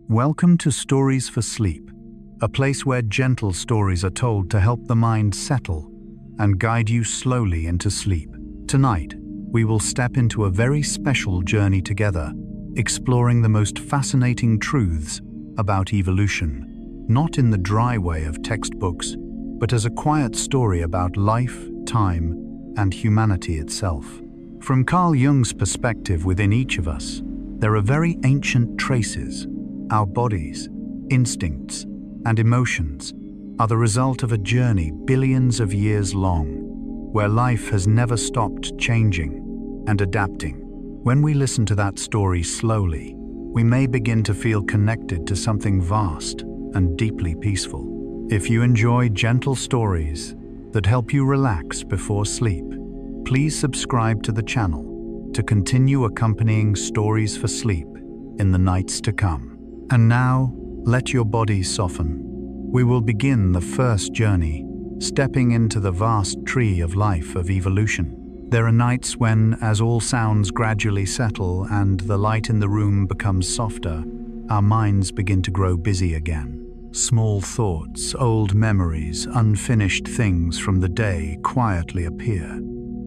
Welcome to Stories for Sleep, a place where gentle stories are told to help the mind settle and guide you slowly into sleep. Tonight, we will step into a very special journey together, exploring the most fascinating truths about evolution, not in the dry way of textbooks, but as a quiet story about life, time, and humanity itself. From Carl Jung's perspective, within each of us, there are very ancient traces. Our bodies, instincts, and emotions are the result of a journey billions of years long, where life has never stopped changing and adapting. When we listen to that story slowly, we may begin to feel connected to something vast and deeply peaceful. If you enjoy gentle stories that help you relax before sleep, please subscribe to the channel to continue accompanying Stories for Sleep in the nights to come. And now, let your body soften. We will begin the first journey, stepping into the vast tree of life of evolution. There are nights when, as all sounds gradually settle and the light in the room becomes softer, our minds begin to grow busy again. Small thoughts, old memories, unfinished things from the day quietly appear,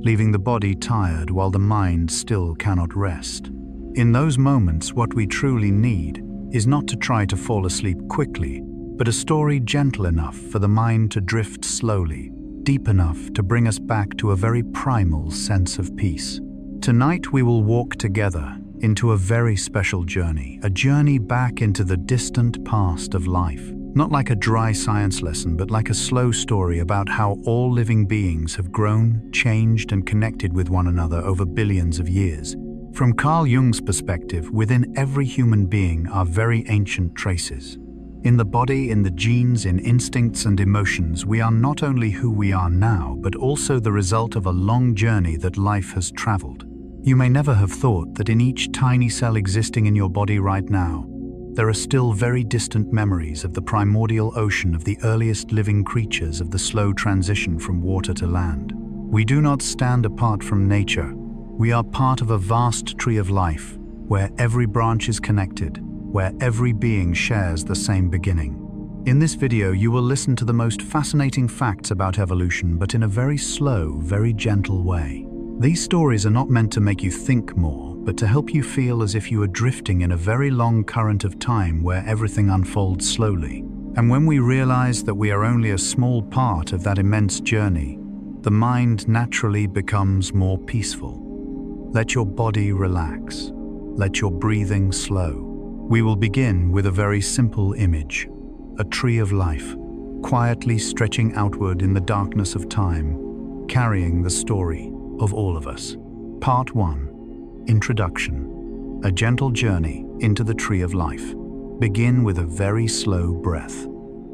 leaving the body tired while the mind still cannot rest. In those moments, what we truly need is not to try to fall asleep quickly, but a story gentle enough for the mind to drift slowly, deep enough to bring us back to a very primal sense of peace. Tonight we will walk together into a very special journey, a journey back into the distant past of life. Not like a dry science lesson, but like a slow story about how all living beings have grown, changed, and connected with one another over billions of years. From Carl Jung's perspective, within every human being are very ancient traces. In the body, in the genes, in instincts and emotions, we are not only who we are now, but also the result of a long journey that life has traveled. You may never have thought that in each tiny cell existing in your body right now, there are still very distant memories of the primordial ocean, of the earliest living creatures, of the slow transition from water to land. We do not stand apart from nature. We are part of a vast tree of life, where every branch is connected, where every being shares the same beginning. In this video, you will listen to the most fascinating facts about evolution, but in a very slow, very gentle way. These stories are not meant to make you think more, but to help you feel as if you are drifting in a very long current of time where everything unfolds slowly. And when we realize that we are only a small part of that immense journey, the mind naturally becomes more peaceful. Let your body relax. Let your breathing slow. We will begin with a very simple image, a tree of life, quietly stretching outward in the darkness of time, carrying the story of all of us. Part 1. Introduction. A gentle journey into the tree of life. Begin with a very slow breath.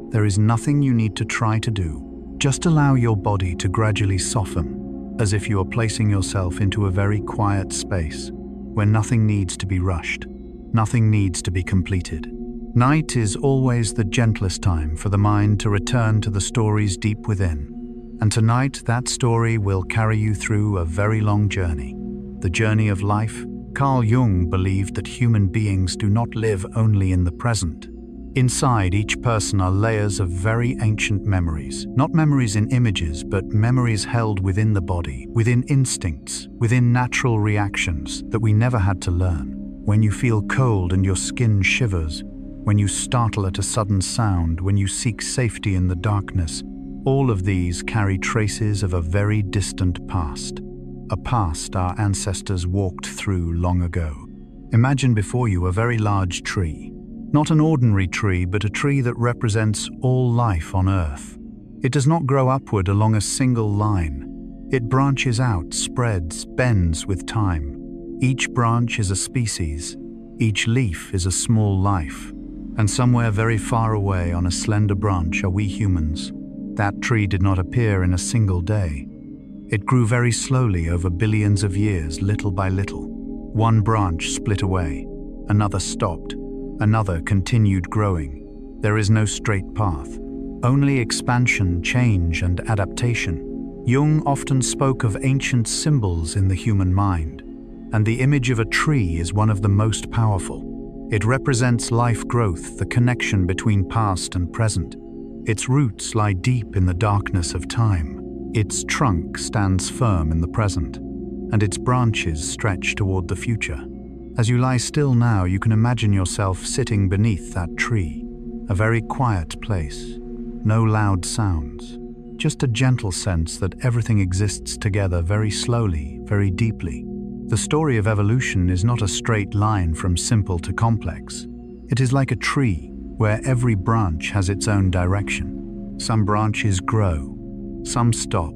There is nothing you need to try to do. Just allow your body to gradually soften, as if you are placing yourself into a very quiet space where nothing needs to be rushed, nothing needs to be completed. Night is always the gentlest time for the mind to return to the stories deep within. And tonight, that story will carry you through a very long journey. The journey of life. Carl Jung believed that human beings do not live only in the present. Inside each person are layers of very ancient memories, not memories in images, but memories held within the body, within instincts, within natural reactions that we never had to learn. When you feel cold and your skin shivers, when you startle at a sudden sound, when you seek safety in the darkness, all of these carry traces of a very distant past, a past our ancestors walked through long ago. Imagine before you a very large tree. Not an ordinary tree, but a tree that represents all life on Earth. It does not grow upward along a single line. It branches out, spreads, bends with time. Each branch is a species. Each leaf is a small life. And somewhere very far away on a slender branch are we humans. That tree did not appear in a single day. It grew very slowly over billions of years, little by little. One branch split away. Another stopped. Another continued growing. There is no straight path, only expansion, change, and adaptation. Jung often spoke of ancient symbols in the human mind, and the image of a tree is one of the most powerful. It represents life growth, the connection between past and present. Its roots lie deep in the darkness of time. Its trunk stands firm in the present, and its branches stretch toward the future. As you lie still now, you can imagine yourself sitting beneath that tree, a very quiet place. No loud sounds, just a gentle sense that everything exists together very slowly, very deeply. The story of evolution is not a straight line from simple to complex. It is like a tree where every branch has its own direction. Some branches grow, some stop,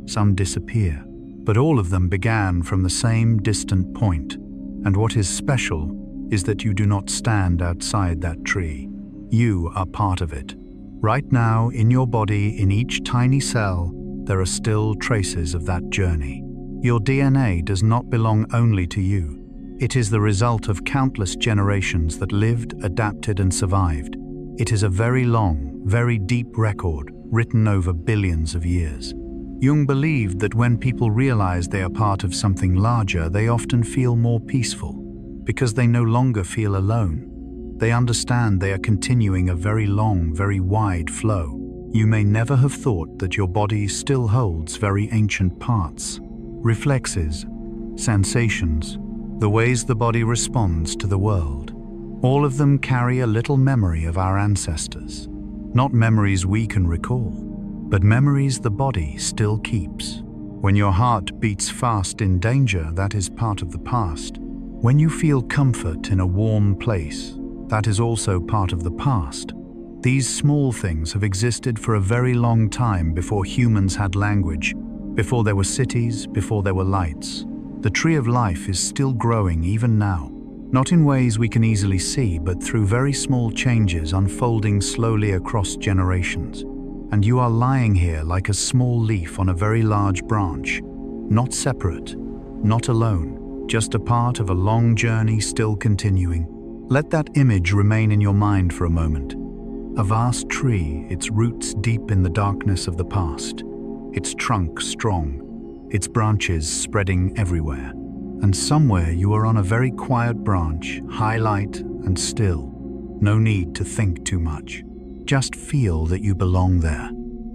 some disappear, but all of them began from the same distant point. And what is special is that you do not stand outside that tree. You are part of it. Right now, in your body, in each tiny cell, there are still traces of that journey. Your DNA does not belong only to you. It is the result of countless generations that lived, adapted, and survived. It is a very long, very deep record written over billions of years. Jung believed that when people realize they are part of something larger, they often feel more peaceful, because they no longer feel alone. They understand they are continuing a very long, very wide flow. You may never have thought that your body still holds very ancient parts, reflexes, sensations, the ways the body responds to the world. All of them carry a little memory of our ancestors. Not memories we can recall, but memories the body still keeps. When your heart beats fast in danger, that is part of the past. When you feel comfort in a warm place, that is also part of the past. These small things have existed for a very long time before humans had language, before there were cities, before there were lights. The tree of life is still growing even now, not in ways we can easily see, but through very small changes unfolding slowly across generations. And you are lying here like a small leaf on a very large branch, not separate, not alone, just a part of a long journey still continuing. Let that image remain in your mind for a moment. A vast tree, its roots deep in the darkness of the past, its trunk strong, its branches spreading everywhere. And somewhere you are on a very quiet branch, high light and still. No need to think too much. Just feel that you belong there.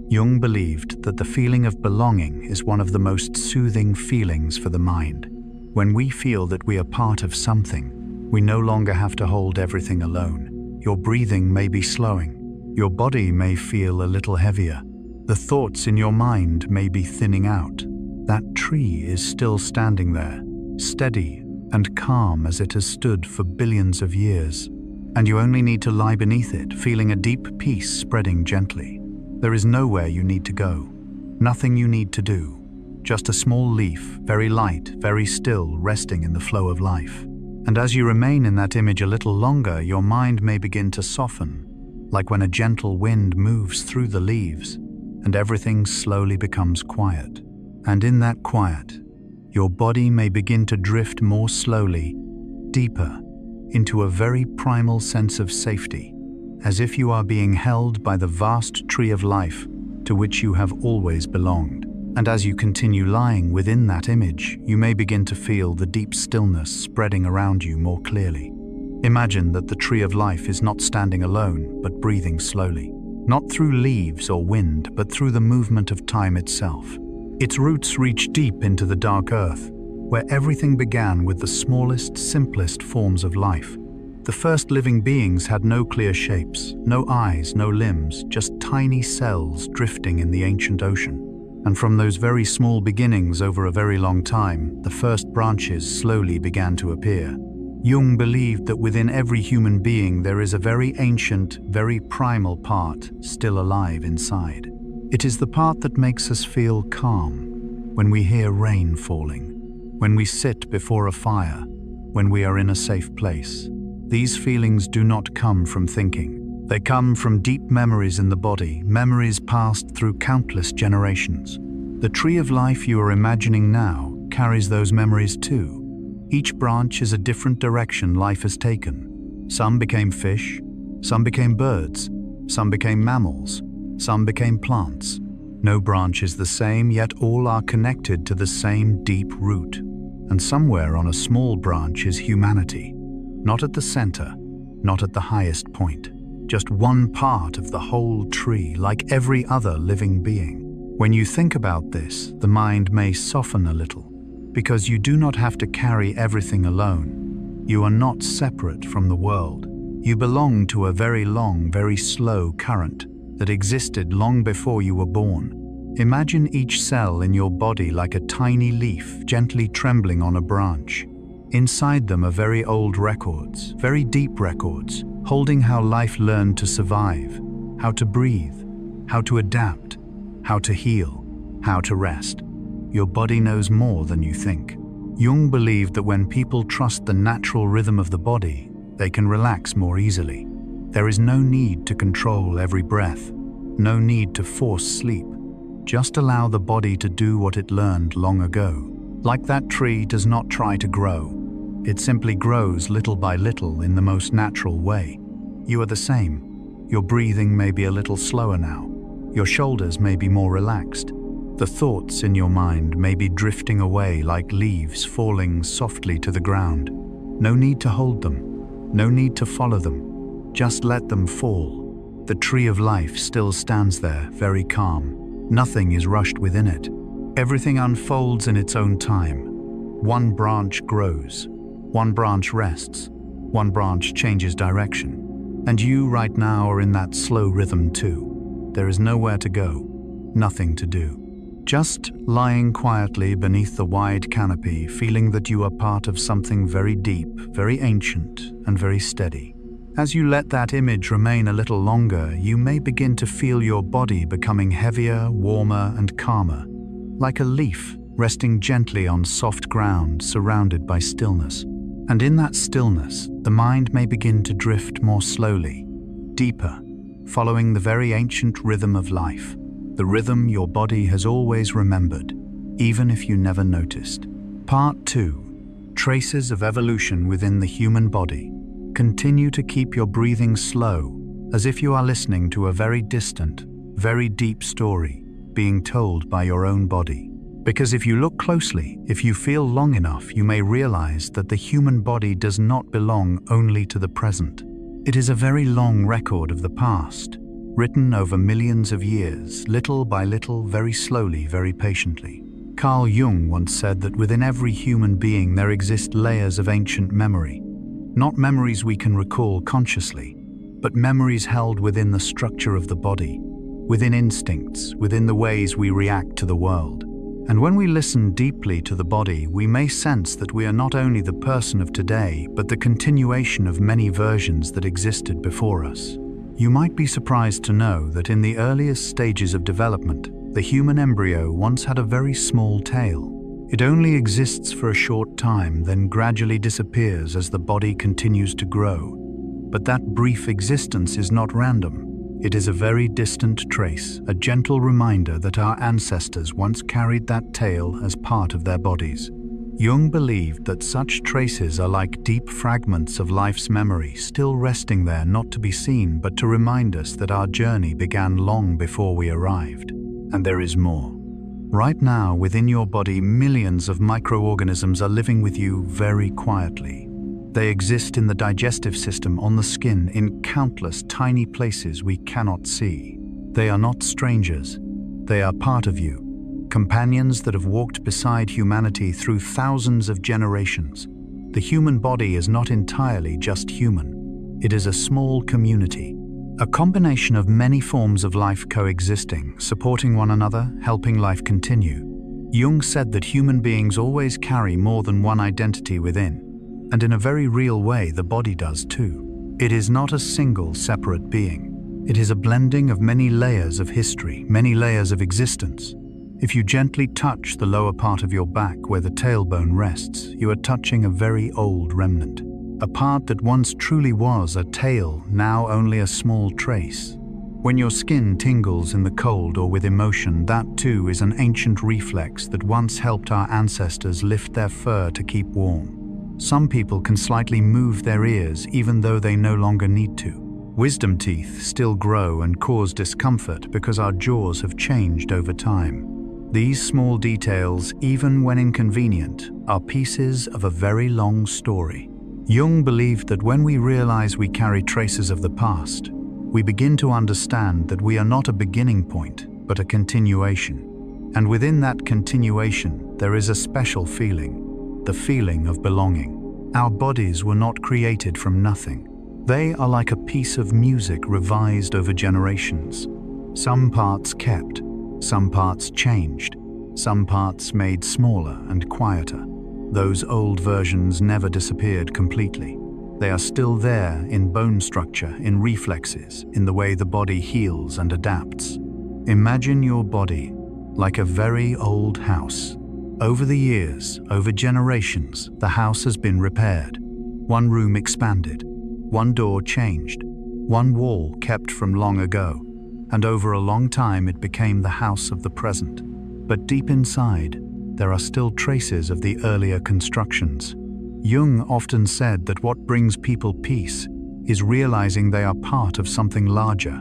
Jung believed that the feeling of belonging is one of the most soothing feelings for the mind. When we feel that we are part of something, we no longer have to hold everything alone. Your breathing may be slowing. Your body may feel a little heavier. The thoughts in your mind may be thinning out. That tree is still standing there, steady and calm as it has stood for billions of years. And you only need to lie beneath it, feeling a deep peace spreading gently. There is nowhere you need to go. Nothing you need to do. Just a small leaf, very light, very still, resting in the flow of life. And as you remain in that image a little longer, your mind may begin to soften, like when a gentle wind moves through the leaves, and everything slowly becomes quiet. And in that quiet, your body may begin to drift more slowly, deeper, into a very primal sense of safety, as if you are being held by the vast tree of life to which you have always belonged. And as you continue lying within that image, you may begin to feel the deep stillness spreading around you more clearly. Imagine that the tree of life is not standing alone, but breathing slowly. Not through leaves or wind, but through the movement of time itself. Its roots reach deep into the dark earth, where everything began with the smallest, simplest forms of life. The first living beings had no clear shapes, no eyes, no limbs, just tiny cells drifting in the ancient ocean. And from those very small beginnings over a very long time, the first branches slowly began to appear. Jung believed that within every human being there is a very ancient, very primal part still alive inside. It is the part that makes us feel calm when we hear rain falling, when we sit before a fire, when we are in a safe place. These feelings do not come from thinking. They come from deep memories in the body, memories passed through countless generations. The tree of life you are imagining now carries those memories too. Each branch is a different direction life has taken. Some became fish, some became birds, some became mammals, some became plants. No branch is the same, yet all are connected to the same deep root. And somewhere on a small branch is humanity. Not at the center, not at the highest point. Just one part of the whole tree, like every other living being. When you think about this, the mind may soften a little, because you do not have to carry everything alone. You are not separate from the world. You belong to a very long, very slow current that existed long before you were born. Imagine each cell in your body like a tiny leaf gently trembling on a branch. Inside them are very old records, very deep records, holding how life learned to survive, how to breathe, how to adapt, how to heal, how to rest. Your body knows more than you think. Jung believed that when people trust the natural rhythm of the body, they can relax more easily. There is no need to control every breath, no need to force sleep. Just allow the body to do what it learned long ago. Like that tree does not try to grow. It simply grows little by little in the most natural way. You are the same. Your breathing may be a little slower now. Your shoulders may be more relaxed. The thoughts in your mind may be drifting away like leaves falling softly to the ground. No need to hold them. No need to follow them. Just let them fall. The tree of life still stands there, very calm. Nothing is rushed within it. Everything unfolds in its own time. One branch grows. One branch rests. One branch changes direction. And you right now are in that slow rhythm too. There is nowhere to go. Nothing to do. Just lying quietly beneath the wide canopy, feeling that you are part of something very deep, very ancient, and very steady. As you let that image remain a little longer, you may begin to feel your body becoming heavier, warmer, and calmer, like a leaf resting gently on soft ground surrounded by stillness. And in that stillness, the mind may begin to drift more slowly, deeper, following the very ancient rhythm of life, the rhythm your body has always remembered, even if you never noticed. Part 2. Traces of evolution within the human body. Continue to keep your breathing slow, as if you are listening to a very distant, very deep story being told by your own body. Because if you look closely, if you feel long enough, you may realize that the human body does not belong only to the present. It is a very long record of the past, written over millions of years, little by little, very slowly, very patiently. Carl Jung once said that within every human being there exist layers of ancient memory. Not memories we can recall consciously, but memories held within the structure of the body, within instincts, within the ways we react to the world. And when we listen deeply to the body, we may sense that we are not only the person of today, but the continuation of many versions that existed before us. You might be surprised to know that in the earliest stages of development, the human embryo once had a very small tail. It only exists for a short time, then gradually disappears as the body continues to grow. But that brief existence is not random. It is a very distant trace, a gentle reminder that our ancestors once carried that tail as part of their bodies. Jung believed that such traces are like deep fragments of life's memory, still resting there not to be seen, but to remind us that our journey began long before we arrived. And there is more. Right now, within your body, millions of microorganisms are living with you very quietly. They exist in the digestive system, on the skin, in countless tiny places we cannot see. They are not strangers. They are part of you, companions that have walked beside humanity through thousands of generations. The human body is not entirely just human. It is a small community, a combination of many forms of life coexisting, supporting one another, helping life continue. Jung said that human beings always carry more than one identity within, and in a very real way the body does too. It is not a single separate being. It is a blending of many layers of history, many layers of existence. If you gently touch the lower part of your back where the tailbone rests, you are touching a very old remnant. A part that once truly was a tail, now only a small trace. When your skin tingles in the cold or with emotion, that too is an ancient reflex that once helped our ancestors lift their fur to keep warm. Some people can slightly move their ears even though they no longer need to. Wisdom teeth still grow and cause discomfort because our jaws have changed over time. These small details, even when inconvenient, are pieces of a very long story. Jung believed that when we realize we carry traces of the past, we begin to understand that we are not a beginning point, but a continuation. And within that continuation, there is a special feeling, the feeling of belonging. Our bodies were not created from nothing. They are like a piece of music revised over generations. Some parts kept, some parts changed, some parts made smaller and quieter. Those old versions never disappeared completely. They are still there in bone structure, in reflexes, in the way the body heals and adapts. Imagine your body like a very old house. Over the years, over generations, the house has been repaired. One room expanded, one door changed, one wall kept from long ago, and over a long time it became the house of the present. But deep inside, there are still traces of the earlier constructions. Jung often said that what brings people peace is realizing they are part of something larger,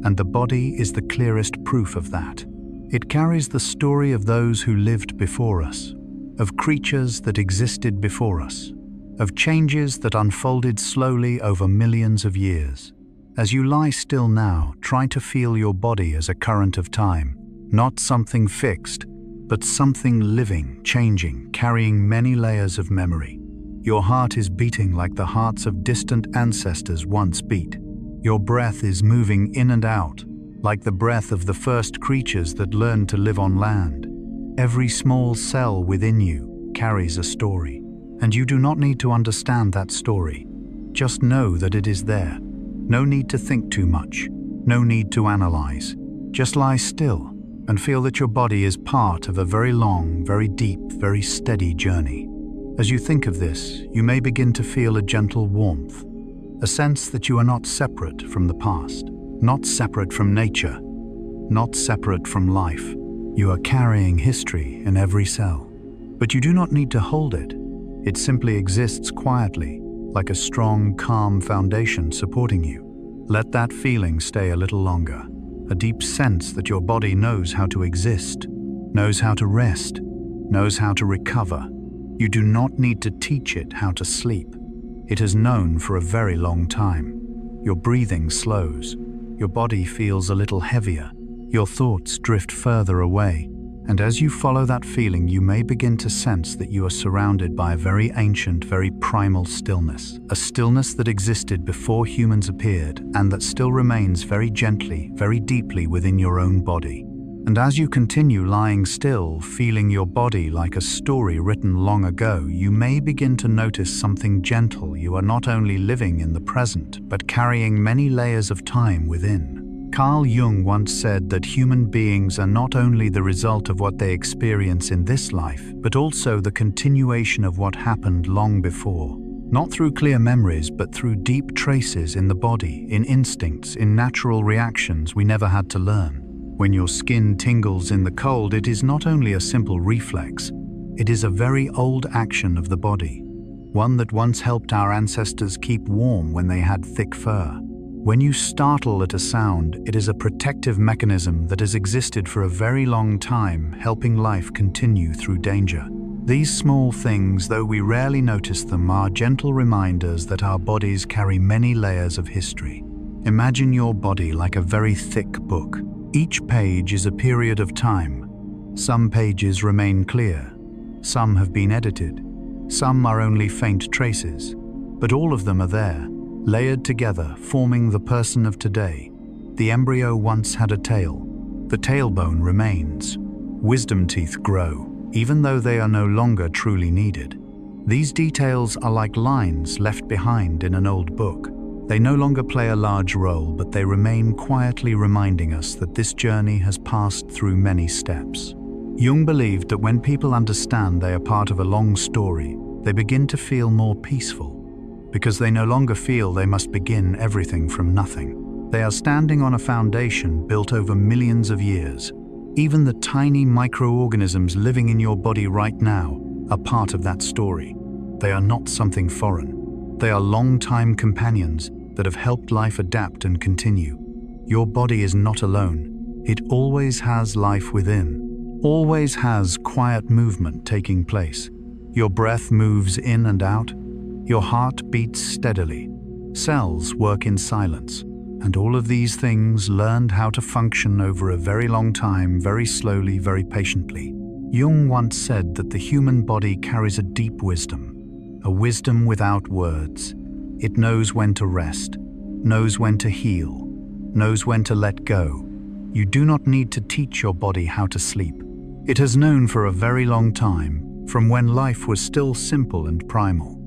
and the body is the clearest proof of that. It carries the story of those who lived before us, of creatures that existed before us, of changes that unfolded slowly over millions of years. As you lie still now, try to feel your body as a current of time, not something fixed, but something living, changing, carrying many layers of memory. Your heart is beating like the hearts of distant ancestors once beat. Your breath is moving in and out, like the breath of the first creatures that learned to live on land. Every small cell within you carries a story, and you do not need to understand that story. Just know that it is there. No need to think too much, no need to analyze. Just lie still and feel that your body is part of a very long, very deep, very steady journey. As you think of this, you may begin to feel a gentle warmth, a sense that you are not separate from the past, not separate from nature, not separate from life. You are carrying history in every cell, but you do not need to hold it. It simply exists quietly, like a strong, calm foundation supporting you. Let that feeling stay a little longer, a deep sense that your body knows how to exist, knows how to rest, knows how to recover. You do not need to teach it how to sleep. It has known for a very long time. Your breathing slows. Your body feels a little heavier. Your thoughts drift further away. And as you follow that feeling, you may begin to sense that you are surrounded by a very ancient, very primal stillness. A stillness that existed before humans appeared and that still remains very gently, very deeply within your own body. And as you continue lying still, feeling your body like a story written long ago, you may begin to notice something gentle. You are not only living in the present, but carrying many layers of time within. Carl Jung once said that human beings are not only the result of what they experience in this life, but also the continuation of what happened long before. Not through clear memories, but through deep traces in the body, in instincts, in natural reactions we never had to learn. When your skin tingles in the cold, it is not only a simple reflex, it is a very old action of the body, one that once helped our ancestors keep warm when they had thick fur. When you startle at a sound, it is a protective mechanism that has existed for a very long time, helping life continue through danger. These small things, though we rarely notice them, are gentle reminders that our bodies carry many layers of history. Imagine your body like a very thick book. Each page is a period of time. Some pages remain clear, some have been edited, some are only faint traces, but all of them are there, layered together, forming the person of today. The embryo once had a tail. The tailbone remains. Wisdom teeth grow, even though they are no longer truly needed. These details are like lines left behind in an old book. They no longer play a large role, but they remain quietly reminding us that this journey has passed through many steps. Jung believed that when people understand they are part of a long story, they begin to feel more peaceful, because they no longer feel they must begin everything from nothing. They are standing on a foundation built over millions of years. Even the tiny microorganisms living in your body right now are part of that story. They are not something foreign. They are long-time companions that have helped life adapt and continue. Your body is not alone. It always has life within, always has quiet movement taking place. Your breath moves in and out. Your heart beats steadily. Cells work in silence. And all of these things learned how to function over a very long time, very slowly, very patiently. Jung once said that the human body carries a deep wisdom, a wisdom without words. It knows when to rest, knows when to heal, knows when to let go. You do not need to teach your body how to sleep. It has known for a very long time, from when life was still simple and primal.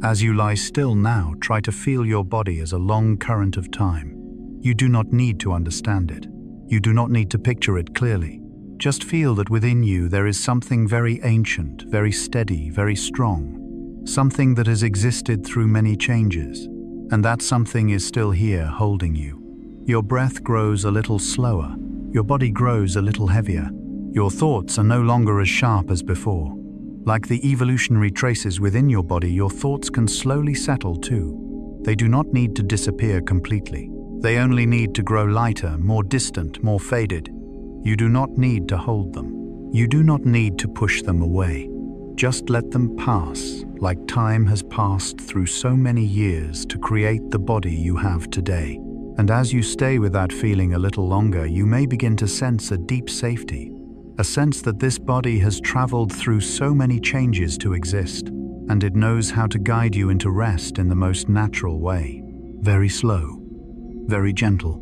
As you lie still now, try to feel your body as a long current of time. You do not need to understand it. You do not need to picture it clearly. Just feel that within you there is something very ancient, very steady, very strong. Something that has existed through many changes. And that something is still here holding you. Your breath grows a little slower. Your body grows a little heavier. Your thoughts are no longer as sharp as before. Like the evolutionary traces within your body, your thoughts can slowly settle too. They do not need to disappear completely. They only need to grow lighter, more distant, more faded. You do not need to hold them. You do not need to push them away. Just let them pass, like time has passed through so many years to create the body you have today. And as you stay with that feeling a little longer, you may begin to sense a deep safety. A sense that this body has traveled through so many changes to exist, and it knows how to guide you into rest in the most natural way. Very slow, very gentle,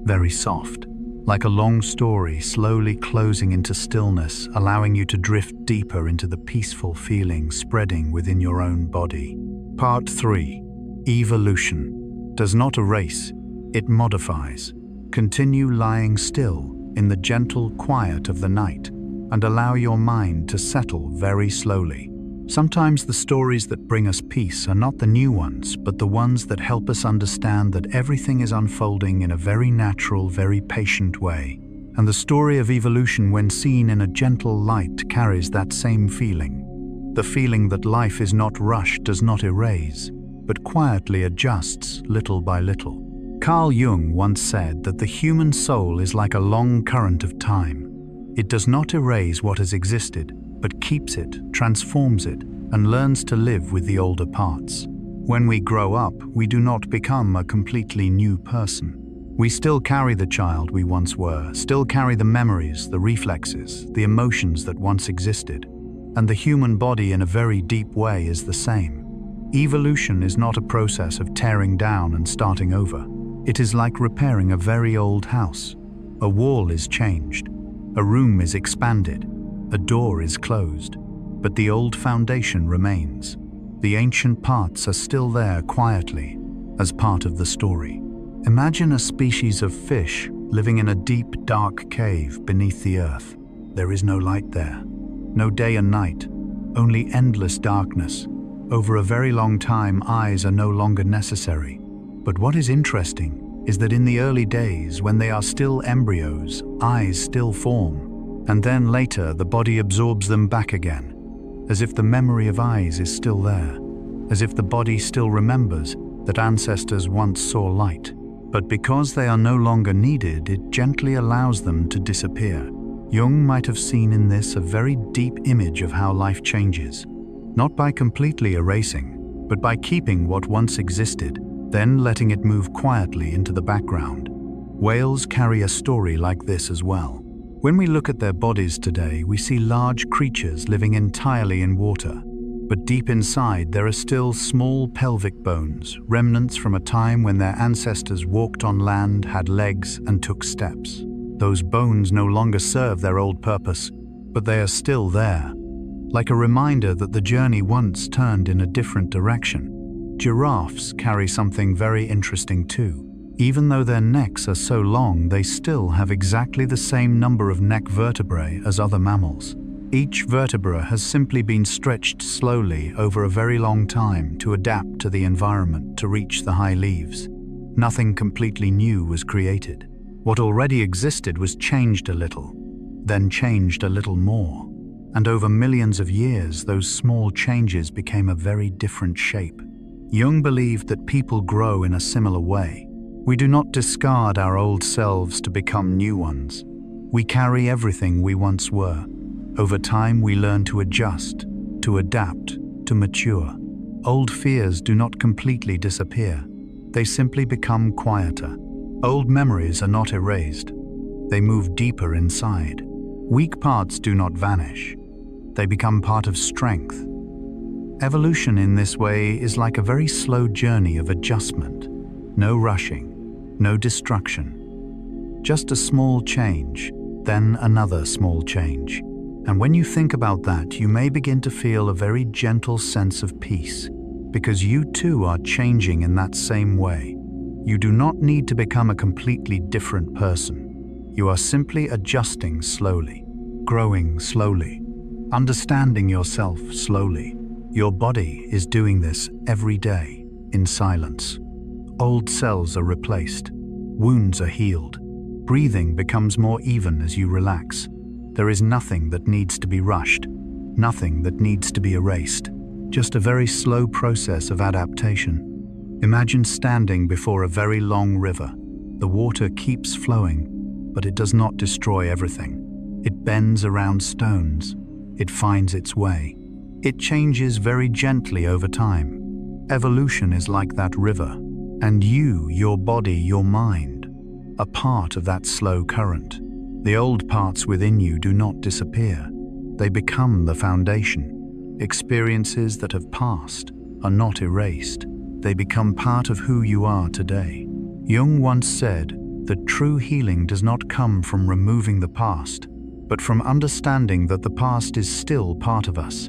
very soft, like a long story slowly closing into stillness, allowing you to drift deeper into the peaceful feeling spreading within your own body. Part 3. Evolution does not erase, it modifies. Continue lying still in the gentle quiet of the night and allow your mind to settle very slowly. Sometimes the stories that bring us peace are not the new ones, but the ones that help us understand that everything is unfolding in a very natural, very patient way. And the story of evolution, when seen in a gentle light, carries that same feeling. The feeling that life is not rushed, does not erase, but quietly adjusts little by little. Carl Jung once said that the human soul is like a long current of time. It does not erase what has existed, but keeps it, transforms it, and learns to live with the older parts. When we grow up, we do not become a completely new person. We still carry the child we once were, still carry the memories, the reflexes, the emotions that once existed. And the human body in a very deep way is the same. Evolution is not a process of tearing down and starting over. It is like repairing a very old house. A wall is changed, a room is expanded, a door is closed, but the old foundation remains. The ancient parts are still there quietly, as part of the story. Imagine a species of fish living in a deep, dark cave beneath the earth. There is no light there, no day and night, only endless darkness. Over a very long time, eyes are no longer necessary. But what is interesting is that in the early days, when they are still embryos, eyes still form, and then later the body absorbs them back again, as if the memory of eyes is still there, as if the body still remembers that ancestors once saw light. But because they are no longer needed, it gently allows them to disappear. Jung might have seen in this a very deep image of how life changes, not by completely erasing, but by keeping what once existed, then letting it move quietly into the background. Whales carry a story like this as well. When we look at their bodies today, we see large creatures living entirely in water. But deep inside, there are still small pelvic bones, remnants from a time when their ancestors walked on land, had legs, and took steps. Those bones no longer serve their old purpose, but they are still there, like a reminder that the journey once turned in a different direction. Giraffes carry something very interesting too. Even though their necks are so long, they still have exactly the same number of neck vertebrae as other mammals. Each vertebra has simply been stretched slowly over a very long time to adapt to the environment to reach the high leaves. Nothing completely new was created. What already existed was changed a little, then changed a little more. And over millions of years, those small changes became a very different shape. Jung believed that people grow in a similar way. We do not discard our old selves to become new ones. We carry everything we once were. Over time, we learn to adjust, to adapt, to mature. Old fears do not completely disappear. They simply become quieter. Old memories are not erased. They move deeper inside. Weak parts do not vanish. They become part of strength. Evolution in this way is like a very slow journey of adjustment. No rushing, no destruction. Just a small change, then another small change. And when you think about that, you may begin to feel a very gentle sense of peace, because you too are changing in that same way. You do not need to become a completely different person. You are simply adjusting slowly, growing slowly, understanding yourself slowly. Your body is doing this every day, in silence. Old cells are replaced. Wounds are healed. Breathing becomes more even as you relax. There is nothing that needs to be rushed, nothing that needs to be erased. Just a very slow process of adaptation. Imagine standing before a very long river. The water keeps flowing, but it does not destroy everything. It bends around stones. It finds its way. It changes very gently over time. Evolution is like that river, and you, your body, your mind, are part of that slow current. The old parts within you do not disappear. They become the foundation. Experiences that have passed are not erased. They become part of who you are today. Jung once said that true healing does not come from removing the past, but from understanding that the past is still part of us,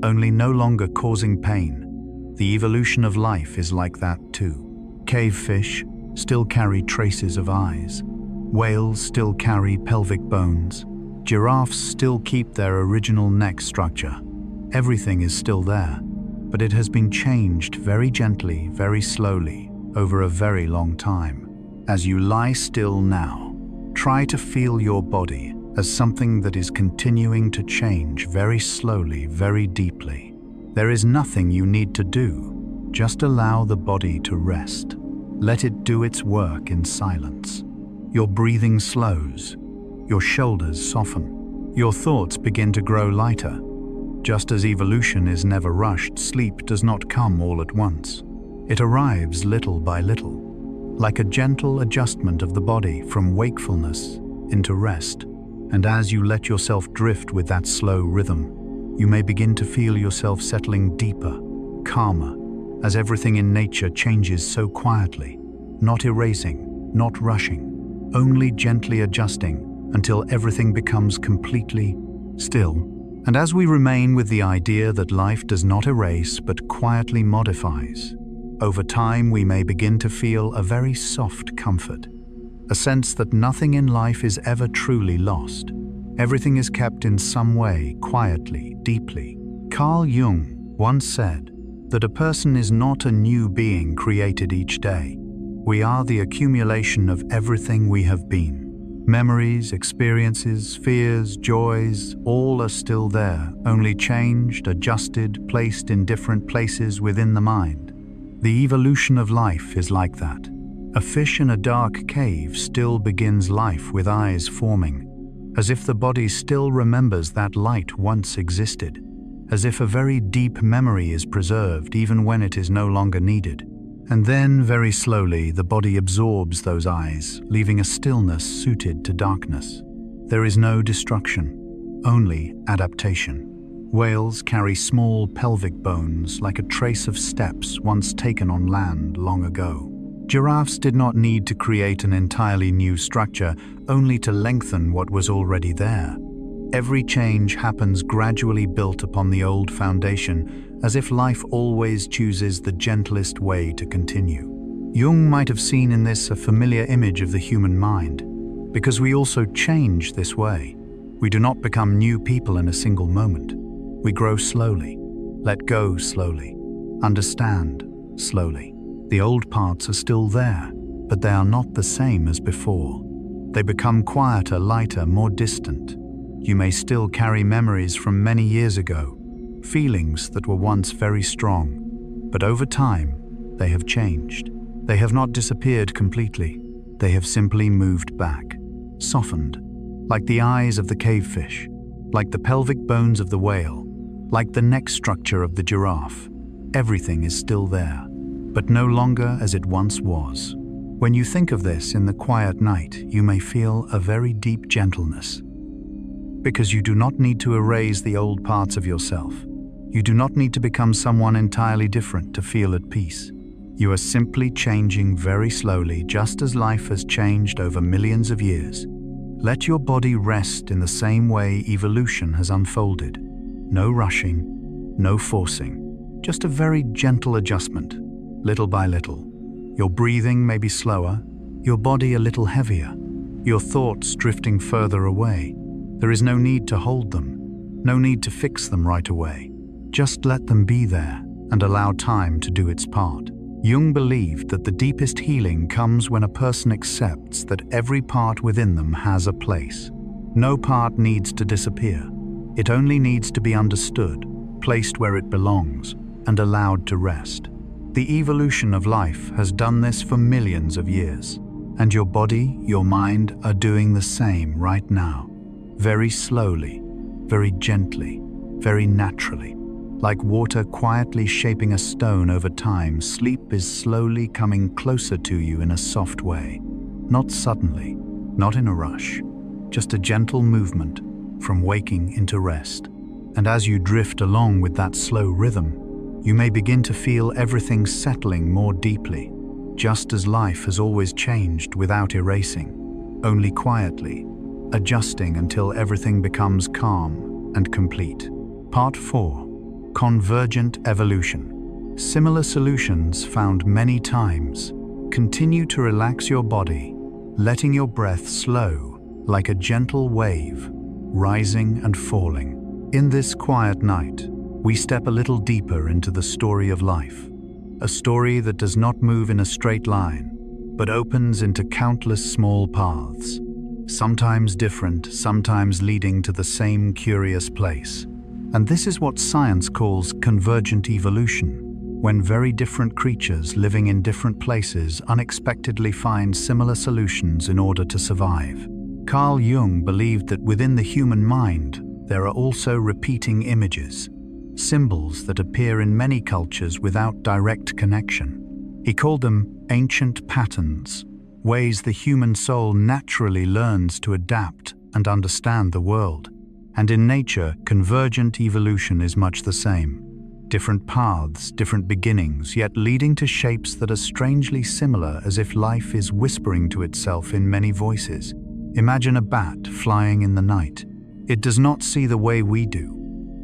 only no longer causing pain. The evolution of life is like that too. Cave fish still carry traces of eyes. Whales still carry pelvic bones. Giraffes still keep their original neck structure. Everything is still there, but it has been changed very gently, very slowly, over a very long time. As you lie still now, try to feel your body as something that is continuing to change very slowly, very deeply. There is nothing you need to do. Just allow the body to rest. Let it do its work in silence. Your breathing slows. Your shoulders soften. Your thoughts begin to grow lighter. Just as evolution is never rushed, sleep does not come all at once. It arrives little by little, like a gentle adjustment of the body from wakefulness into rest. And as you let yourself drift with that slow rhythm, you may begin to feel yourself settling deeper, calmer, as everything in nature changes so quietly, not erasing, not rushing, only gently adjusting until everything becomes completely still. And as we remain with the idea that life does not erase but quietly modifies, over time we may begin to feel a very soft comfort. A sense that nothing in life is ever truly lost. Everything is kept in some way, quietly, deeply. Carl Jung once said that a person is not a new being created each day. We are the accumulation of everything we have been. Memories, experiences, fears, joys, all are still there, only changed, adjusted, placed in different places within the mind. The evolution of life is like that. A fish in a dark cave still begins life with eyes forming, as if the body still remembers that light once existed, as if a very deep memory is preserved even when it is no longer needed. And then, very slowly, the body absorbs those eyes, leaving a stillness suited to darkness. There is no destruction, only adaptation. Whales carry small pelvic bones like a trace of steps once taken on land long ago. Giraffes did not need to create an entirely new structure, only to lengthen what was already there. Every change happens gradually built upon the old foundation, as if life always chooses the gentlest way to continue. Jung might have seen in this a familiar image of the human mind, because we also change this way. We do not become new people in a single moment. We grow slowly, let go slowly, understand slowly. The old parts are still there, but they are not the same as before. They become quieter, lighter, more distant. You may still carry memories from many years ago, feelings that were once very strong, but over time, they have changed. They have not disappeared completely. They have simply moved back, softened, like the eyes of the cavefish, like the pelvic bones of the whale, like the neck structure of the giraffe. Everything is still there, but no longer as it once was. When you think of this in the quiet night, you may feel a very deep gentleness. Because you do not need to erase the old parts of yourself. You do not need to become someone entirely different to feel at peace. You are simply changing very slowly, just as life has changed over millions of years. Let your body rest in the same way evolution has unfolded. No rushing, no forcing, just a very gentle adjustment, little by little. Your breathing may be slower, your body a little heavier, your thoughts drifting further away. There is no need to hold them, no need to fix them right away. Just let them be there and allow time to do its part. Jung believed that the deepest healing comes when a person accepts that every part within them has a place. No part needs to disappear. It only needs to be understood, placed where it belongs, and allowed to rest. The evolution of life has done this for millions of years, and your body, your mind are doing the same right now. Very slowly, very gently, very naturally. Like water quietly shaping a stone over time, sleep is slowly coming closer to you in a soft way. Not suddenly, not in a rush, just a gentle movement from waking into rest. And as you drift along with that slow rhythm, you may begin to feel everything settling more deeply, just as life has always changed without erasing, only quietly, adjusting until everything becomes calm and complete. Part 4. Convergent evolution. Similar solutions found many times. Continue to relax your body, letting your breath slow like a gentle wave, rising and falling. In this quiet night, we step a little deeper into the story of life. A story that does not move in a straight line, but opens into countless small paths. Sometimes different, sometimes leading to the same curious place. And this is what science calls convergent evolution, when very different creatures living in different places unexpectedly find similar solutions in order to survive. Carl Jung believed that within the human mind, there are also repeating images, symbols that appear in many cultures without direct connection. He called them ancient patterns, ways the human soul naturally learns to adapt and understand the world. And in nature, convergent evolution is much the same. Different paths, different beginnings, yet leading to shapes that are strangely similar, as if life is whispering to itself in many voices. Imagine a bat flying in the night. It does not see the way we do.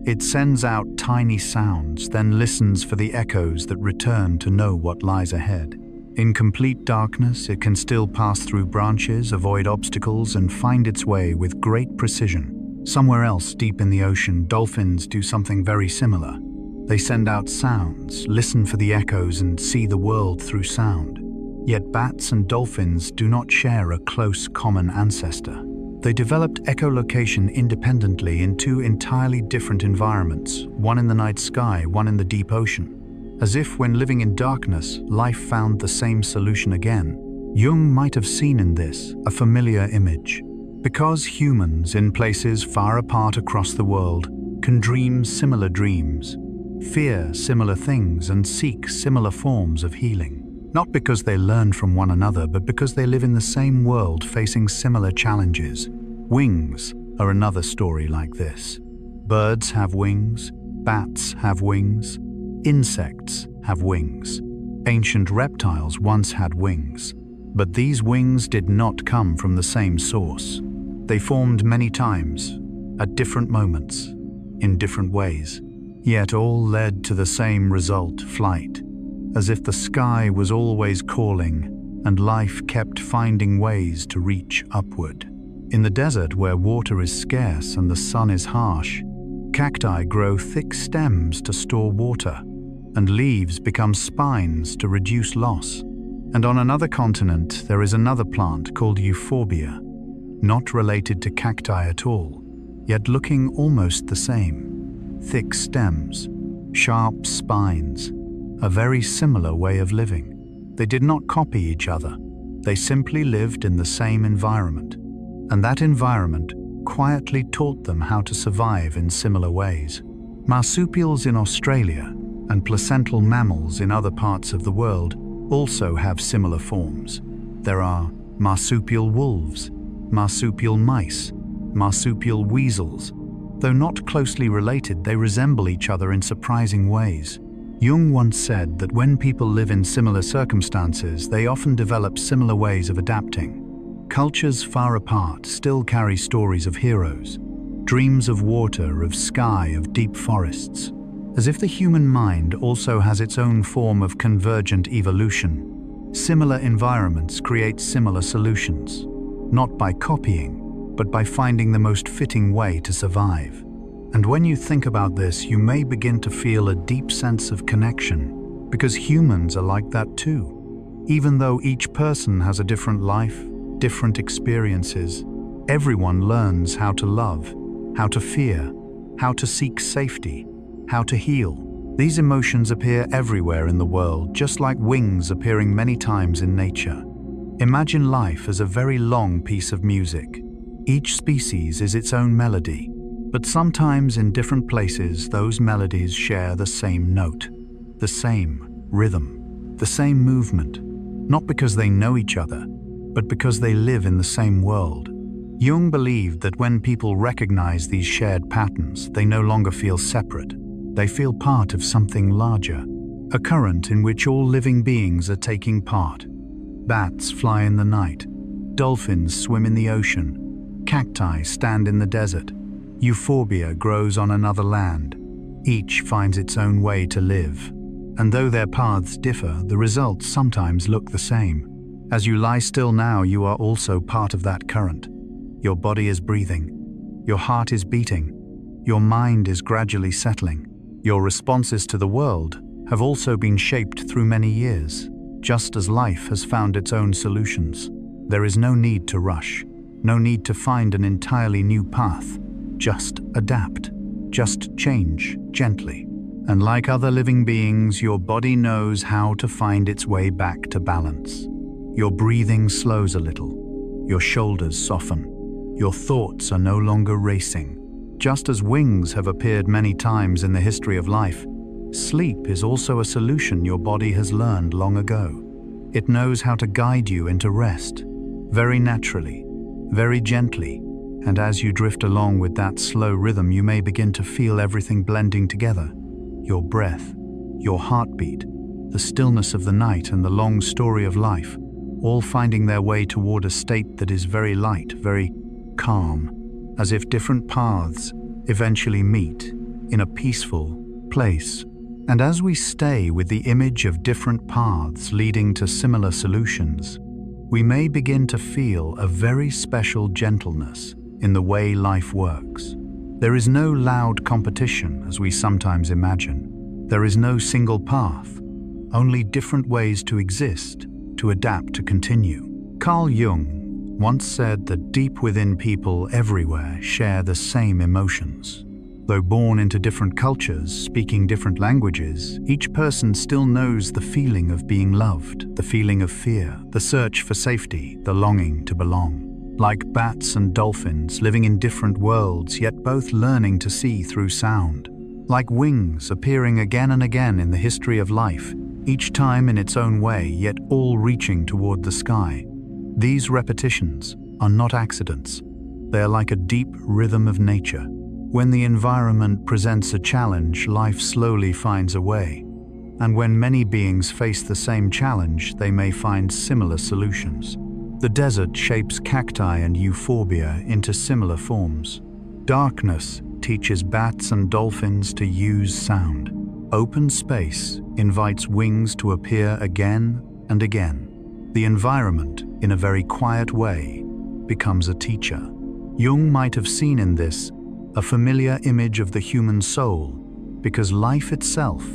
It sends out tiny sounds, then listens for the echoes that return to know what lies ahead. In complete darkness, it can still pass through branches, avoid obstacles, and find its way with great precision. Somewhere else, deep in the ocean, dolphins do something very similar. They send out sounds, listen for the echoes, and see the world through sound. Yet bats and dolphins do not share a close common ancestor. They developed echolocation independently in two entirely different environments, one in the night sky, one in the deep ocean. As if when living in darkness, life found the same solution again. Jung might have seen in this a familiar image. Because humans in places far apart across the world can dream similar dreams, fear similar things, and seek similar forms of healing. Not because they learn from one another, but because they live in the same world facing similar challenges. Wings are another story like this. Birds have wings, bats have wings, insects have wings. Ancient reptiles once had wings, but these wings did not come from the same source. They formed many times, at different moments, in different ways, yet all led to the same result, flight, as if the sky was always calling and life kept finding ways to reach upward. In the desert where water is scarce and the sun is harsh, cacti grow thick stems to store water, and leaves become spines to reduce loss. And on another continent there is another plant called euphorbia, not related to cacti at all, yet looking almost the same. Thick stems, sharp spines, a very similar way of living. They did not copy each other. They simply lived in the same environment, and that environment quietly taught them how to survive in similar ways. Marsupials in Australia and placental mammals in other parts of the world also have similar forms. There are marsupial wolves, marsupial mice, marsupial weasels. Though not closely related, they resemble each other in surprising ways. Jung once said that when people live in similar circumstances, they often develop similar ways of adapting. Cultures far apart still carry stories of heroes, dreams of water, of sky, of deep forests. As if the human mind also has its own form of convergent evolution, similar environments create similar solutions, not by copying, but by finding the most fitting way to survive. And when you think about this, you may begin to feel a deep sense of connection, because humans are like that too. Even though each person has a different life, different experiences, everyone learns how to love, how to fear, how to seek safety, how to heal. These emotions appear everywhere in the world, just like wings appearing many times in nature. Imagine life as a very long piece of music. Each species is its own melody, but sometimes in different places those melodies share the same note, the same rhythm, the same movement, not because they know each other, but because they live in the same world. Jung believed that when people recognize these shared patterns, they no longer feel separate. They feel part of something larger, a current in which all living beings are taking part. Bats fly in the night, dolphins swim in the ocean, cacti stand in the desert, euphorbia grows on another land. Each finds its own way to live, and though their paths differ, the results sometimes look the same. As you lie still now, you are also part of that current. Your body is breathing, your heart is beating, your mind is gradually settling. Your responses to the world have also been shaped through many years, just as life has found its own solutions. There is no need to rush, no need to find an entirely new path. Just adapt, just change gently. And like other living beings, your body knows how to find its way back to balance. Your breathing slows a little, your shoulders soften, your thoughts are no longer racing. Just as wings have appeared many times in the history of life, sleep is also a solution your body has learned long ago. It knows how to guide you into rest, very naturally, very gently, and as you drift along with that slow rhythm, you may begin to feel everything blending together. Your breath, your heartbeat, the stillness of the night and the long story of life, all finding their way toward a state that is very light, very calm, as if different paths eventually meet in a peaceful place. And as we stay with the image of different paths leading to similar solutions, we may begin to feel a very special gentleness in the way life works. There is no loud competition as we sometimes imagine. There is no single path, only different ways to exist, to adapt, to continue. Carl Jung once said that deep within people everywhere share the same emotions. Though born into different cultures, speaking different languages, each person still knows the feeling of being loved, the feeling of fear, the search for safety, the longing to belong. Like bats and dolphins living in different worlds, yet both learning to see through sound. Like wings appearing again and again in the history of life, each time in its own way, yet all reaching toward the sky. These repetitions are not accidents. They are like a deep rhythm of nature. When the environment presents a challenge, life slowly finds a way. And when many beings face the same challenge, they may find similar solutions. The desert shapes cacti and euphorbia into similar forms. Darkness teaches bats and dolphins to use sound. Open space invites wings to appear again and again. The environment, in a very quiet way, becomes a teacher. Jung might have seen in this a familiar image of the human soul, because life itself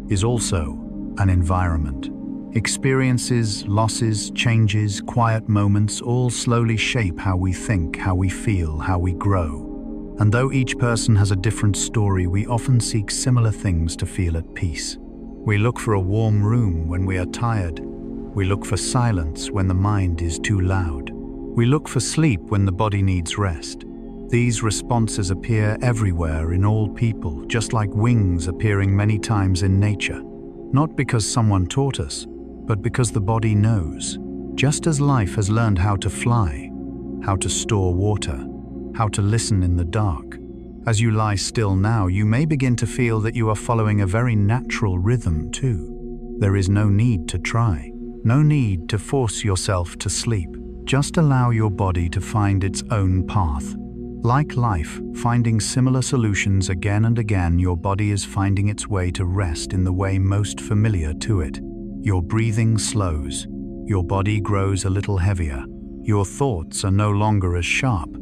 is also an environment. Experiences, losses, changes, quiet moments all slowly shape how we think, how we feel, how we grow. And though each person has a different story, we often seek similar things to feel at peace. We look for a warm room when we are tired. We look for silence when the mind is too loud. We look for sleep when the body needs rest. These responses appear everywhere in all people, just like wings appearing many times in nature. Not because someone taught us, but because the body knows. Just as life has learned how to fly, how to store water, how to listen in the dark. As you lie still now, you may begin to feel that you are following a very natural rhythm too. There is no need to try, no need to force yourself to sleep. Just allow your body to find its own path. Like life, finding similar solutions again and again, your body is finding its way to rest in the way most familiar to it. Your breathing slows, your body grows a little heavier, your thoughts are no longer as sharp.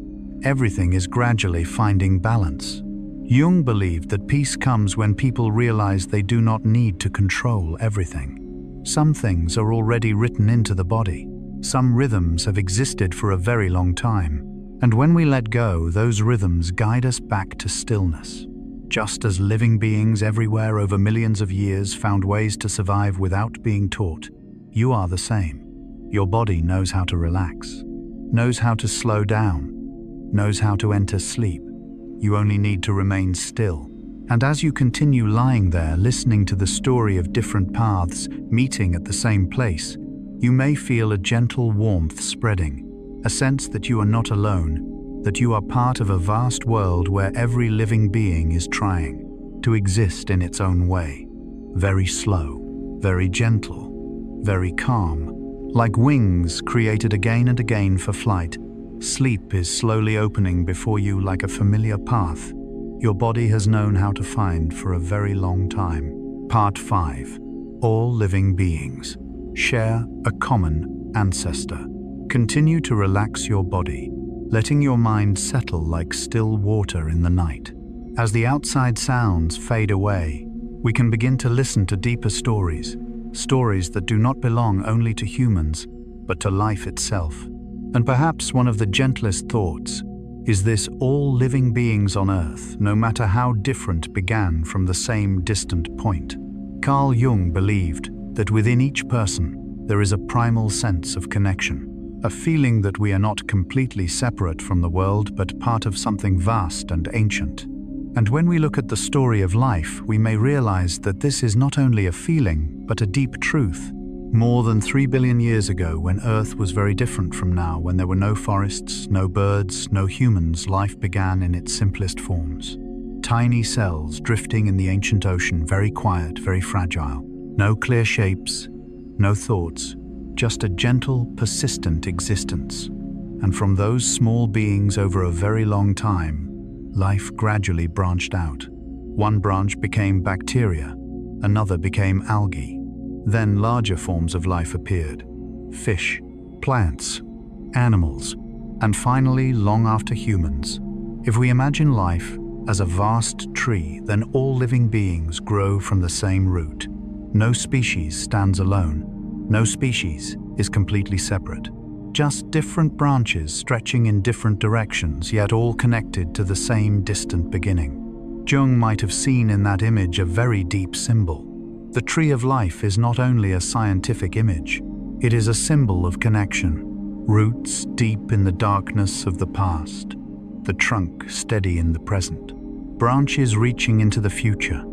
Everything is gradually finding balance. Jung believed that peace comes when people realize they do not need to control everything. Some things are already written into the body. Some rhythms have existed for a very long time. And when we let go, those rhythms guide us back to stillness. Just as living beings everywhere over millions of years found ways to survive without being taught, you are the same. Your body knows how to relax, knows how to slow down, knows how to enter sleep. You only need to remain still. And as you continue lying there, listening to the story of different paths meeting at the same place, you may feel a gentle warmth spreading. A sense that you are not alone, that you are part of a vast world where every living being is trying to exist in its own way. Very slow, very gentle, very calm. Like wings created again and again for flight, sleep is slowly opening before you like a familiar path your body has known how to find for a very long time. Part 5. All living beings share a common ancestor. Continue to relax your body, letting your mind settle like still water in the night. As the outside sounds fade away, we can begin to listen to deeper stories, stories that do not belong only to humans, but to life itself. And perhaps one of the gentlest thoughts is this: all living beings on Earth, no matter how different, began from the same distant point. Carl Jung believed that within each person there is a primal sense of connection. A feeling that we are not completely separate from the world, but part of something vast and ancient. And when we look at the story of life, we may realize that this is not only a feeling, but a deep truth. More than 3 billion years ago, when Earth was very different from now, when there were no forests, no birds, no humans, life began in its simplest forms. Tiny cells drifting in the ancient ocean, very quiet, very fragile. No clear shapes, no thoughts. Just a gentle, persistent existence. And from those small beings over a very long time, life gradually branched out. One branch became bacteria, another became algae. Then larger forms of life appeared: fish, plants, animals, and finally, long after humans. If we imagine life as a vast tree, then all living beings grow from the same root. No species stands alone. No species is completely separate. Just different branches stretching in different directions, yet all connected to the same distant beginning. Jung might have seen in that image a very deep symbol. The tree of life is not only a scientific image, it is a symbol of connection. Roots deep in the darkness of the past, the trunk steady in the present, branches reaching into the future.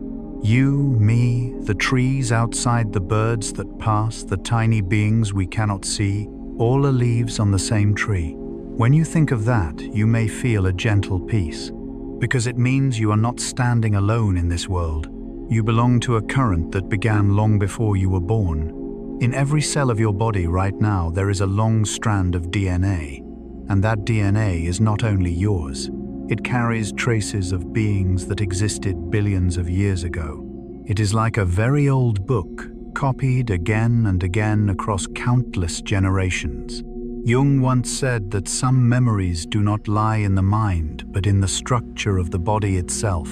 You, me, the trees outside, the birds that pass, the tiny beings we cannot see, all are leaves on the same tree. When you think of that, you may feel a gentle peace, because it means you are not standing alone in this world. You belong to a current that began long before you were born. In every cell of your body right now, there is a long strand of DNA, and that DNA is not only yours. It carries traces of beings that existed billions of years ago. It is like a very old book, copied again and again across countless generations. Jung once said that some memories do not lie in the mind, but in the structure of the body itself.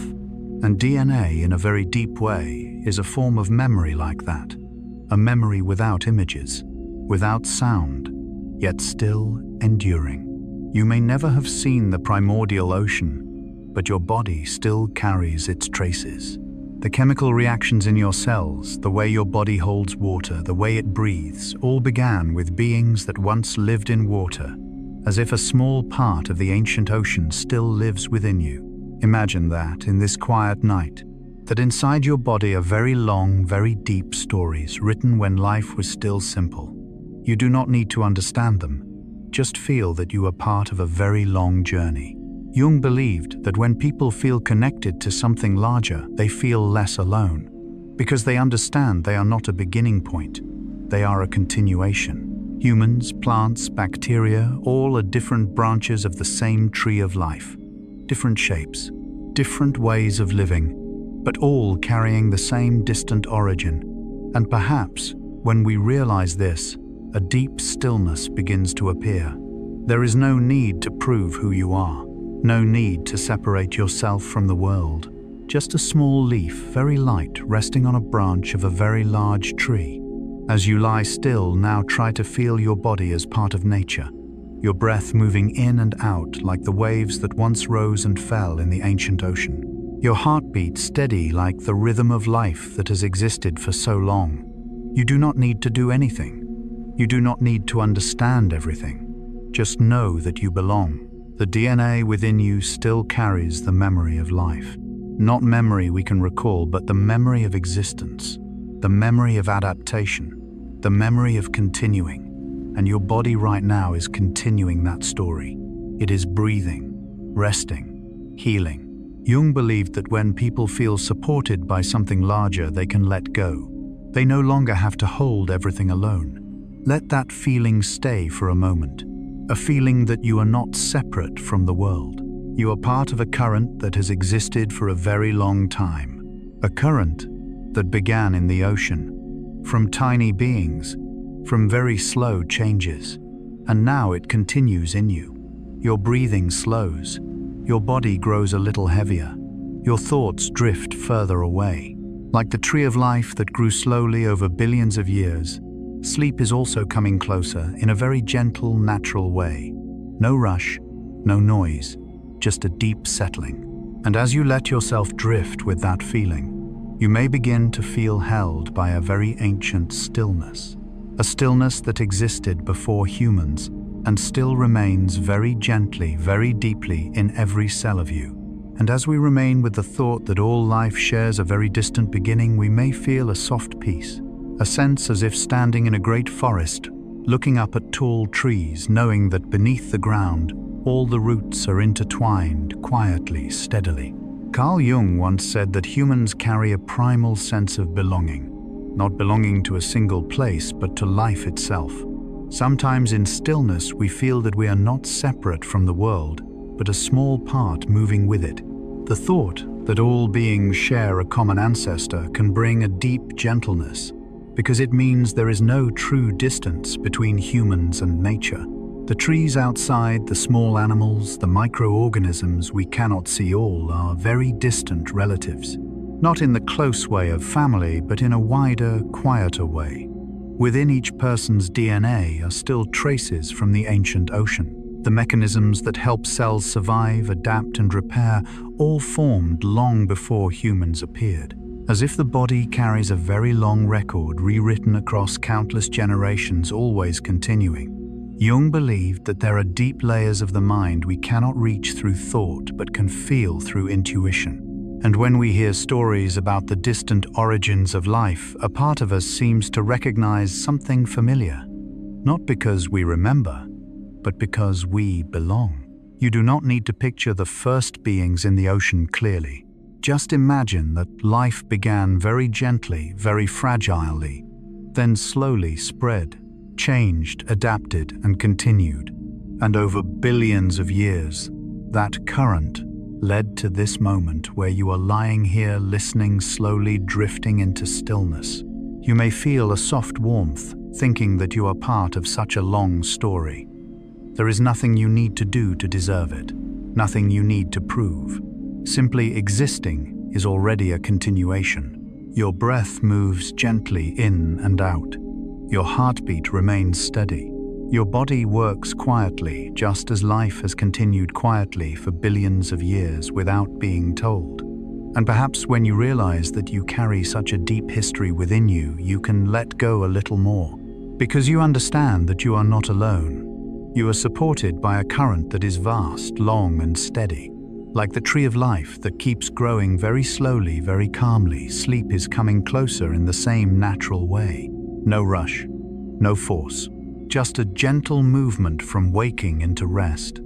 And DNA, in a very deep way, is a form of memory like that. A memory without images, without sound, yet still enduring. You may never have seen the primordial ocean, but your body still carries its traces. The chemical reactions in your cells, the way your body holds water, the way it breathes, all began with beings that once lived in water as if a small part of the ancient ocean still lives within you. Imagine that, in this quiet night, that inside your body are very long, very deep stories written when life was still simple. You do not need to understand them. Just feel that you are part of a very long journey. Jung believed that when people feel connected to something larger, they feel less alone, because they understand they are not a beginning point, they are a continuation. Humans, plants, bacteria, all are different branches of the same tree of life. Different shapes, different ways of living, but all carrying the same distant origin. And perhaps, when we realize this, a deep stillness begins to appear. There is no need to prove who you are, no need to separate yourself from the world. Just a small leaf, very light, resting on a branch of a very large tree. As you lie still, now try to feel your body as part of nature, your breath moving in and out like the waves that once rose and fell in the ancient ocean. Your heartbeat steady like the rhythm of life that has existed for so long. You do not need to do anything. You do not need to understand everything. Just know that you belong. The DNA within you still carries the memory of life. Not memory we can recall, but the memory of existence, the memory of adaptation, the memory of continuing. And your body right now is continuing that story. It is breathing, resting, healing. Jung believed that when people feel supported by something larger, they can let go. They no longer have to hold everything alone. Let that feeling stay for a moment. A feeling that you are not separate from the world. You are part of a current that has existed for a very long time. A current that began in the ocean, from tiny beings, from very slow changes. And now it continues in you. Your breathing slows. Your body grows a little heavier. Your thoughts drift further away. Like the tree of life that grew slowly over billions of years, sleep is also coming closer in a very gentle, natural way. No rush, no noise, just a deep settling. And as you let yourself drift with that feeling, you may begin to feel held by a very ancient stillness. A stillness that existed before humans and still remains very gently, very deeply in every cell of you. And as we remain with the thought that all life shares a very distant beginning, we may feel a soft peace, a sense as if standing in a great forest, looking up at tall trees, knowing that beneath the ground, all the roots are intertwined quietly, steadily. Carl Jung once said that humans carry a primal sense of belonging, not belonging to a single place, but to life itself. Sometimes in stillness, we feel that we are not separate from the world, but a small part moving with it. The thought that all beings share a common ancestor can bring a deep gentleness, because it means there is no true distance between humans and nature. The trees outside, the small animals, the microorganisms we cannot see all are very distant relatives. Not in the close way of family, but in a wider, quieter way. Within each person's DNA are still traces from the ancient ocean. The mechanisms that help cells survive, adapt, and repair all formed long before humans appeared. As if the body carries a very long record rewritten across countless generations, always continuing. Jung believed that there are deep layers of the mind we cannot reach through thought but can feel through intuition. And when we hear stories about the distant origins of life, a part of us seems to recognize something familiar. Not because we remember, but because we belong. You do not need to picture the first beings in the ocean clearly. Just imagine that life began very gently, very fragilely, then slowly spread, changed, adapted, and continued. And over billions of years, that current led to this moment where you are lying here listening, slowly drifting into stillness. You may feel a soft warmth, thinking that you are part of such a long story. There is nothing you need to do to deserve it, nothing you need to prove. Simply existing is already a continuation. Your breath moves gently in and out. Your heartbeat remains steady. Your body works quietly, just as life has continued quietly for billions of years without being told. And perhaps when you realize that you carry such a deep history within you, you can let go a little more, because you understand that you are not alone. You are supported by a current that is vast, long, and steady. Like the tree of life that keeps growing very slowly, very calmly, sleep is coming closer in the same natural way. No rush, no force, just a gentle movement from waking into rest.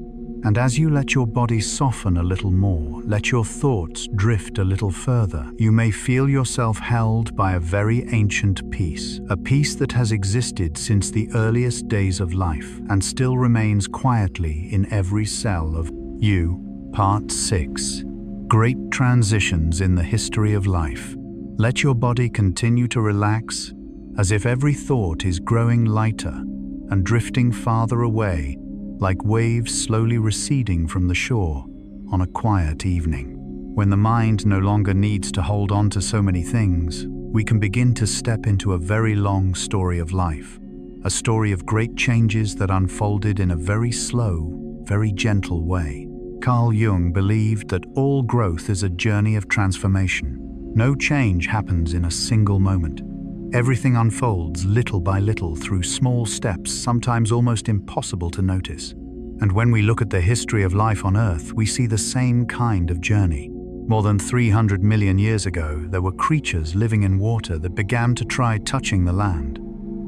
And as you let your body soften a little more, let your thoughts drift a little further, you may feel yourself held by a very ancient peace, a peace that has existed since the earliest days of life and still remains quietly in every cell of you. Part 6. Great transitions in the history of life. Let your body continue to relax, as if every thought is growing lighter and drifting farther away, like waves slowly receding from the shore on a quiet evening. When the mind no longer needs to hold on to so many things, we can begin to step into a very long story of life, a story of great changes that unfolded in a very slow, very gentle way. Carl Jung believed that all growth is a journey of transformation. No change happens in a single moment. Everything unfolds little by little through small steps, sometimes almost impossible to notice. And when we look at the history of life on Earth, we see the same kind of journey. More than 300 million years ago, there were creatures living in water that began to try touching the land,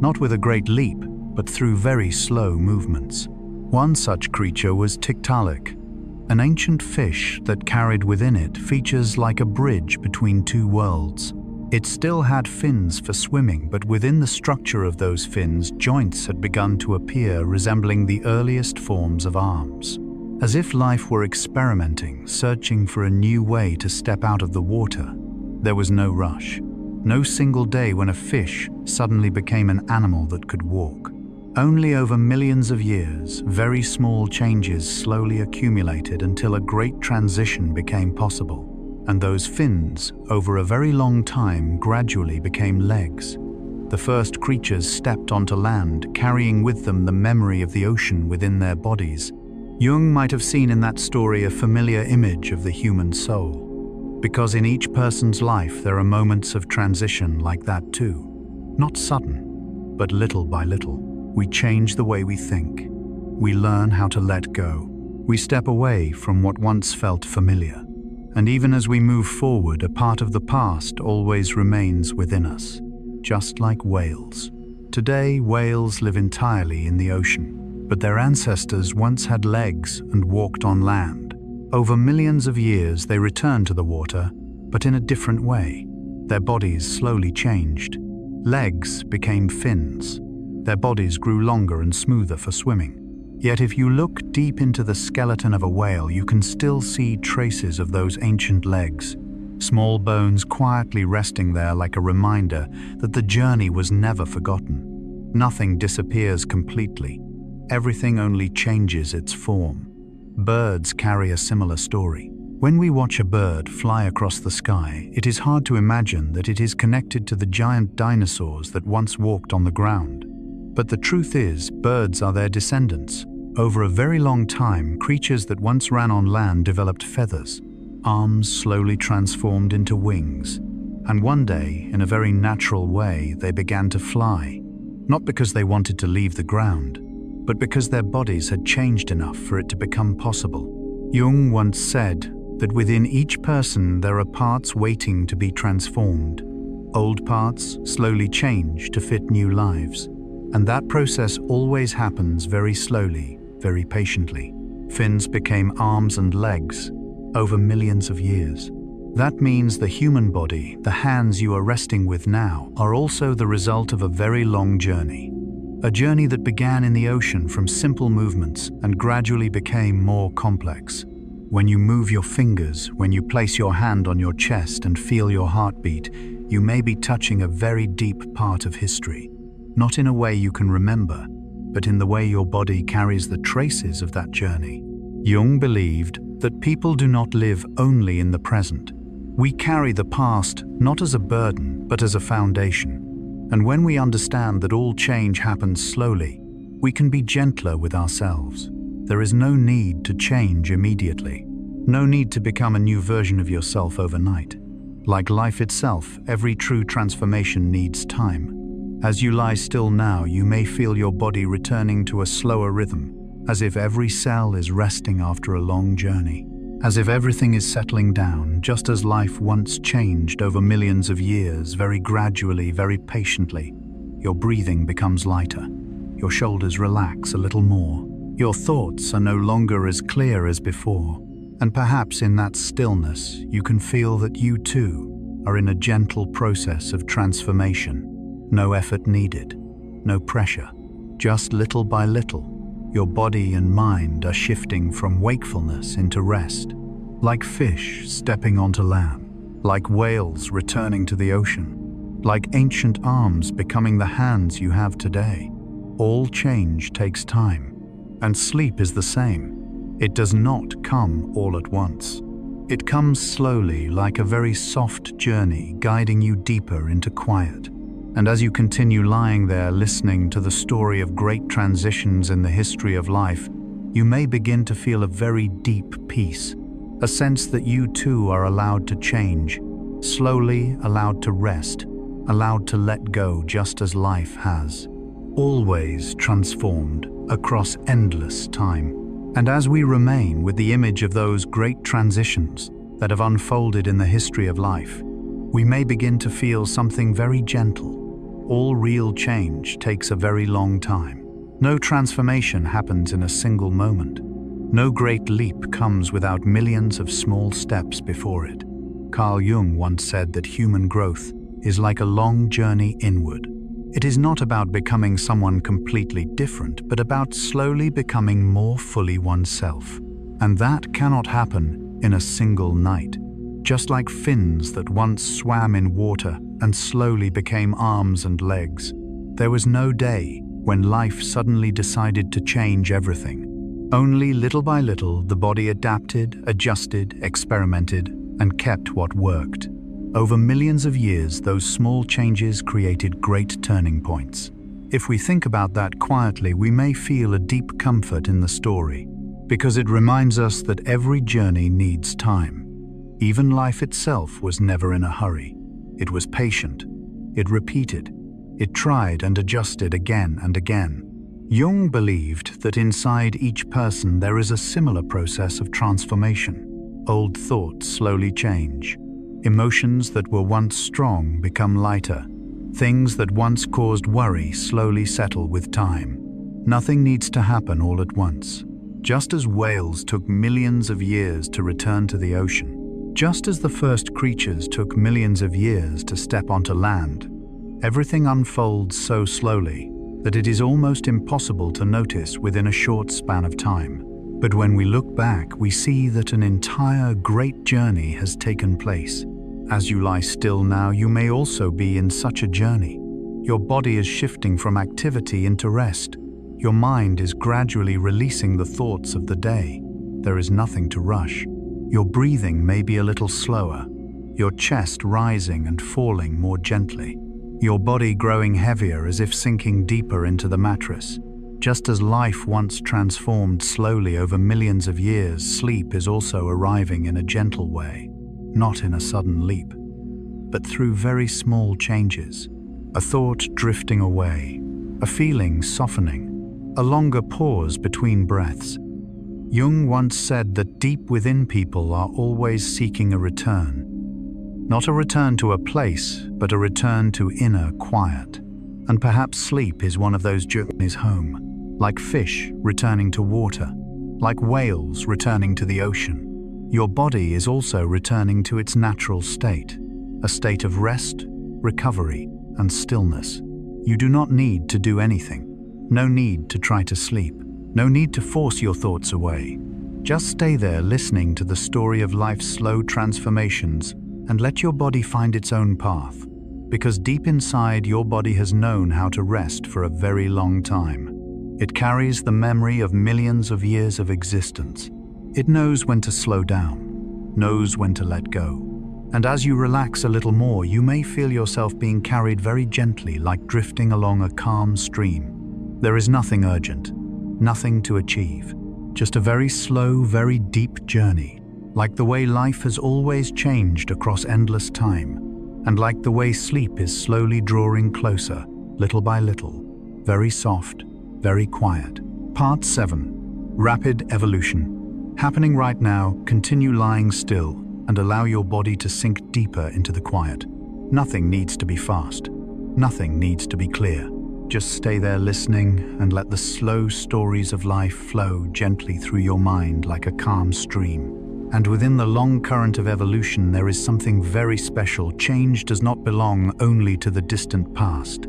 not with a great leap, but through very slow movements. One such creature was Tiktaalik, an ancient fish that carried within it features like a bridge between two worlds. It still had fins for swimming, but within the structure of those fins, joints had begun to appear resembling the earliest forms of arms. As if life were experimenting, searching for a new way to step out of the water. There was no rush, no single day when a fish suddenly became an animal that could walk. Only over millions of years, very small changes slowly accumulated until a great transition became possible. And those fins, over a very long time, gradually became legs. The first creatures stepped onto land, carrying with them the memory of the ocean within their bodies. Jung might have seen in that story a familiar image of the human soul, because in each person's life there are moments of transition like that too. Not sudden, but little by little. We change the way we think. We learn how to let go. We step away from what once felt familiar. And even as we move forward, a part of the past always remains within us, just like whales. Today, whales live entirely in the ocean, but their ancestors once had legs and walked on land. Over millions of years, they returned to the water, but in a different way. Their bodies slowly changed. Legs became fins. Their bodies grew longer and smoother for swimming. Yet if you look deep into the skeleton of a whale, you can still see traces of those ancient legs, small bones quietly resting there like a reminder that the journey was never forgotten. Nothing disappears completely. Everything only changes its form. Birds carry a similar story. When we watch a bird fly across the sky, it is hard to imagine that it is connected to the giant dinosaurs that once walked on the ground. But the truth is, birds are their descendants. Over a very long time, creatures that once ran on land developed feathers. Arms slowly transformed into wings. And one day, in a very natural way, they began to fly. Not because they wanted to leave the ground, but because their bodies had changed enough for it to become possible. Jung once said that within each person there are parts waiting to be transformed. Old parts slowly change to fit new lives. And that process always happens very slowly, very patiently. Fins became arms and legs over millions of years. That means the human body, the hands you are resting with now, are also the result of a very long journey. A journey that began in the ocean from simple movements and gradually became more complex. When you move your fingers, when you place your hand on your chest and feel your heartbeat, you may be touching a very deep part of history. Not in a way you can remember, but in the way your body carries the traces of that journey. Jung believed that people do not live only in the present. We carry the past not as a burden, but as a foundation. And when we understand that all change happens slowly, we can be gentler with ourselves. There is no need to change immediately. No need to become a new version of yourself overnight. Like life itself, every true transformation needs time. As you lie still now, you may feel your body returning to a slower rhythm, as if every cell is resting after a long journey, as if everything is settling down, just as life once changed over millions of years, very gradually, very patiently. Your breathing becomes lighter. Your shoulders relax a little more. Your thoughts are no longer as clear as before. And perhaps in that stillness, you can feel that you too are in a gentle process of transformation. No effort needed, no pressure. Just little by little, your body and mind are shifting from wakefulness into rest. Like fish stepping onto land, like whales returning to the ocean, like ancient arms becoming the hands you have today. All change takes time, and sleep is the same. It does not come all at once. It comes slowly, like a very soft journey, guiding you deeper into quiet. And as you continue lying there listening to the story of great transitions in the history of life, you may begin to feel a very deep peace, a sense that you too are allowed to change, slowly allowed to rest, allowed to let go just as life has, always transformed across endless time. And as we remain with the image of those great transitions that have unfolded in the history of life, we may begin to feel something very gentle. All real change takes a very long time. No transformation happens in a single moment. No great leap comes without millions of small steps before it. Carl Jung once said that human growth is like a long journey inward. It is not about becoming someone completely different, but about slowly becoming more fully oneself. And that cannot happen in a single night. Just like fins that once swam in water and slowly became arms and legs, there was no day when life suddenly decided to change everything. Only little by little, the body adapted, adjusted, experimented, and kept what worked. Over millions of years, those small changes created great turning points. If we think about that quietly, we may feel a deep comfort in the story, because it reminds us that every journey needs time. Even life itself was never in a hurry. It was patient. It repeated. It tried and adjusted again and again. Jung believed that inside each person there is a similar process of transformation. Old thoughts slowly change. Emotions that were once strong become lighter. Things that once caused worry slowly settle with time. Nothing needs to happen all at once. Just as whales took millions of years to return to the ocean, just as the first creatures took millions of years to step onto land, everything unfolds so slowly that it is almost impossible to notice within a short span of time. But when we look back, we see that an entire great journey has taken place. As you lie still now, you may also be in such a journey. Your body is shifting from activity into rest. Your mind is gradually releasing the thoughts of the day. There is nothing to rush. Your breathing may be a little slower, your chest rising and falling more gently, your body growing heavier as if sinking deeper into the mattress. Just as life once transformed slowly over millions of years, sleep is also arriving in a gentle way, not in a sudden leap, but through very small changes. A thought drifting away, a feeling softening, a longer pause between breaths. Jung once said that deep within people are always seeking a return. Not a return to a place, but a return to inner quiet. And perhaps sleep is one of those journeys home. Like fish returning to water, like whales returning to the ocean. Your body is also returning to its natural state, a state of rest, recovery, and stillness. You do not need to do anything. No need to try to sleep. No need to force your thoughts away. Just stay there listening to the story of life's slow transformations and let your body find its own path. Because deep inside, your body has known how to rest for a very long time. It carries the memory of millions of years of existence. It knows when to slow down, knows when to let go. And as you relax a little more, you may feel yourself being carried very gently, like drifting along a calm stream. There is nothing urgent, nothing to achieve, just a very slow, very deep journey, like the way life has always changed across endless time, and like the way sleep is slowly drawing closer, little by little, very soft, very quiet. Part 7. Rapid evolution. Happening right now, continue lying still and allow your body to sink deeper into the quiet. Nothing needs to be fast. Nothing needs to be clear. Just stay there listening and let the slow stories of life flow gently through your mind like a calm stream. And within the long current of evolution, there is something very special. Change does not belong only to the distant past.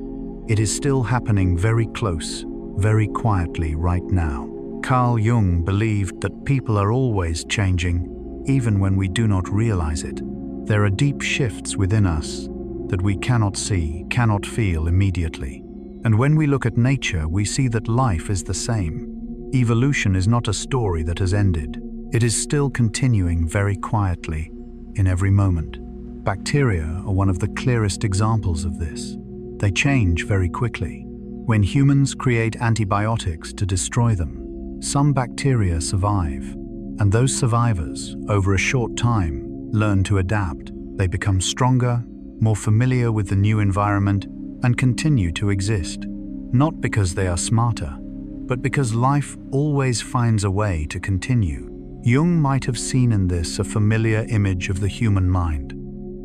It is still happening very close, very quietly right now. Carl Jung believed that people are always changing, even when we do not realize it. There are deep shifts within us that we cannot see, cannot feel immediately. And when we look at nature, we see that life is the same. Evolution is not a story that has ended. It is still continuing very quietly in every moment. Bacteria are one of the clearest examples of this. They change very quickly. When humans create antibiotics to destroy them, some bacteria survive, and those survivors, over a short time, learn to adapt. They become stronger, more familiar with the new environment, and continue to exist. Not because they are smarter, but because life always finds a way to continue. Jung might have seen in this a familiar image of the human mind,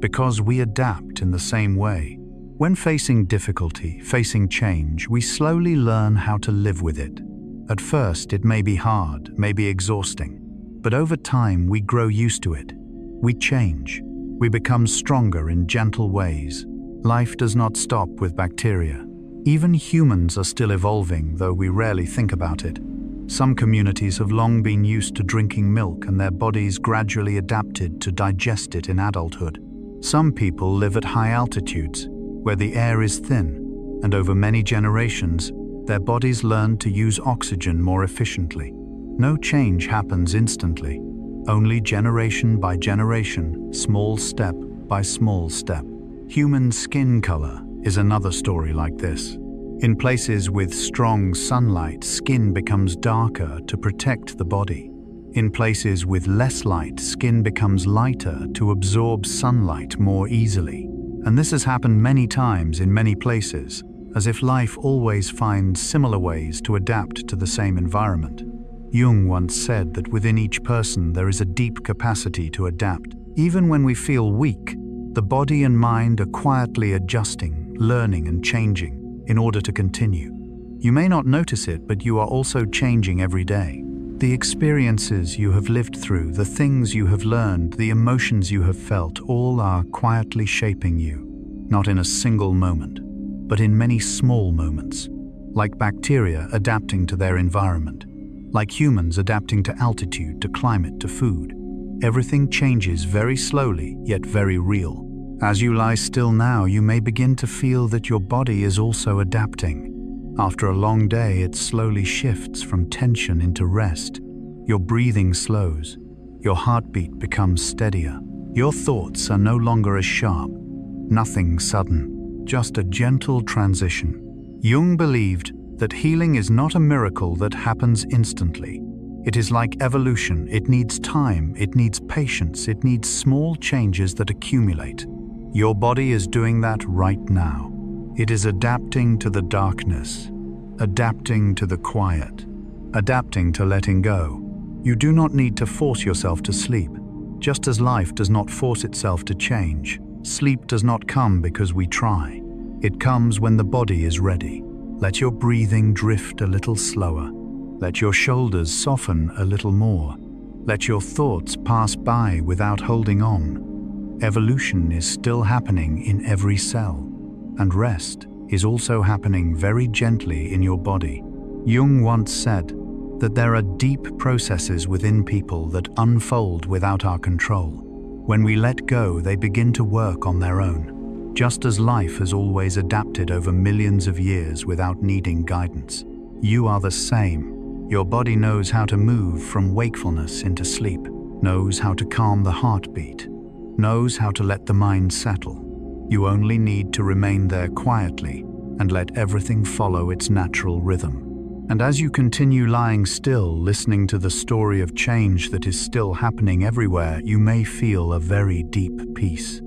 because we adapt in the same way. When facing difficulty, facing change, we slowly learn how to live with it. At first, it may be hard, may be exhausting, but over time we grow used to it. We change. We become stronger in gentle ways. Life does not stop with bacteria. Even humans are still evolving, though we rarely think about it. Some communities have long been used to drinking milk and their bodies gradually adapted to digest it in adulthood. Some people live at high altitudes, where the air is thin, and over many generations, their bodies learn to use oxygen more efficiently. No change happens instantly, only generation by generation, small step by small step. Human skin color is another story like this. In places with strong sunlight, skin becomes darker to protect the body. In places with less light, skin becomes lighter to absorb sunlight more easily. And this has happened many times in many places, as if life always finds similar ways to adapt to the same environment. Jung once said that within each person there is a deep capacity to adapt. Even when we feel weak, the body and mind are quietly adjusting, learning and changing in order to continue. You may not notice it, but you are also changing every day. The experiences you have lived through, the things you have learned, the emotions you have felt, all are quietly shaping you, not in a single moment, but in many small moments, like bacteria adapting to their environment, like humans adapting to altitude, to climate, to food. Everything changes very slowly, yet very real. As you lie still now, you may begin to feel that your body is also adapting. After a long day, it slowly shifts from tension into rest. Your breathing slows. Your heartbeat becomes steadier. Your thoughts are no longer as sharp. Nothing sudden, just a gentle transition. Jung believed that healing is not a miracle that happens instantly. It is like evolution. It needs time, it needs patience, it needs small changes that accumulate. Your body is doing that right now. It is adapting to the darkness, adapting to the quiet, adapting to letting go. You do not need to force yourself to sleep. Just as life does not force itself to change, sleep does not come because we try. It comes when the body is ready. Let your breathing drift a little slower. Let your shoulders soften a little more. Let your thoughts pass by without holding on. Evolution is still happening in every cell, and rest is also happening very gently in your body. Jung once said that there are deep processes within people that unfold without our control. When we let go, they begin to work on their own, just as life has always adapted over millions of years without needing guidance. You are the same. Your body knows how to move from wakefulness into sleep, knows how to calm the heartbeat, knows how to let the mind settle. You only need to remain there quietly and let everything follow its natural rhythm. And as you continue lying still, listening to the story of change that is still happening everywhere, you may feel a very deep peace,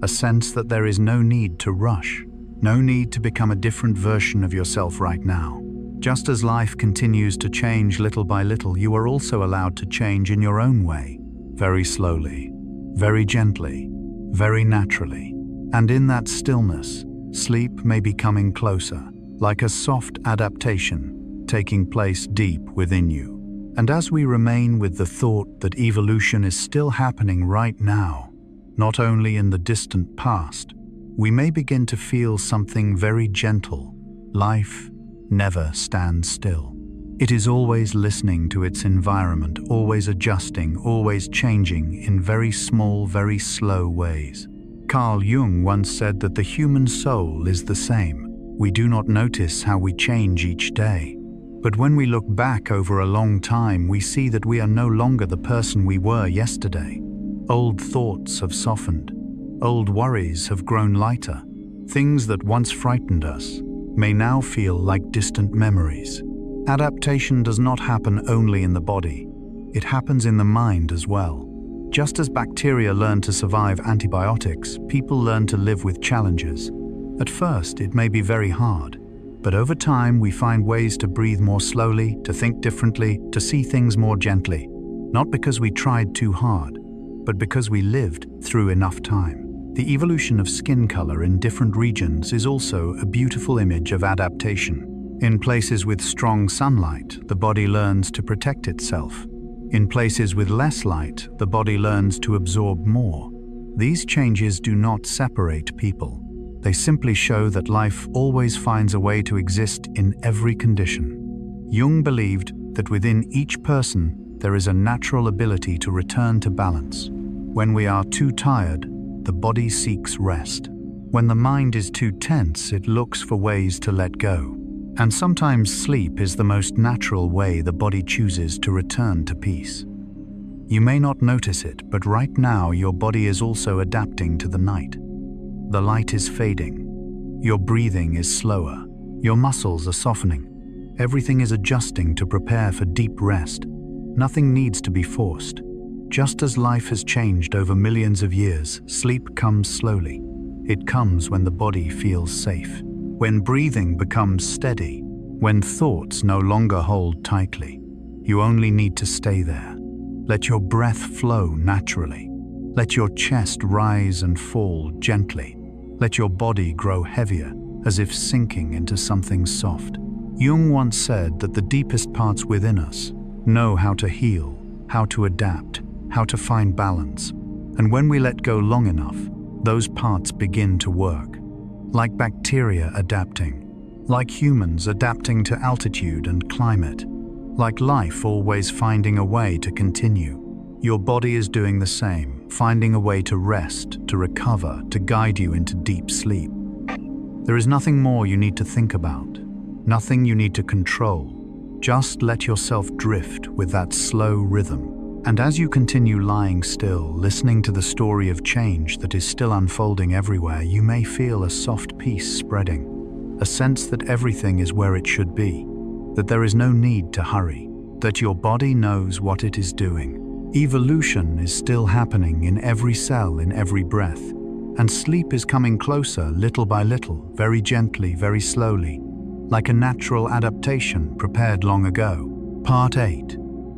a sense that there is no need to rush, no need to become a different version of yourself right now. Just as life continues to change little by little, you are also allowed to change in your own way, very slowly, very gently, very naturally. And in that stillness, sleep may be coming closer, like a soft adaptation taking place deep within you. And as we remain with the thought that evolution is still happening right now, not only in the distant past, we may begin to feel something very gentle. Life never stands still. It is always listening to its environment, always adjusting, always changing in very small, very slow ways. Carl Jung once said that the human soul is the same. We do not notice how we change each day. But when we look back over a long time, we see that we are no longer the person we were yesterday. Old thoughts have softened. Old worries have grown lighter. Things that once frightened us may now feel like distant memories. Adaptation does not happen only in the body. It happens in the mind as well. Just as bacteria learn to survive antibiotics, people learn to live with challenges. At first, it may be very hard, but over time we find ways to breathe more slowly, to think differently, to see things more gently. Not because we tried too hard, but because we lived through enough time. The evolution of skin color in different regions is also a beautiful image of adaptation. In places with strong sunlight, the body learns to protect itself. In places with less light, the body learns to absorb more. These changes do not separate people. They simply show that life always finds a way to exist in every condition. Jung believed that within each person there is a natural ability to return to balance. When we are too tired, the body seeks rest. When the mind is too tense, it looks for ways to let go. And sometimes sleep is the most natural way the body chooses to return to peace. You may not notice it, but right now your body is also adapting to the night. The light is fading. Your breathing is slower. Your muscles are softening. Everything is adjusting to prepare for deep rest. Nothing needs to be forced. Just as life has changed over millions of years, sleep comes slowly. It comes when the body feels safe, when breathing becomes steady, when thoughts no longer hold tightly. You only need to stay there. Let your breath flow naturally. Let your chest rise and fall gently. Let your body grow heavier, as if sinking into something soft. Jung once said that the deepest parts within us know how to heal, how to adapt, how to find balance. And when we let go long enough, those parts begin to work. Like bacteria adapting, like humans adapting to altitude and climate, like life always finding a way to continue. Your body is doing the same, finding a way to rest, to recover, to guide you into deep sleep. There is nothing more you need to think about, nothing you need to control. Just let yourself drift with that slow rhythm. And as you continue lying still, listening to the story of change that is still unfolding everywhere, you may feel a soft peace spreading, a sense that everything is where it should be, that there is no need to hurry, that your body knows what it is doing. Evolution is still happening in every cell, in every breath, and sleep is coming closer little by little, very gently, very slowly, like a natural adaptation prepared long ago. Part 8.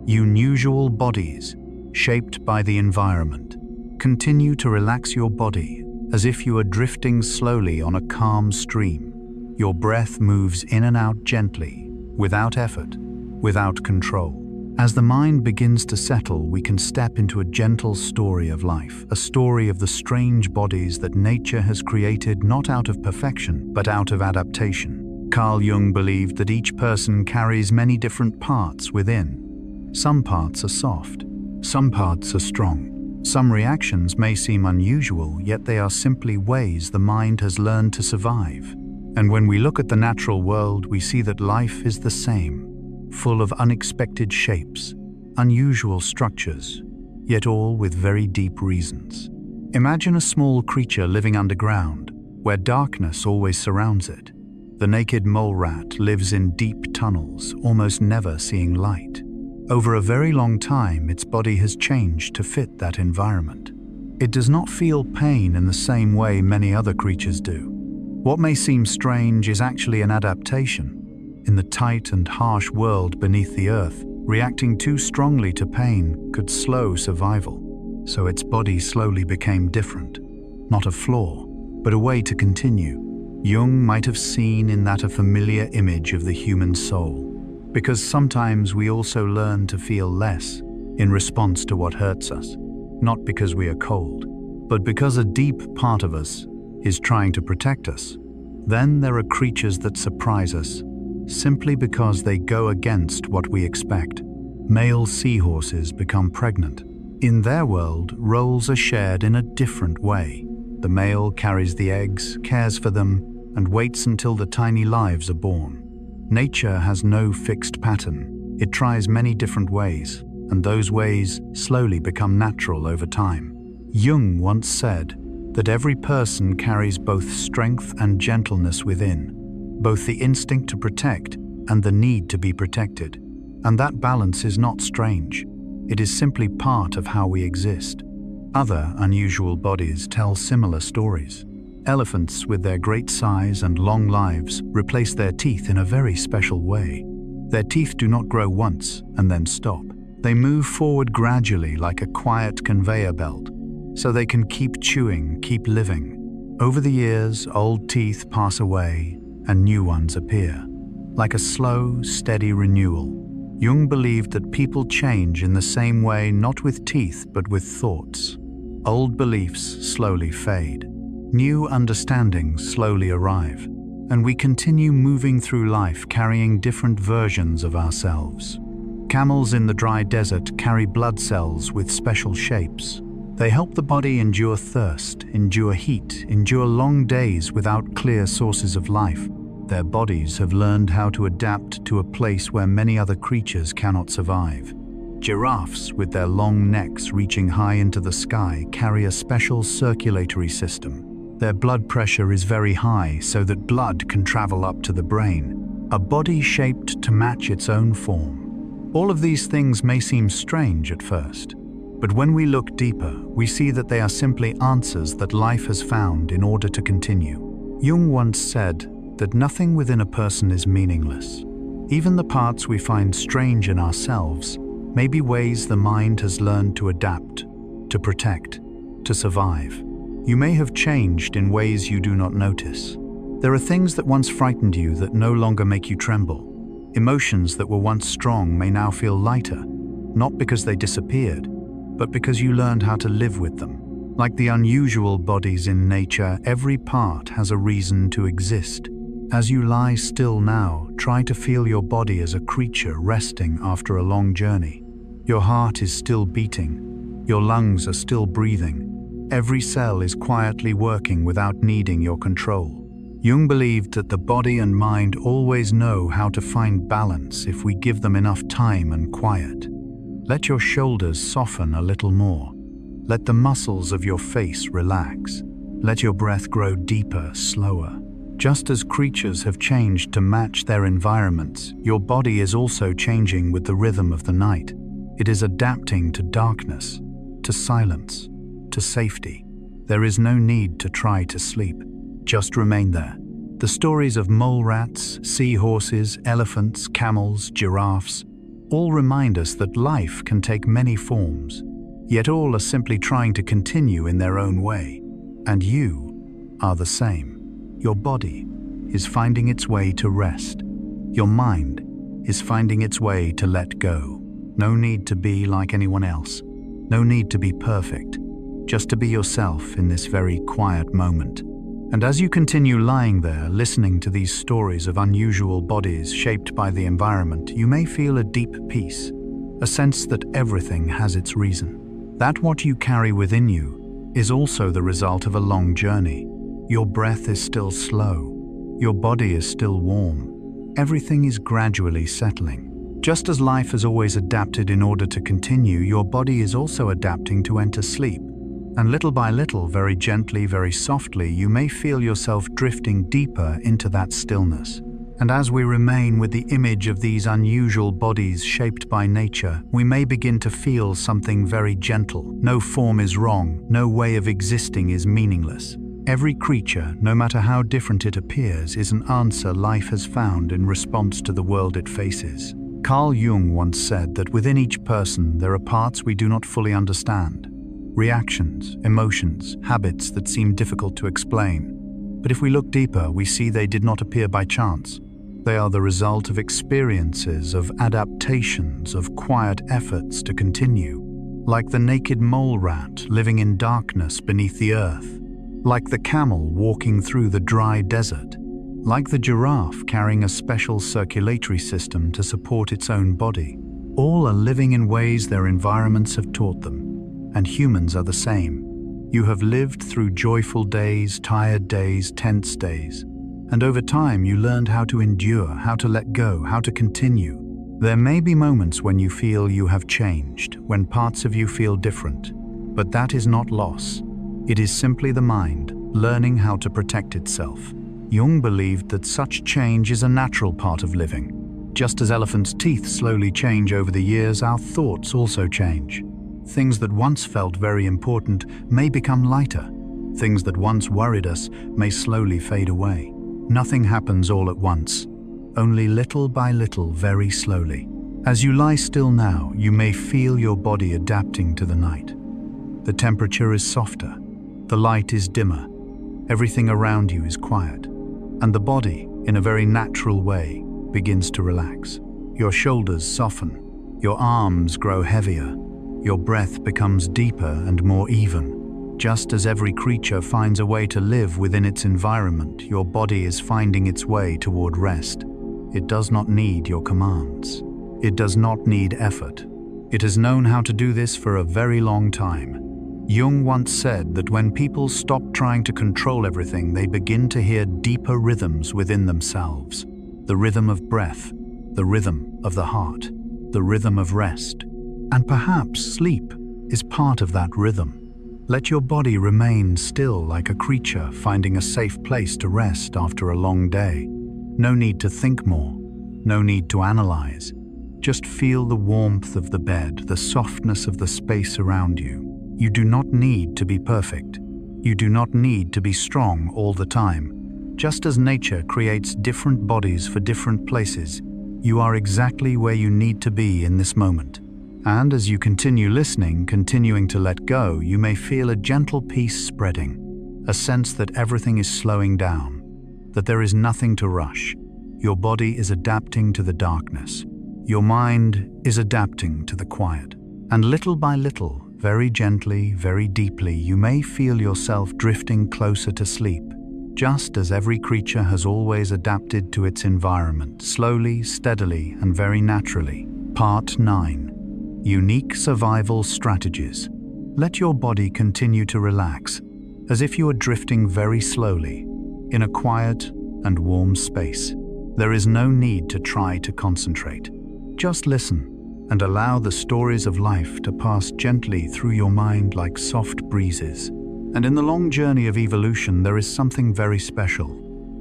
Unusual bodies, shaped by the environment. Continue to relax your body as if you are drifting slowly on a calm stream. Your breath moves in and out gently, without effort, without control. As the mind begins to settle, we can step into a gentle story of life, a story of the strange bodies that nature has created not out of perfection, but out of adaptation. Carl Jung believed that each person carries many different parts within. Some parts are soft, some parts are strong. Some reactions may seem unusual, yet they are simply ways the mind has learned to survive. And when we look at the natural world, we see that life is the same, full of unexpected shapes, unusual structures, yet all with very deep reasons. Imagine a small creature living underground, where darkness always surrounds it. The naked mole rat lives in deep tunnels, almost never seeing light. Over a very long time, its body has changed to fit that environment. It does not feel pain in the same way many other creatures do. What may seem strange is actually an adaptation. In the tight and harsh world beneath the earth, reacting too strongly to pain could slow survival. So its body slowly became different. Not a flaw, but a way to continue. Jung might have seen in that a familiar image of the human soul. Because sometimes we also learn to feel less in response to what hurts us. Not because we are cold, but because a deep part of us is trying to protect us. Then there are creatures that surprise us, simply because they go against what we expect. Male seahorses become pregnant. In their world, roles are shared in a different way. The male carries the eggs, cares for them, and waits until the tiny lives are born. Nature has no fixed pattern. It tries many different ways, and those ways slowly become natural over time. Jung once said that every person carries both strength and gentleness within, both the instinct to protect and the need to be protected. And that balance is not strange. It is simply part of how we exist. Other unusual bodies tell similar stories. Elephants, with their great size and long lives, replace their teeth in a very special way. Their teeth do not grow once and then stop. They move forward gradually like a quiet conveyor belt, so they can keep chewing, keep living. Over the years, old teeth pass away and new ones appear, like a slow, steady renewal. Jung believed that people change in the same way, not with teeth but with thoughts. Old beliefs slowly fade. New understandings slowly arrive, and we continue moving through life carrying different versions of ourselves. Camels in the dry desert carry blood cells with special shapes. They help the body endure thirst, endure heat, endure long days without clear sources of life. Their bodies have learned how to adapt to a place where many other creatures cannot survive. Giraffes, with their long necks reaching high into the sky, carry a special circulatory system. Their blood pressure is very high so that blood can travel up to the brain, a body shaped to match its own form. All of these things may seem strange at first, but when we look deeper, we see that they are simply answers that life has found in order to continue. Jung once said that nothing within a person is meaningless. Even the parts we find strange in ourselves may be ways the mind has learned to adapt, to protect, to survive. You may have changed in ways you do not notice. There are things that once frightened you that no longer make you tremble. Emotions that were once strong may now feel lighter, not because they disappeared, but because you learned how to live with them. Like the unusual bodies in nature, every part has a reason to exist. As you lie still now, try to feel your body as a creature resting after a long journey. Your heart is still beating. Your lungs are still breathing. Every cell is quietly working without needing your control. Jung believed that the body and mind always know how to find balance if we give them enough time and quiet. Let your shoulders soften a little more. Let the muscles of your face relax. Let your breath grow deeper, slower. Just as creatures have changed to match their environments, your body is also changing with the rhythm of the night. It is adapting to darkness, to silence, to safety. There is no need to try to sleep. Just remain there. The stories of mole rats, seahorses, elephants, camels, giraffes all remind us that life can take many forms, yet all are simply trying to continue in their own way. And you are the same. Your body is finding its way to rest. Your mind is finding its way to let go. No need to be like anyone else. No need to be perfect. Just to be yourself in this very quiet moment. And as you continue lying there, listening to these stories of unusual bodies shaped by the environment, you may feel a deep peace, a sense that everything has its reason. That what you carry within you is also the result of a long journey. Your breath is still slow. Your body is still warm. Everything is gradually settling. Just as life has always adapted in order to continue, your body is also adapting to enter sleep. And little by little, very gently, very softly, you may feel yourself drifting deeper into that stillness. And as we remain with the image of these unusual bodies shaped by nature, we may begin to feel something very gentle. No form is wrong, no way of existing is meaningless. Every creature, no matter how different it appears, is an answer life has found in response to the world it faces. Carl Jung once said that within each person there are parts we do not fully understand. Reactions, emotions, habits that seem difficult to explain. But if we look deeper, we see they did not appear by chance. They are the result of experiences, of adaptations, of quiet efforts to continue. Like the naked mole rat living in darkness beneath the earth. Like the camel walking through the dry desert. Like the giraffe carrying a special circulatory system to support its own body. All are living in ways their environments have taught them. And humans are the same. You have lived through joyful days, tired days, tense days. And over time you learned how to endure, how to let go, how to continue. There may be moments when you feel you have changed, when parts of you feel different. But that is not loss. It is simply the mind, learning how to protect itself. Jung believed that such change is a natural part of living. Just as elephants' teeth slowly change over the years, our thoughts also change. Things that once felt very important may become lighter. Things that once worried us may slowly fade away. Nothing happens all at once, only little by little, very slowly. As you lie still now, you may feel your body adapting to the night. The temperature is softer, the light is dimmer, everything around you is quiet, and the body, in a very natural way, begins to relax. Your shoulders soften, your arms grow heavier, your breath becomes deeper and more even. Just as every creature finds a way to live within its environment, your body is finding its way toward rest. It does not need your commands. It does not need effort. It has known how to do this for a very long time. Jung once said that when people stop trying to control everything, they begin to hear deeper rhythms within themselves. The rhythm of breath, the rhythm of the heart, the rhythm of rest. And perhaps sleep is part of that rhythm. Let your body remain still like a creature finding a safe place to rest after a long day. No need to think more, no need to analyze. Just feel the warmth of the bed, the softness of the space around you. You do not need to be perfect. You do not need to be strong all the time. Just as nature creates different bodies for different places, you are exactly where you need to be in this moment. And as you continue listening, continuing to let go, you may feel a gentle peace spreading, a sense that everything is slowing down, that there is nothing to rush. Your body is adapting to the darkness. Your mind is adapting to the quiet. And little by little, very gently, very deeply, you may feel yourself drifting closer to sleep, just as every creature has always adapted to its environment, slowly, steadily, and very naturally. Part 9. Unique survival strategies. Let your body continue to relax, as if you are drifting very slowly, in a quiet and warm space. There is no need to try to concentrate. Just listen and allow the stories of life to pass gently through your mind like soft breezes. And in the long journey of evolution, there is something very special.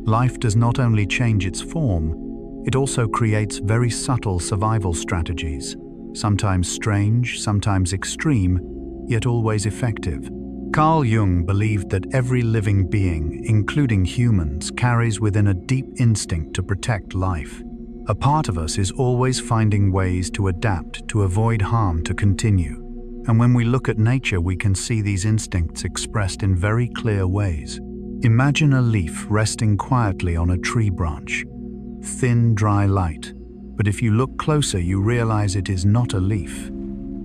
Life does not only change its form, it also creates very subtle survival strategies. Sometimes strange, sometimes extreme, yet always effective. Carl Jung believed that every living being, including humans, carries within a deep instinct to protect life. A part of us is always finding ways to adapt, to avoid harm, to continue. And when we look at nature, we can see these instincts expressed in very clear ways. Imagine a leaf resting quietly on a tree branch. Thin, dry light. But if you look closer, you realize it is not a leaf.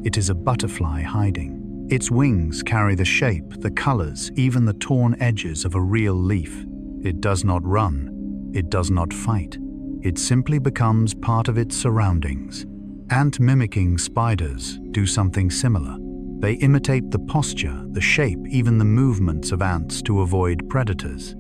It is a butterfly hiding. Its wings carry the shape, the colors, even the torn edges of a real leaf. It does not run. It does not fight. It simply becomes part of its surroundings. Ant-mimicking spiders do something similar. They imitate the posture, the shape, even the movements of ants to avoid predators.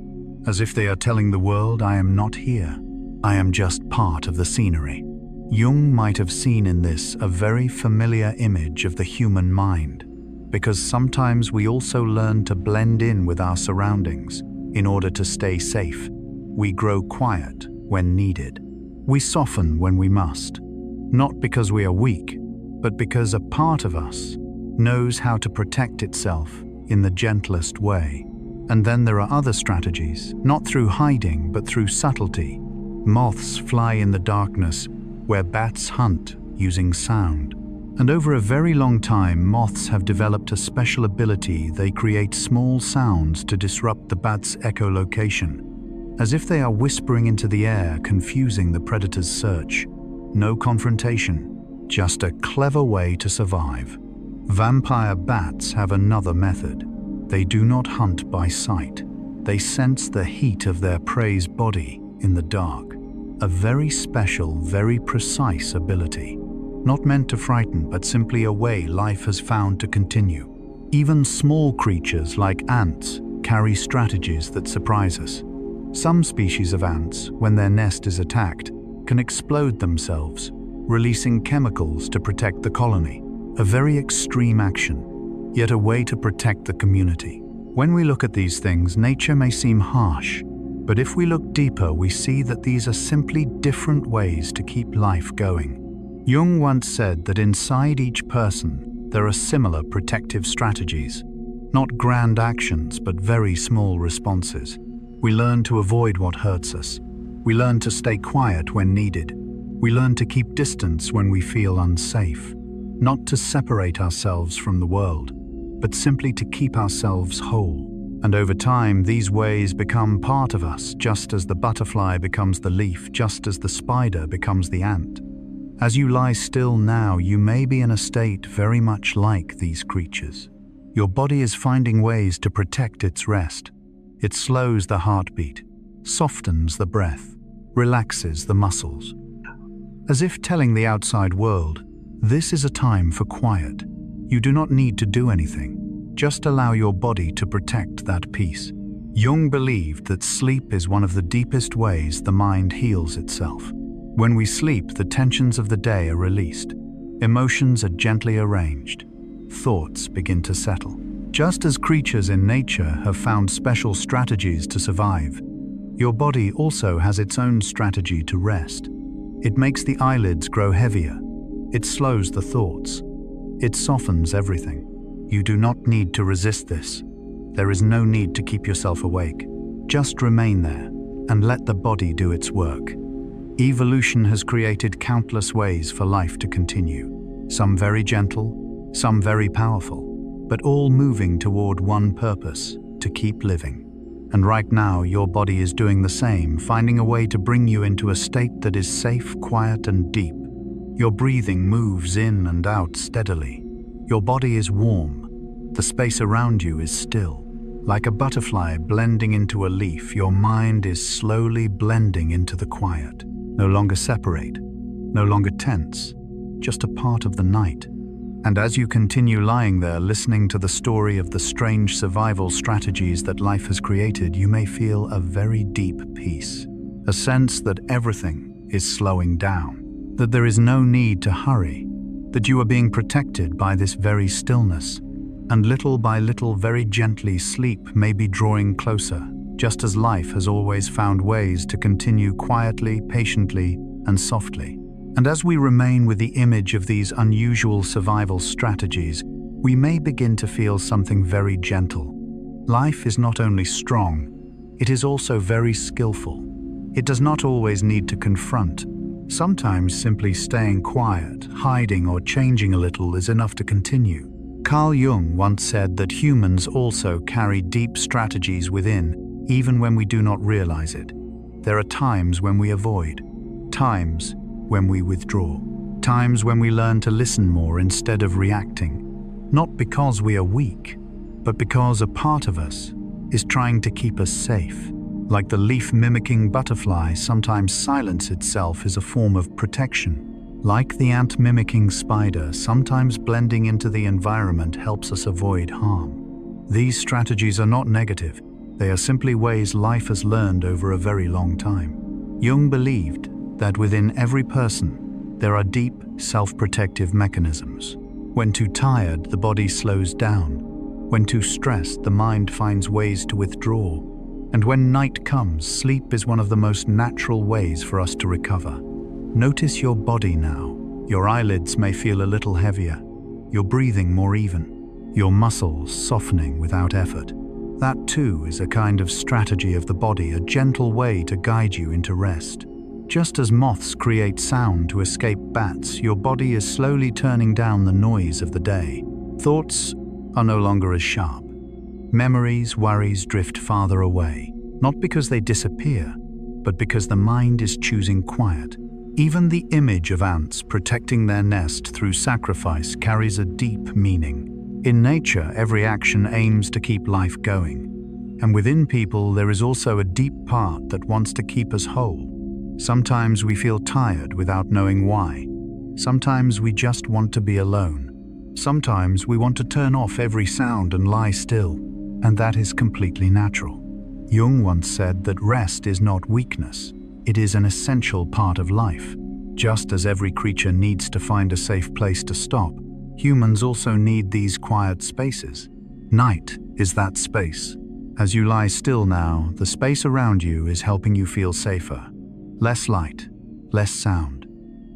As if they are telling the world, I am not here. I am just part of the scenery. Jung might have seen in this a very familiar image of the human mind, because sometimes we also learn to blend in with our surroundings in order to stay safe. We grow quiet when needed. We soften when we must, not because we are weak, but because a part of us knows how to protect itself in the gentlest way. And then there are other strategies, not through hiding but through subtlety. Moths fly in the darkness, where bats hunt using sound. And over a very long time, moths have developed a special ability. They create small sounds to disrupt the bat's echolocation, as if they are whispering into the air, confusing the predator's search. No confrontation, just a clever way to survive. Vampire bats have another method. They do not hunt by sight. They sense the heat of their prey's body in the dark. A very special, very precise ability. Not meant to frighten, but simply a way life has found to continue. Even small creatures like ants carry strategies that surprise us. Some species of ants, when their nest is attacked, can explode themselves, releasing chemicals to protect the colony. A very extreme action, yet a way to protect the community. When we look at these things, nature may seem harsh, but if we look deeper, we see that these are simply different ways to keep life going. Jung once said that inside each person, there are similar protective strategies. Not grand actions, but very small responses. We learn to avoid what hurts us. We learn to stay quiet when needed. We learn to keep distance when we feel unsafe. Not to separate ourselves from the world, but simply to keep ourselves whole. And over time, these ways become part of us, just as the butterfly becomes the leaf, just as the spider becomes the ant. As you lie still now, you may be in a state very much like these creatures. Your body is finding ways to protect its rest. It slows the heartbeat, softens the breath, relaxes the muscles. As if telling the outside world, this is a time for quiet. You do not need to do anything. Just allow your body to protect that peace. Jung believed that sleep is one of the deepest ways the mind heals itself. When we sleep, the tensions of the day are released. Emotions are gently arranged. Thoughts begin to settle. Just as creatures in nature have found special strategies to survive, your body also has its own strategy to rest. It makes the eyelids grow heavier. It slows the thoughts. It softens everything. You do not need to resist this. There is no need to keep yourself awake. Just remain there and let the body do its work. Evolution has created countless ways for life to continue. Some very gentle, some very powerful, but all moving toward one purpose: to keep living. And right now, your body is doing the same, finding a way to bring you into a state that is safe, quiet, and deep. Your breathing moves in and out steadily. Your body is warm. The space around you is still. Like a butterfly blending into a leaf, your mind is slowly blending into the quiet. No longer separate, no longer tense, just a part of the night. And as you continue lying there listening to the story of the strange survival strategies that life has created, you may feel a very deep peace. A sense that everything is slowing down, that there is no need to hurry, that you are being protected by this very stillness. And little by little, very gently, sleep may be drawing closer, just as life has always found ways to continue quietly, patiently, and softly. And as we remain with the image of these unusual survival strategies, we may begin to feel something very gentle. Life is not only strong, it is also very skillful. It does not always need to confront. Sometimes simply staying quiet, hiding, or changing a little is enough to continue. Carl Jung once said that humans also carry deep strategies within, even when we do not realize it. There are times when we avoid, times when we withdraw, times when we learn to listen more instead of reacting, not because we are weak, but because a part of us is trying to keep us safe. Like the leaf-mimicking butterfly, sometimes silence itself is a form of protection. Like the ant-mimicking spider, sometimes blending into the environment helps us avoid harm. These strategies are not negative. They are simply ways life has learned over a very long time. Jung believed that within every person, there are deep, self-protective mechanisms. When too tired, the body slows down. When too stressed, the mind finds ways to withdraw. And when night comes, sleep is one of the most natural ways for us to recover. Notice your body now. Your eyelids may feel a little heavier, your breathing more even, your muscles softening without effort. That too is a kind of strategy of the body, a gentle way to guide you into rest. Just as moths create sound to escape bats, your body is slowly turning down the noise of the day. Thoughts are no longer as sharp. Memories, worries drift farther away, not because they disappear, but because the mind is choosing quiet. Even the image of ants protecting their nest through sacrifice carries a deep meaning. In nature, every action aims to keep life going. And within people, there is also a deep part that wants to keep us whole. Sometimes we feel tired without knowing why. Sometimes we just want to be alone. Sometimes we want to turn off every sound and lie still. And that is completely natural. Jung once said that rest is not weakness. It is an essential part of life. Just as every creature needs to find a safe place to stop, humans also need these quiet spaces. Night is that space. As you lie still now, the space around you is helping you feel safer. Less light, less sound,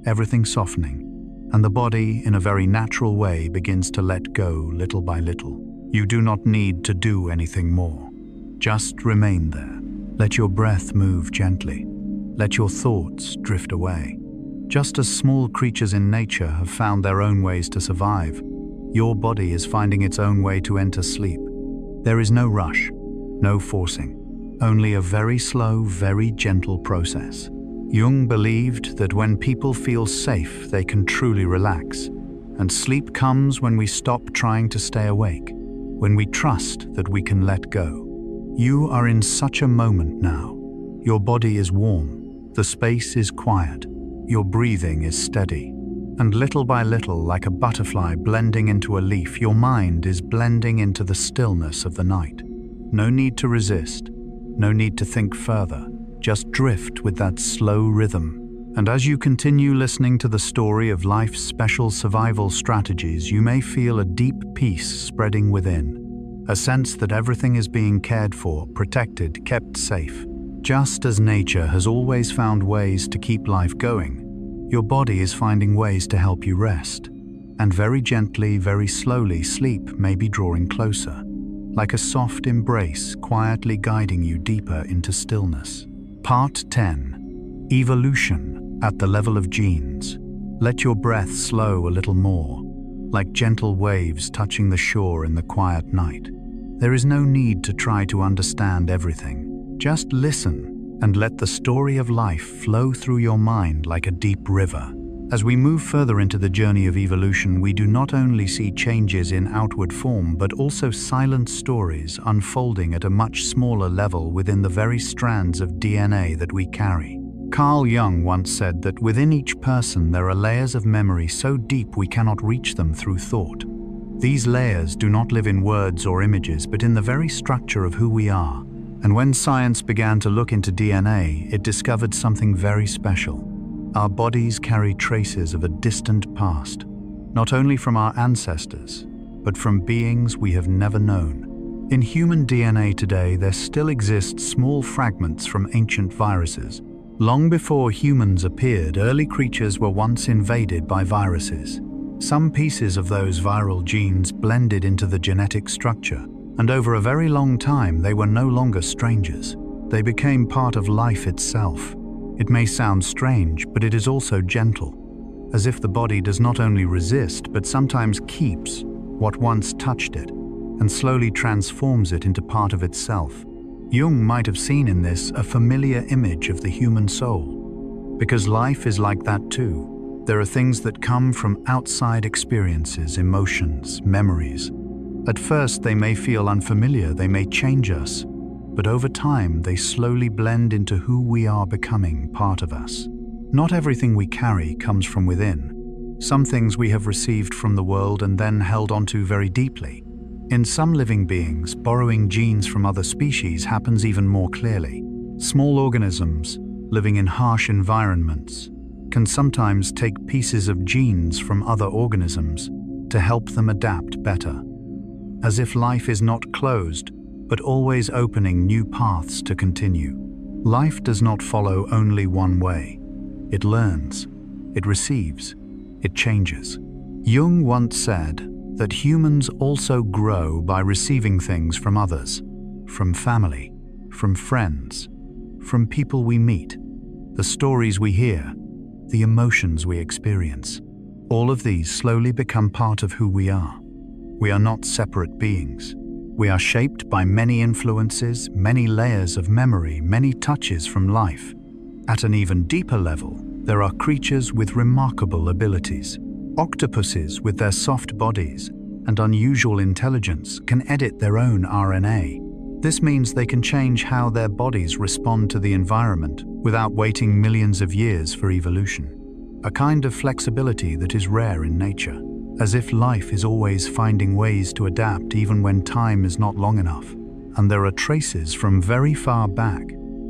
everything softening, and the body, in a very natural way, begins to let go little by little. You do not need to do anything more. Just remain there. Let your breath move gently. Let your thoughts drift away. Just as small creatures in nature have found their own ways to survive, your body is finding its own way to enter sleep. There is no rush, no forcing, only a very slow, very gentle process. Jung believed that when people feel safe, they can truly relax, and sleep comes when we stop trying to stay awake, when we trust that we can let go. You are in such a moment now. Your body is warm, the space is quiet, your breathing is steady, and little by little, like a butterfly blending into a leaf, your mind is blending into the stillness of the night. No need to resist, no need to think further. Just drift with that slow rhythm. And as you continue listening to the story of life's special survival strategies, you may feel a deep peace spreading within. A sense that everything is being cared for, protected, kept safe. Just as nature has always found ways to keep life going, your body is finding ways to help you rest. And very gently, very slowly, sleep may be drawing closer, like a soft embrace quietly guiding you deeper into stillness. Part 10. Evolution at the level of genes. Let your breath slow a little more, like gentle waves touching the shore in the quiet night. There is no need to try to understand everything. Just listen and let the story of life flow through your mind like a deep river. As we move further into the journey of evolution, we do not only see changes in outward form, but also silent stories unfolding at a much smaller level within the very strands of DNA that we carry. Carl Jung once said that within each person there are layers of memory so deep we cannot reach them through thought. These layers do not live in words or images, but in the very structure of who we are. And when science began to look into DNA, it discovered something very special. Our bodies carry traces of a distant past, not only from our ancestors, but from beings we have never known. In human DNA today, there still exist small fragments from ancient viruses. Long before humans appeared, early creatures were once invaded by viruses. Some pieces of those viral genes blended into the genetic structure, and over a very long time they were no longer strangers. They became part of life itself. It may sound strange, but it is also gentle, as if the body does not only resist, but sometimes keeps what once touched it, and slowly transforms it into part of itself. Jung might have seen in this a familiar image of the human soul, because life is like that too. There are things that come from outside experiences, emotions, memories. At first they may feel unfamiliar, they may change us, but over time they slowly blend into who we are becoming, part of us. Not everything we carry comes from within. Some things we have received from the world and then held onto very deeply. In some living beings, borrowing genes from other species happens even more clearly. Small organisms, living in harsh environments, can sometimes take pieces of genes from other organisms to help them adapt better. As if life is not closed, but always opening new paths to continue. Life does not follow only one way. It learns, it receives, it changes. Jung once said that humans also grow by receiving things from others. from family, from friends, from people we meet, the stories we hear, the emotions we experience. All of these slowly become part of who we are. We are not separate beings. We are shaped by many influences, many layers of memory, many touches from life. At an even deeper level, there are creatures with remarkable abilities. Octopuses, with their soft bodies and unusual intelligence, can edit their own RNA. This means they can change how their bodies respond to the environment without waiting millions of years for evolution. A kind of flexibility that is rare in nature, as if life is always finding ways to adapt even when time is not long enough. And there are traces from very far back.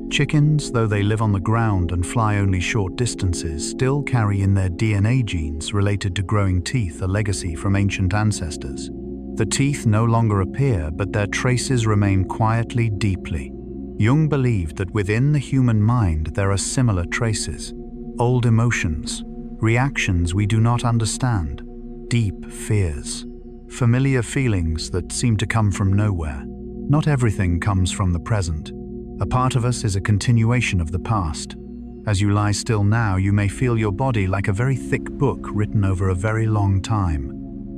Chickens, though they live on the ground and fly only short distances, still carry in their DNA genes related to growing teeth, a legacy from ancient ancestors. The teeth no longer appear, but their traces remain quietly, deeply. Jung believed that within the human mind there are similar traces. Old emotions, reactions we do not understand, deep fears, familiar feelings that seem to come from nowhere. Not everything comes from the present. A part of us is a continuation of the past. As you lie still now, you may feel your body like a very thick book written over a very long time.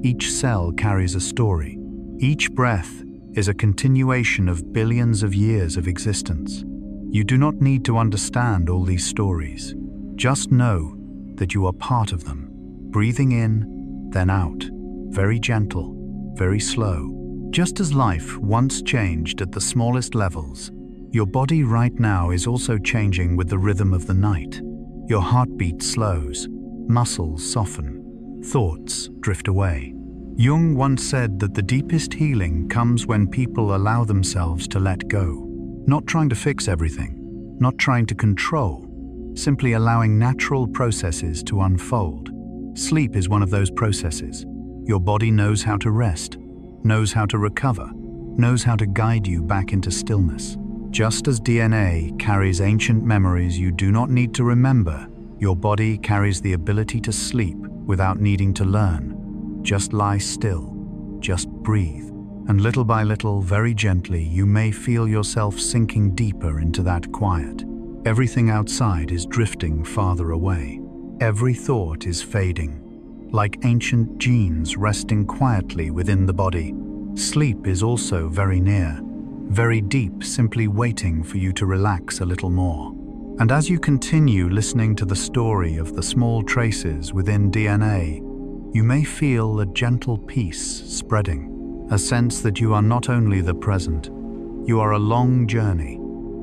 Each cell carries a story. Each breath is a continuation of billions of years of existence. You do not need to understand all these stories. Just know that you are part of them. Breathing in, then out. Very gentle, very slow. Just as life once changed at the smallest levels, your body right now is also changing with the rhythm of the night. Your heartbeat slows, muscles soften, thoughts drift away. Jung once said that the deepest healing comes when people allow themselves to let go. Not trying to fix everything, not trying to control, simply allowing natural processes to unfold. Sleep is one of those processes. Your body knows how to rest, knows how to recover, knows how to guide you back into stillness. Just as DNA carries ancient memories you do not need to remember, your body carries the ability to sleep without needing to learn. Just lie still, just breathe, and little by little, very gently, you may feel yourself sinking deeper into that quiet. Everything outside is drifting farther away. Every thought is fading, like ancient genes resting quietly within the body. Sleep is also very near, very deep, simply waiting for you to relax a little more. And as you continue listening to the story of the small traces within DNA, you may feel a gentle peace spreading, a sense that you are not only the present, you are a long journey,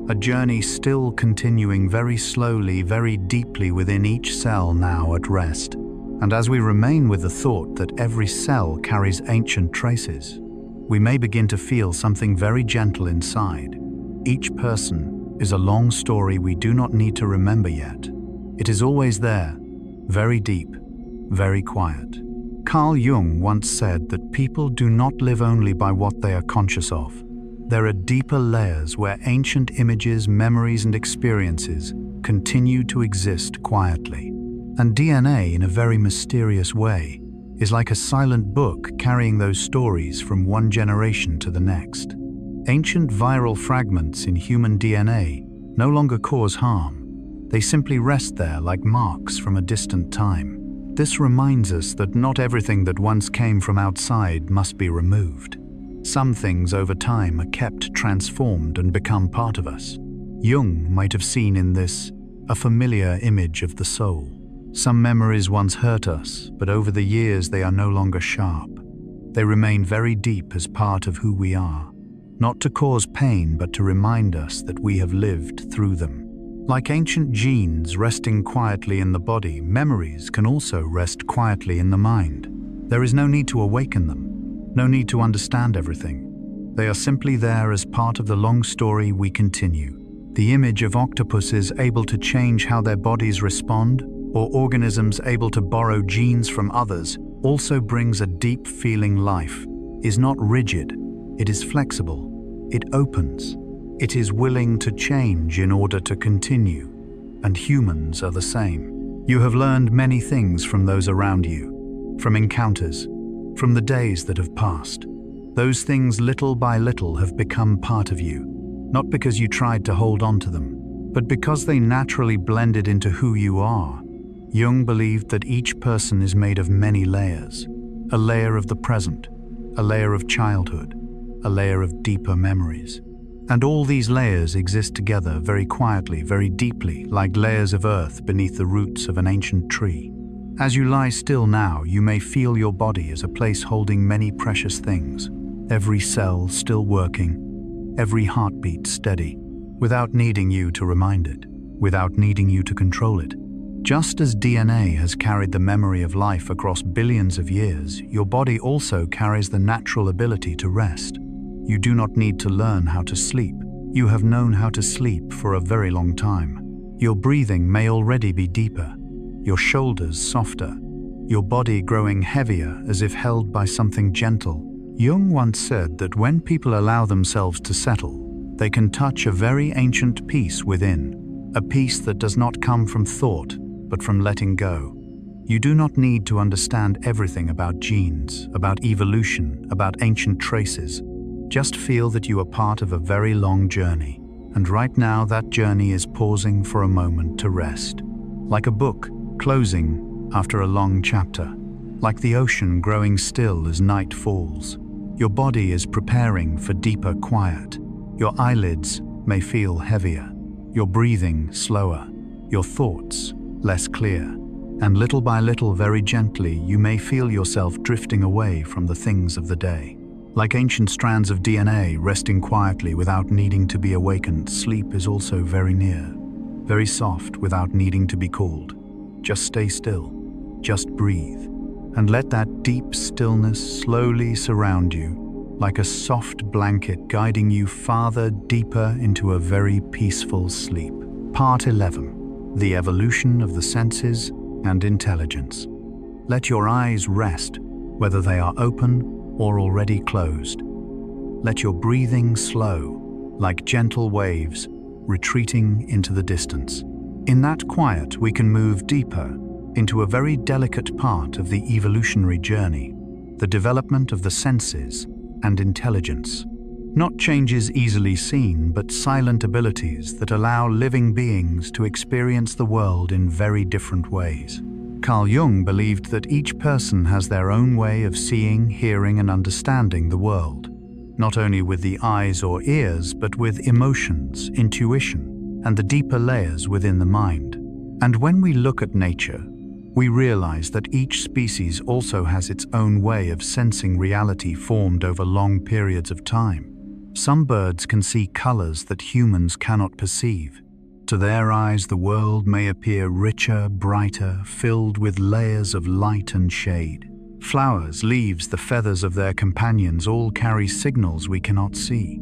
a journey still continuing very slowly, very deeply within each cell now at rest. And as we remain with the thought that every cell carries ancient traces, we may begin to feel something very gentle inside. Each person is a long story we do not need to remember yet. It is always there, very deep, very quiet. Carl Jung once said that people do not live only by what they are conscious of. There are deeper layers where ancient images, memories, and experiences continue to exist quietly. And DNA, in a very mysterious way, is like a silent book carrying those stories from one generation to the next. Ancient viral fragments in human DNA no longer cause harm. They simply rest there like marks from a distant time. This reminds us that not everything that once came from outside must be removed. Some things over time are kept transformed and become part of us. Jung might have seen in this a familiar image of the soul. Some memories once hurt us, but over the years they are no longer sharp. They remain very deep as part of who we are, not to cause pain but to remind us that we have lived through them. Like ancient genes resting quietly in the body, memories can also rest quietly in the mind. There is no need to awaken them, no need to understand everything. They are simply there as part of the long story we continue. The image of octopuses able to change how their bodies respond, or organisms able to borrow genes from others, also brings a deep feeling. Life is not rigid, it is flexible, it opens. It is willing to change in order to continue, and humans are the same. You have learned many things from those around you, from encounters, from the days that have passed. Those things little by little have become part of you, not because you tried to hold on to them, but because they naturally blended into who you are. Jung believed that each person is made of many layers. A layer of the present, a layer of childhood, a layer of deeper memories. And all these layers exist together very quietly, very deeply, like layers of earth beneath the roots of an ancient tree. As you lie still now, you may feel your body as a place holding many precious things, every cell still working, every heartbeat steady, without needing you to remind it, without needing you to control it. Just as DNA has carried the memory of life across billions of years, your body also carries the natural ability to rest. You do not need to learn how to sleep. You have known how to sleep for a very long time. Your breathing may already be deeper, your shoulders softer, your body growing heavier as if held by something gentle. Jung once said that when people allow themselves to settle, they can touch a very ancient peace within, a peace that does not come from thought, but from letting go. You do not need to understand everything about genes, about evolution, about ancient traces. Just feel that you are part of a very long journey, and right now that journey is pausing for a moment to rest. Like a book closing after a long chapter, like the ocean growing still as night falls. Your body is preparing for deeper quiet. Your eyelids may feel heavier, your breathing slower, your thoughts less clear, and little by little, very gently, you may feel yourself drifting away from the things of the day. Like ancient strands of DNA resting quietly without needing to be awakened, sleep is also very near, very soft without needing to be called. Just stay still, just breathe, and let that deep stillness slowly surround you, like a soft blanket guiding you farther, deeper into a very peaceful sleep. Part 11. The Evolution of the Senses and Intelligence. Let your eyes rest, whether they are open or already closed. Let your breathing slow, like gentle waves, retreating into the distance. In that quiet, we can move deeper into a very delicate part of the evolutionary journey, the development of the senses and intelligence. Not changes easily seen, but silent abilities that allow living beings to experience the world in very different ways. Carl Jung believed that each person has their own way of seeing, hearing, and understanding the world, not only with the eyes or ears, but with emotions, intuition, and the deeper layers within the mind. And when we look at nature, we realize that each species also has its own way of sensing reality formed over long periods of time. Some birds can see colors that humans cannot perceive. To their eyes, the world may appear richer, brighter, filled with layers of light and shade. Flowers, leaves, the feathers of their companions all carry signals we cannot see,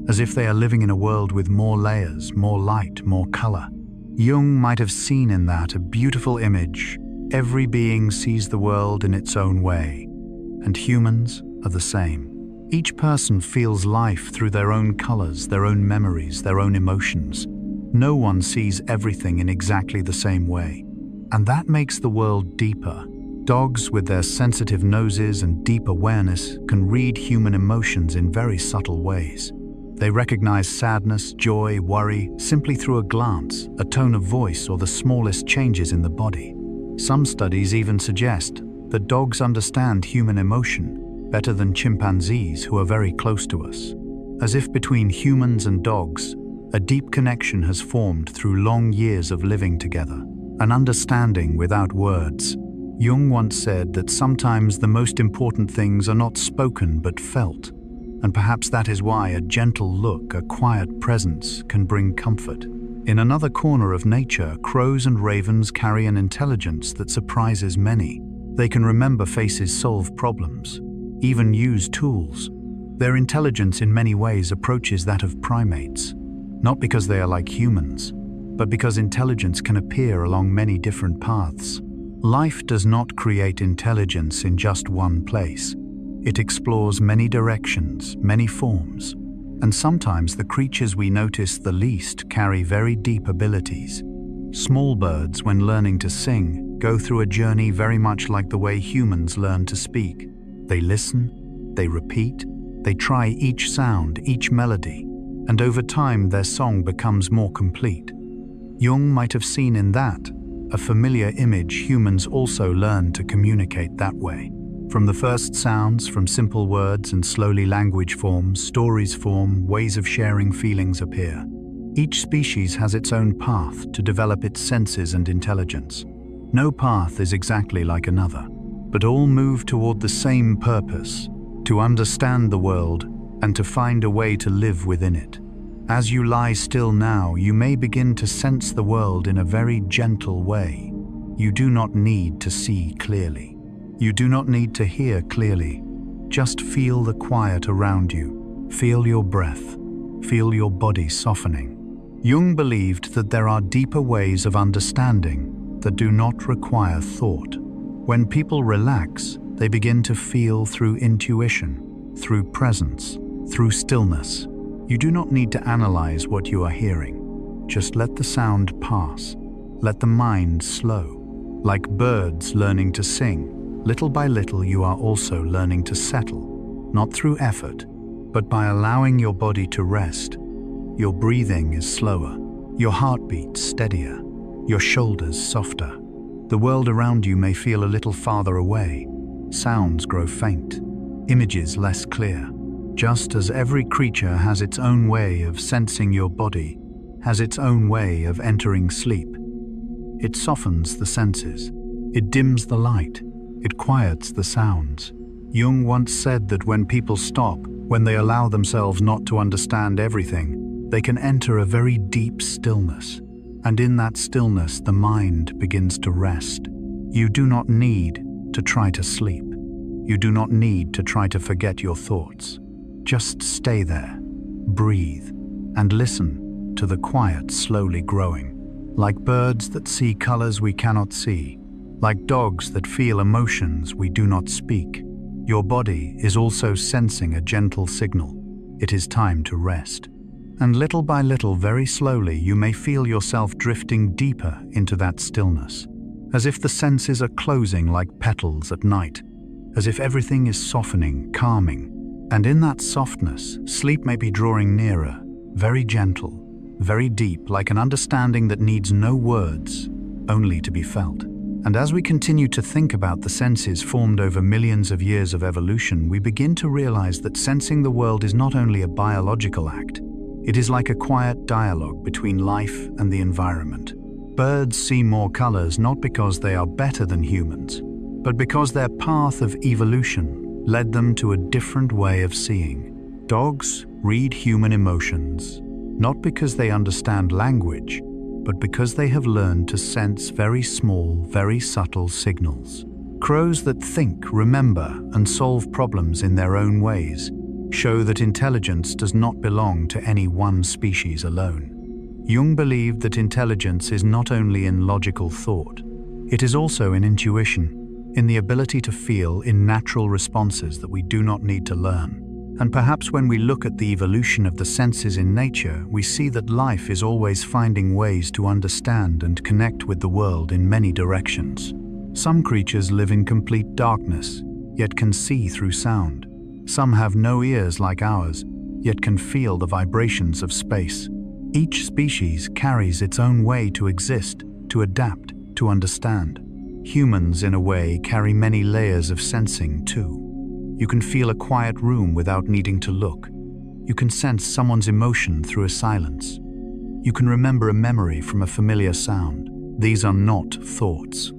as if they are living in a world with more layers, more light, more color. Jung might have seen in that a beautiful image. Every being sees the world in its own way, and humans are the same. Each person feels life through their own colors, their own memories, their own emotions. No one sees everything in exactly the same way, and that makes the world deeper. Dogs, with their sensitive noses and deep awareness, can read human emotions in very subtle ways. They recognize sadness, joy, worry, simply through a glance, a tone of voice, or the smallest changes in the body. Some studies even suggest that dogs understand human emotion better than chimpanzees, who are very close to us. As if between humans and dogs, a deep connection has formed through long years of living together, an understanding without words. Jung once said that sometimes the most important things are not spoken but felt, and perhaps that is why a gentle look, a quiet presence, can bring comfort. In another corner of nature, crows and ravens carry an intelligence that surprises many. They can remember faces, solve problems, even use tools. Their intelligence in many ways approaches that of primates, not because they are like humans, but because intelligence can appear along many different paths. Life does not create intelligence in just one place. It explores many directions, many forms, and sometimes the creatures we notice the least carry very deep abilities. Small birds, when learning to sing, go through a journey very much like the way humans learn to speak. They listen, they repeat, They try each sound, each melody, and over time their song becomes more complete. Jung might have seen in that a familiar image. Humans also learn to communicate that way. From the first sounds, from simple words, and slowly language forms, stories form, ways of sharing feelings appear. Each species has its own path to develop its senses and intelligence. No path is exactly like another, but all move toward the same purpose: to understand the world and to find a way to live within it. As you lie still now, you may begin to sense the world in a very gentle way. You do not need to see clearly. You do not need to hear clearly. Just feel the quiet around you. Feel your breath. Feel your body softening. Jung believed that there are deeper ways of understanding that do not require thought. When people relax, they begin to feel through intuition, through presence, through stillness. You do not need to analyze what you are hearing. Just let the sound pass. Let the mind slow. Like birds learning to sing, little by little you are also learning to settle, not through effort, but by allowing your body to rest. Your breathing is slower, your heartbeat steadier, your shoulders softer. The world around you may feel a little farther away. Sounds grow faint, images less clear. Just as every creature has its own way of sensing your body, has its own way of entering sleep. It softens the senses. It dims the light. It quiets the sounds. Jung once said that when people stop, when they allow themselves not to understand everything, they can enter a very deep stillness. And in that stillness, the mind begins to rest. You do not need to try to sleep. You do not need to try to forget your thoughts. Just stay there, breathe, and listen to the quiet slowly growing. Like birds that see colors we cannot see, like dogs that feel emotions we do not speak, your body is also sensing a gentle signal. It is time to rest. And little by little, very slowly, you may feel yourself drifting deeper into that stillness, as if the senses are closing like petals at night, as if everything is softening, calming. And in that softness, sleep may be drawing nearer, very gentle, very deep, like an understanding that needs no words, only to be felt. And as we continue to think about the senses formed over millions of years of evolution, we begin to realize that sensing the world is not only a biological act, it is like a quiet dialogue between life and the environment. Birds see more colors not because they are better than humans, but because their path of evolution led them to a different way of seeing. Dogs read human emotions, not because they understand language, but because they have learned to sense very small, very subtle signals. Crows that think, remember, and solve problems in their own ways show that intelligence does not belong to any one species alone. Jung believed that intelligence is not only in logical thought, it is also in intuition, in the ability to feel, in natural responses that we do not need to learn. And perhaps when we look at the evolution of the senses in nature, we see that life is always finding ways to understand and connect with the world in many directions. Some creatures live in complete darkness, yet can see through sound. Some have no ears like ours, yet can feel the vibrations of space. Each species carries its own way to exist, to adapt, to understand. Humans, in a way, carry many layers of sensing too. You can feel a quiet room without needing to look. You can sense someone's emotion through a silence. You can remember a memory from a familiar sound. These are not thoughts.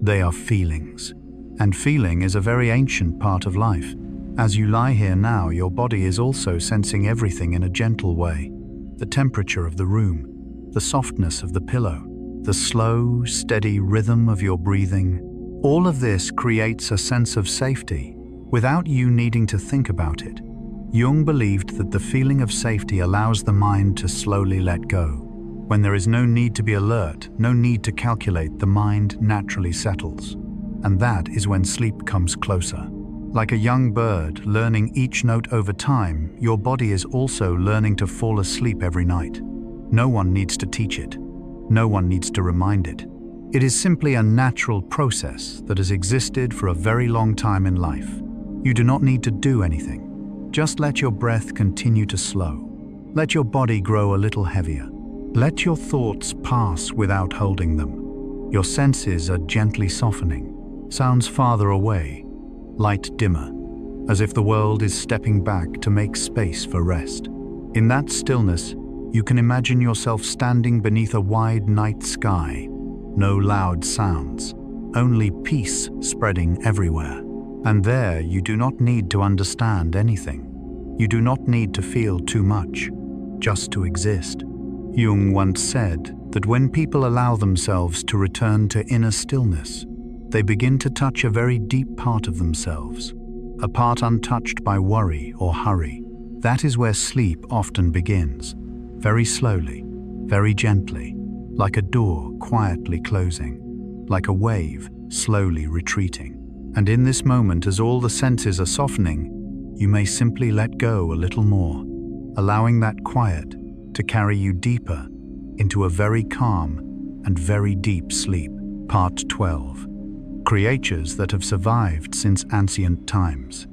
They are feelings. And feeling is a very ancient part of life. As you lie here now, your body is also sensing everything in a gentle way. The temperature of the room, the softness of the pillow, the slow, steady rhythm of your breathing. All of this creates a sense of safety without you needing to think about it. Jung believed that the feeling of safety allows the mind to slowly let go. When there is no need to be alert, no need to calculate, the mind naturally settles. And that is when sleep comes closer. Like a young bird learning each note over time, your body is also learning to fall asleep every night. No one needs to teach it. No one needs to remind it. It is simply a natural process that has existed for a very long time in life. You do not need to do anything. Just let your breath continue to slow. Let your body grow a little heavier. Let your thoughts pass without holding them. Your senses are gently softening. Sounds farther away, light dimmer, as if the world is stepping back to make space for rest. In that stillness, you can imagine yourself standing beneath a wide night sky. No loud sounds, only peace spreading everywhere. And there you do not need to understand anything. You do not need to feel too much, just to exist. Jung once said that when people allow themselves to return to inner stillness, they begin to touch a very deep part of themselves, a part untouched by worry or hurry. That is where sleep often begins, very slowly, very gently, like a door quietly closing, like a wave slowly retreating. And in this moment, as all the senses are softening, you may simply let go a little more, allowing that quiet to carry you deeper into a very calm and very deep sleep. Part 12. Creatures that have survived since ancient times.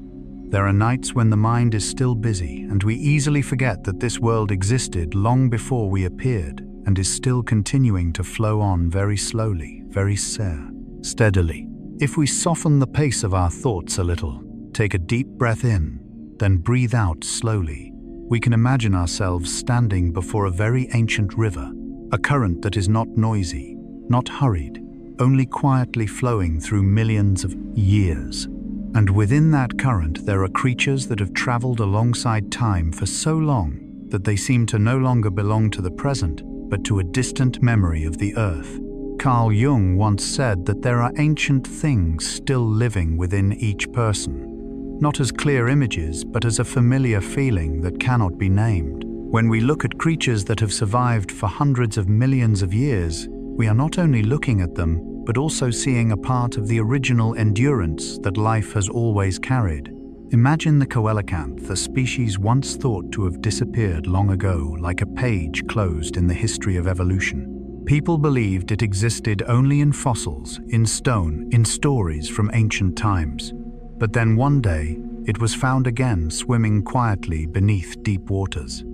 There are nights when the mind is still busy and we easily forget that this world existed long before we appeared and is still continuing to flow on very slowly, very steadily. If we soften the pace of our thoughts a little, take a deep breath in, then breathe out slowly, we can imagine ourselves standing before a very ancient river, a current that is not noisy, not hurried, only quietly flowing through millions of years. And within that current there are creatures that have traveled alongside time for so long that they seem to no longer belong to the present, but to a distant memory of the earth. Carl Jung once said that there are ancient things still living within each person, not as clear images, but as a familiar feeling that cannot be named. When we look at creatures that have survived for hundreds of millions of years, we are not only looking at them, but also seeing a part of the original endurance that life has always carried. Imagine the coelacanth, a species once thought to have disappeared long ago, like a page closed in the history of evolution. People believed it existed only in fossils, in stone, in stories from ancient times. But then one day, it was found again swimming quietly beneath deep waters,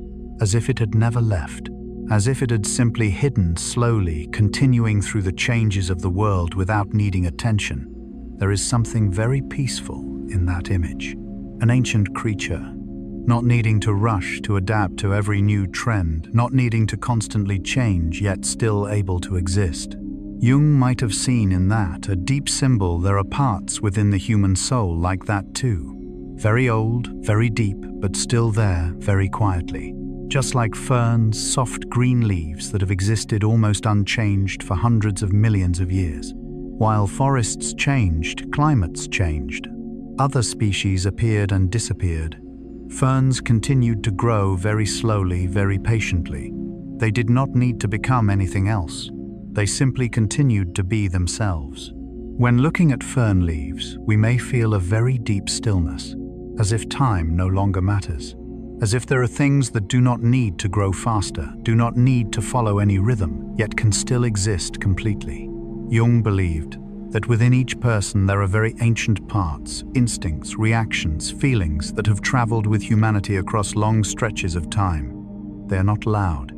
as if it had never left, as if it had simply hidden slowly, continuing through the changes of the world without needing attention. There is something very peaceful in that image. An ancient creature, not needing to rush to adapt to every new trend, not needing to constantly change, yet still able to exist. Jung might have seen in that a deep symbol. There are parts within the human soul like that too. Very old, very deep, but still there, very quietly. Just like ferns, soft green leaves that have existed almost unchanged for hundreds of millions of years. While forests changed, climates changed. Other species appeared and disappeared. Ferns continued to grow very slowly, very patiently. They did not need to become anything else. They simply continued to be themselves. When looking at fern leaves, we may feel a very deep stillness, as if time no longer matters, as if there are things that do not need to grow faster, do not need to follow any rhythm, yet can still exist completely. Jung believed that within each person there are very ancient parts, instincts, reactions, feelings that have traveled with humanity across long stretches of time. They are not loud.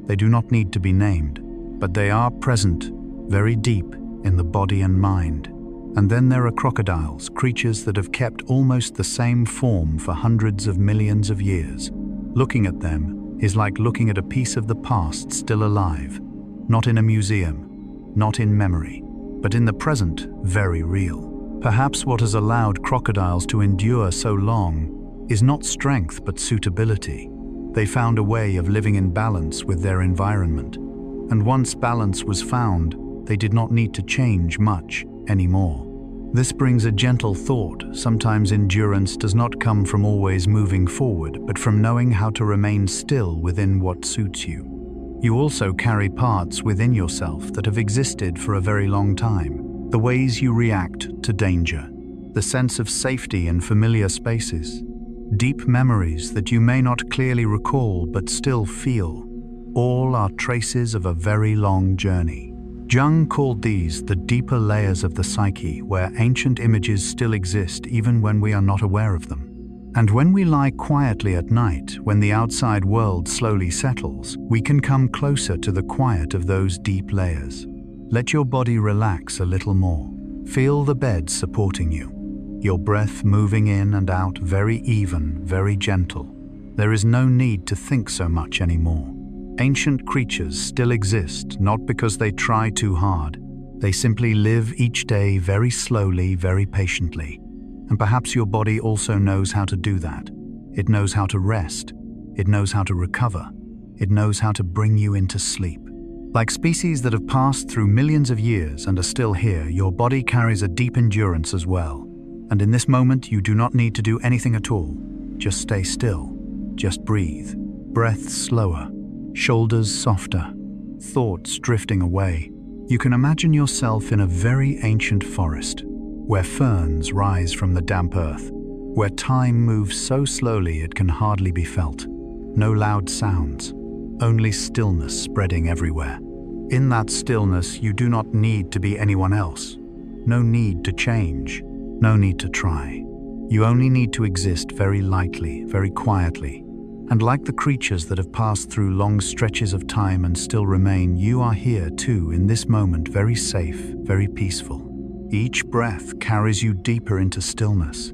They do not need to be named, but they are present, very deep in the body and mind. And then there are crocodiles, creatures that have kept almost the same form for hundreds of millions of years. Looking at them is like looking at a piece of the past still alive, not in a museum, not in memory, but in the present, very real. Perhaps what has allowed crocodiles to endure so long is not strength but suitability. They found a way of living in balance with their environment. And once balance was found, they did not need to change much anymore. This brings a gentle thought. Sometimes endurance does not come from always moving forward, but from knowing how to remain still within what suits you. You also carry parts within yourself that have existed for a very long time. The ways you react to danger, the sense of safety in familiar spaces, deep memories that you may not clearly recall but still feel, all are traces of a very long journey. Jung called these the deeper layers of the psyche, where ancient images still exist even when we are not aware of them. And when we lie quietly at night, when the outside world slowly settles, we can come closer to the quiet of those deep layers. Let your body relax a little more. Feel the bed supporting you. Your breath moving in and out, very even, very gentle. There is no need to think so much anymore. Ancient creatures still exist, not because they try too hard. They simply live each day very slowly, very patiently. And perhaps your body also knows how to do that. It knows how to rest. It knows how to recover. It knows how to bring you into sleep. Like species that have passed through millions of years and are still here, your body carries a deep endurance as well. And in this moment, you do not need to do anything at all. Just stay still. Just breathe. Breath slower. Shoulders softer. Thoughts drifting away. You can imagine yourself in a very ancient forest, where ferns rise from the damp earth, where time moves so slowly it can hardly be felt. No loud sounds, only stillness spreading everywhere. In that stillness, you do not need to be anyone else. No need to change, no need to try. You only need to exist very lightly, very quietly. And like the creatures that have passed through long stretches of time and still remain, you are here too in this moment, very safe, very peaceful. Each breath carries you deeper into stillness.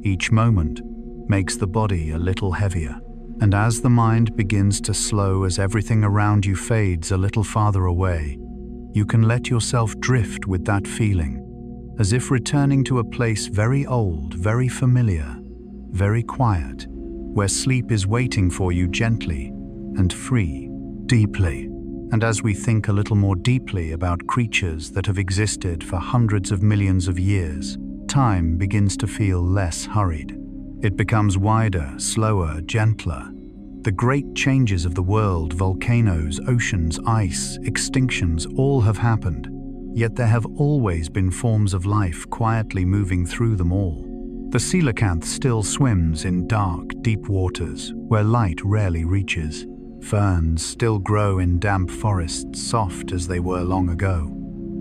Each moment makes the body a little heavier. And as the mind begins to slow, as everything around you fades a little farther away, you can let yourself drift with that feeling, as if returning to a place very old, very familiar, very quiet, where sleep is waiting for you gently and free, deeply. And as we think a little more deeply about creatures that have existed for hundreds of millions of years, time begins to feel less hurried. It becomes wider, slower, gentler. The great changes of the world, volcanoes, oceans, ice, extinctions, all have happened. Yet there have always been forms of life quietly moving through them all. The coelacanth still swims in dark, deep waters where light rarely reaches. Ferns still grow in damp forests, soft as they were long ago.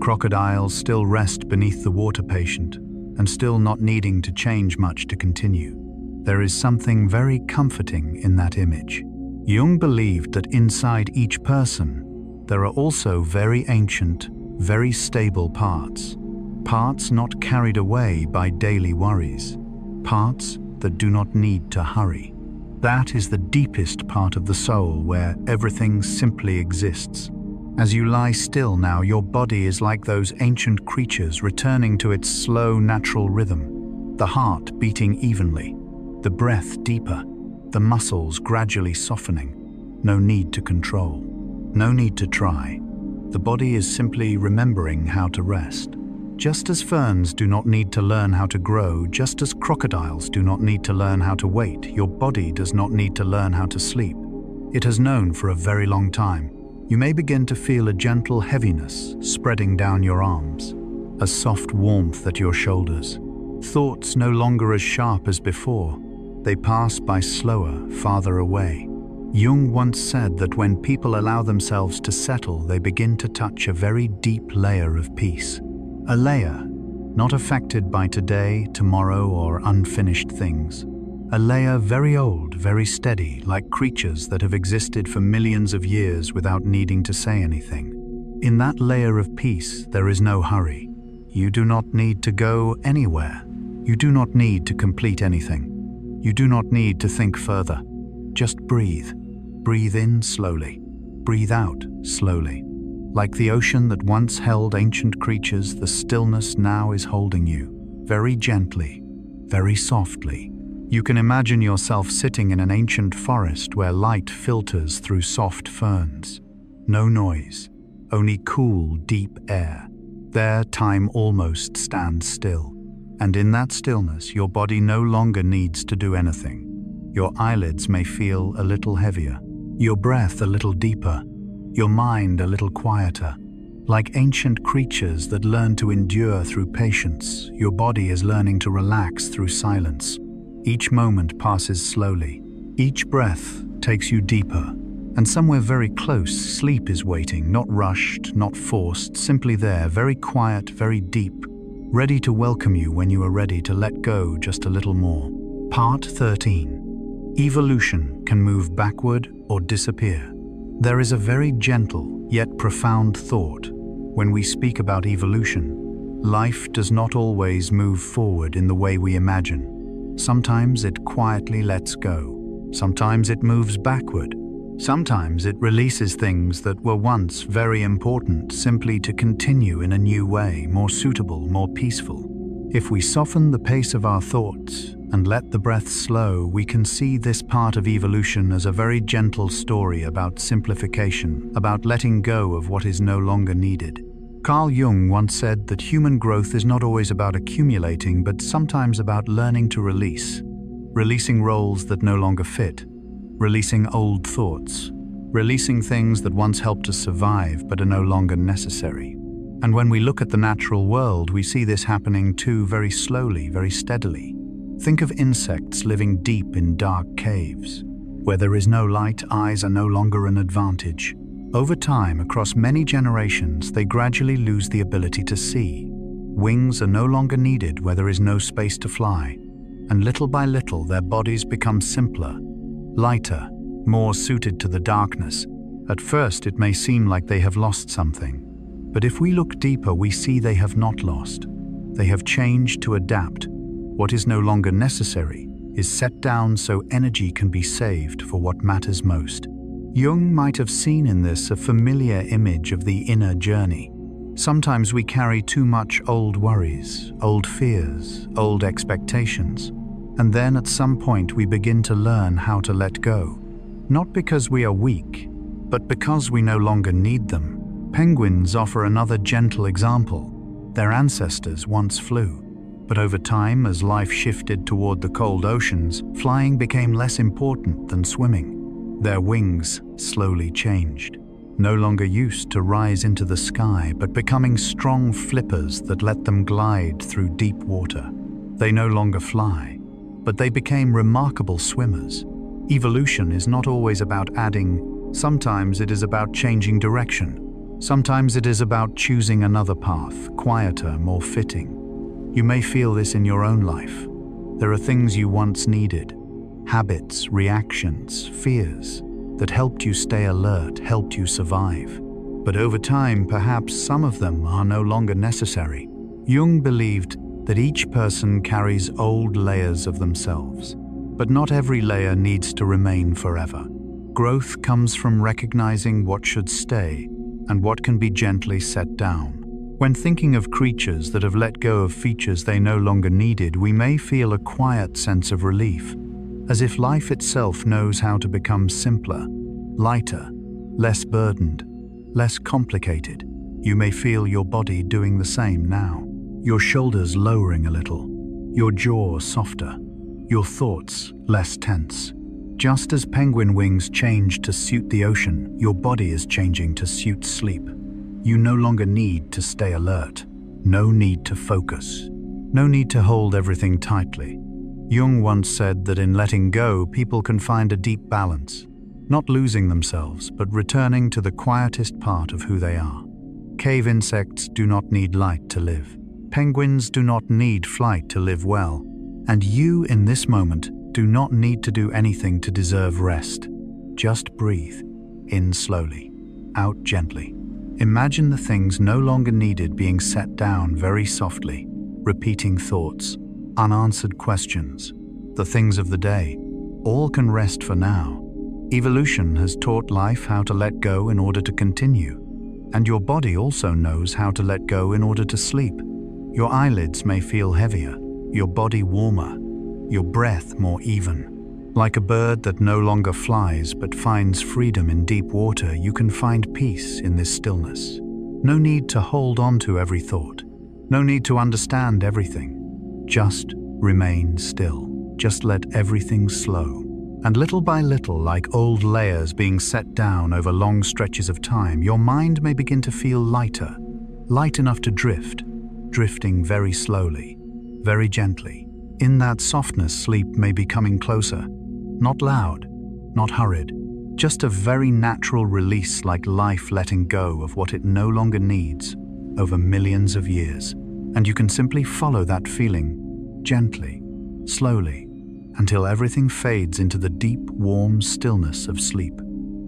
Crocodiles still rest beneath the water patient, and still not needing to change much to continue. There is something very comforting in that image. Jung believed that inside each person, there are also very ancient, very stable parts. Parts not carried away by daily worries. Parts that do not need to hurry. That is the deepest part of the soul, where everything simply exists. As you lie still now, your body is like those ancient creatures returning to its slow, natural rhythm. The heart beating evenly, the breath deeper, the muscles gradually softening. No need to control, no need to try. The body is simply remembering how to rest. Just as ferns do not need to learn how to grow, just as crocodiles do not need to learn how to wait, your body does not need to learn how to sleep. It has known for a very long time. You may begin to feel a gentle heaviness spreading down your arms, a soft warmth at your shoulders. Thoughts no longer as sharp as before. They pass by slower, farther away. Jung once said that when people allow themselves to settle, they begin to touch a very deep layer of peace. A layer not affected by today, tomorrow, or unfinished things. A layer very old, very steady, like creatures that have existed for millions of years without needing to say anything. In that layer of peace, there is no hurry. You do not need to go anywhere. You do not need to complete anything. You do not need to think further. Just breathe. Breathe in slowly. Breathe out slowly. Like the ocean that once held ancient creatures, the stillness now is holding you, very gently, very softly. You can imagine yourself sitting in an ancient forest where light filters through soft ferns. No noise, only cool, deep air. There, time almost stands still. And in that stillness, your body no longer needs to do anything. Your eyelids may feel a little heavier, your breath a little deeper, your mind a little quieter. Like ancient creatures that learn to endure through patience, your body is learning to relax through silence. Each moment passes slowly. Each breath takes you deeper. And somewhere very close, sleep is waiting, not rushed, not forced, simply there, very quiet, very deep, ready to welcome you when you are ready to let go just a little more. Part 13. Evolution can move backward or disappear. There is a very gentle yet profound thought. When we speak about evolution, life does not always move forward in the way we imagine. Sometimes it quietly lets go. Sometimes it moves backward. Sometimes it releases things that were once very important simply to continue in a new way, more suitable, more peaceful. If we soften the pace of our thoughts and let the breath slow, we can see this part of evolution as a very gentle story about simplification, about letting go of what is no longer needed. Carl Jung once said that human growth is not always about accumulating, but sometimes about learning to release. Releasing roles that no longer fit. Releasing old thoughts. Releasing things that once helped us survive but are no longer necessary. And when we look at the natural world, we see this happening too, very slowly, very steadily. Think of insects living deep in dark caves. Where there is no light, eyes are no longer an advantage. Over time, across many generations, they gradually lose the ability to see. Wings are no longer needed where there is no space to fly. And little by little, their bodies become simpler, lighter, more suited to the darkness. At first, it may seem like they have lost something. But if we look deeper, we see they have not lost. They have changed to adapt. What is no longer necessary is set down so energy can be saved for what matters most. Jung might have seen in this a familiar image of the inner journey. Sometimes we carry too much old worries, old fears, old expectations, and then at some point we begin to learn how to let go. Not because we are weak, but because we no longer need them. Penguins offer another gentle example. Their ancestors once flew, but over time, as life shifted toward the cold oceans, flying became less important than swimming. Their wings slowly changed, no longer used to rise into the sky, but becoming strong flippers that let them glide through deep water. They no longer fly, but they became remarkable swimmers. Evolution is not always about adding. Sometimes it is about changing direction. Sometimes it is about choosing another path, quieter, more fitting. You may feel this in your own life. There are things you once needed, habits, reactions, fears that helped you stay alert, helped you survive. But over time, perhaps some of them are no longer necessary. Jung believed that each person carries old layers of themselves, but not every layer needs to remain forever. Growth comes from recognizing what should stay and what can be gently set down. When thinking of creatures that have let go of features they no longer needed, we may feel a quiet sense of relief, as if life itself knows how to become simpler, lighter, less burdened, less complicated. You may feel your body doing the same now, your shoulders lowering a little, your jaw softer, your thoughts less tense. Just as penguin wings change to suit the ocean, your body is changing to suit sleep. You no longer need to stay alert, no need to focus, no need to hold everything tightly. Jung once said that in letting go, people can find a deep balance, not losing themselves, but returning to the quietest part of who they are. Cave insects do not need light to live. Penguins do not need flight to live well. And you, in this moment, do not need to do anything to deserve rest. Just breathe, in slowly, out gently. Imagine the things no longer needed being set down very softly, repeating thoughts, unanswered questions, the things of the day. All can rest for now. Evolution has taught life how to let go in order to continue. And your body also knows how to let go in order to sleep. Your eyelids may feel heavier, your body warmer, your breath more even. Like a bird that no longer flies but finds freedom in deep water, you can find peace in this stillness. No need to hold on to every thought. No need to understand everything. Just remain still. Just let everything slow. And little by little, like old layers being set down over long stretches of time, your mind may begin to feel lighter, light enough to drift, drifting very slowly, very gently. In that softness, sleep may be coming closer. Not loud, not hurried, just a very natural release, like life letting go of what it no longer needs over millions of years. And you can simply follow that feeling, gently, slowly, until everything fades into the deep, warm stillness of sleep.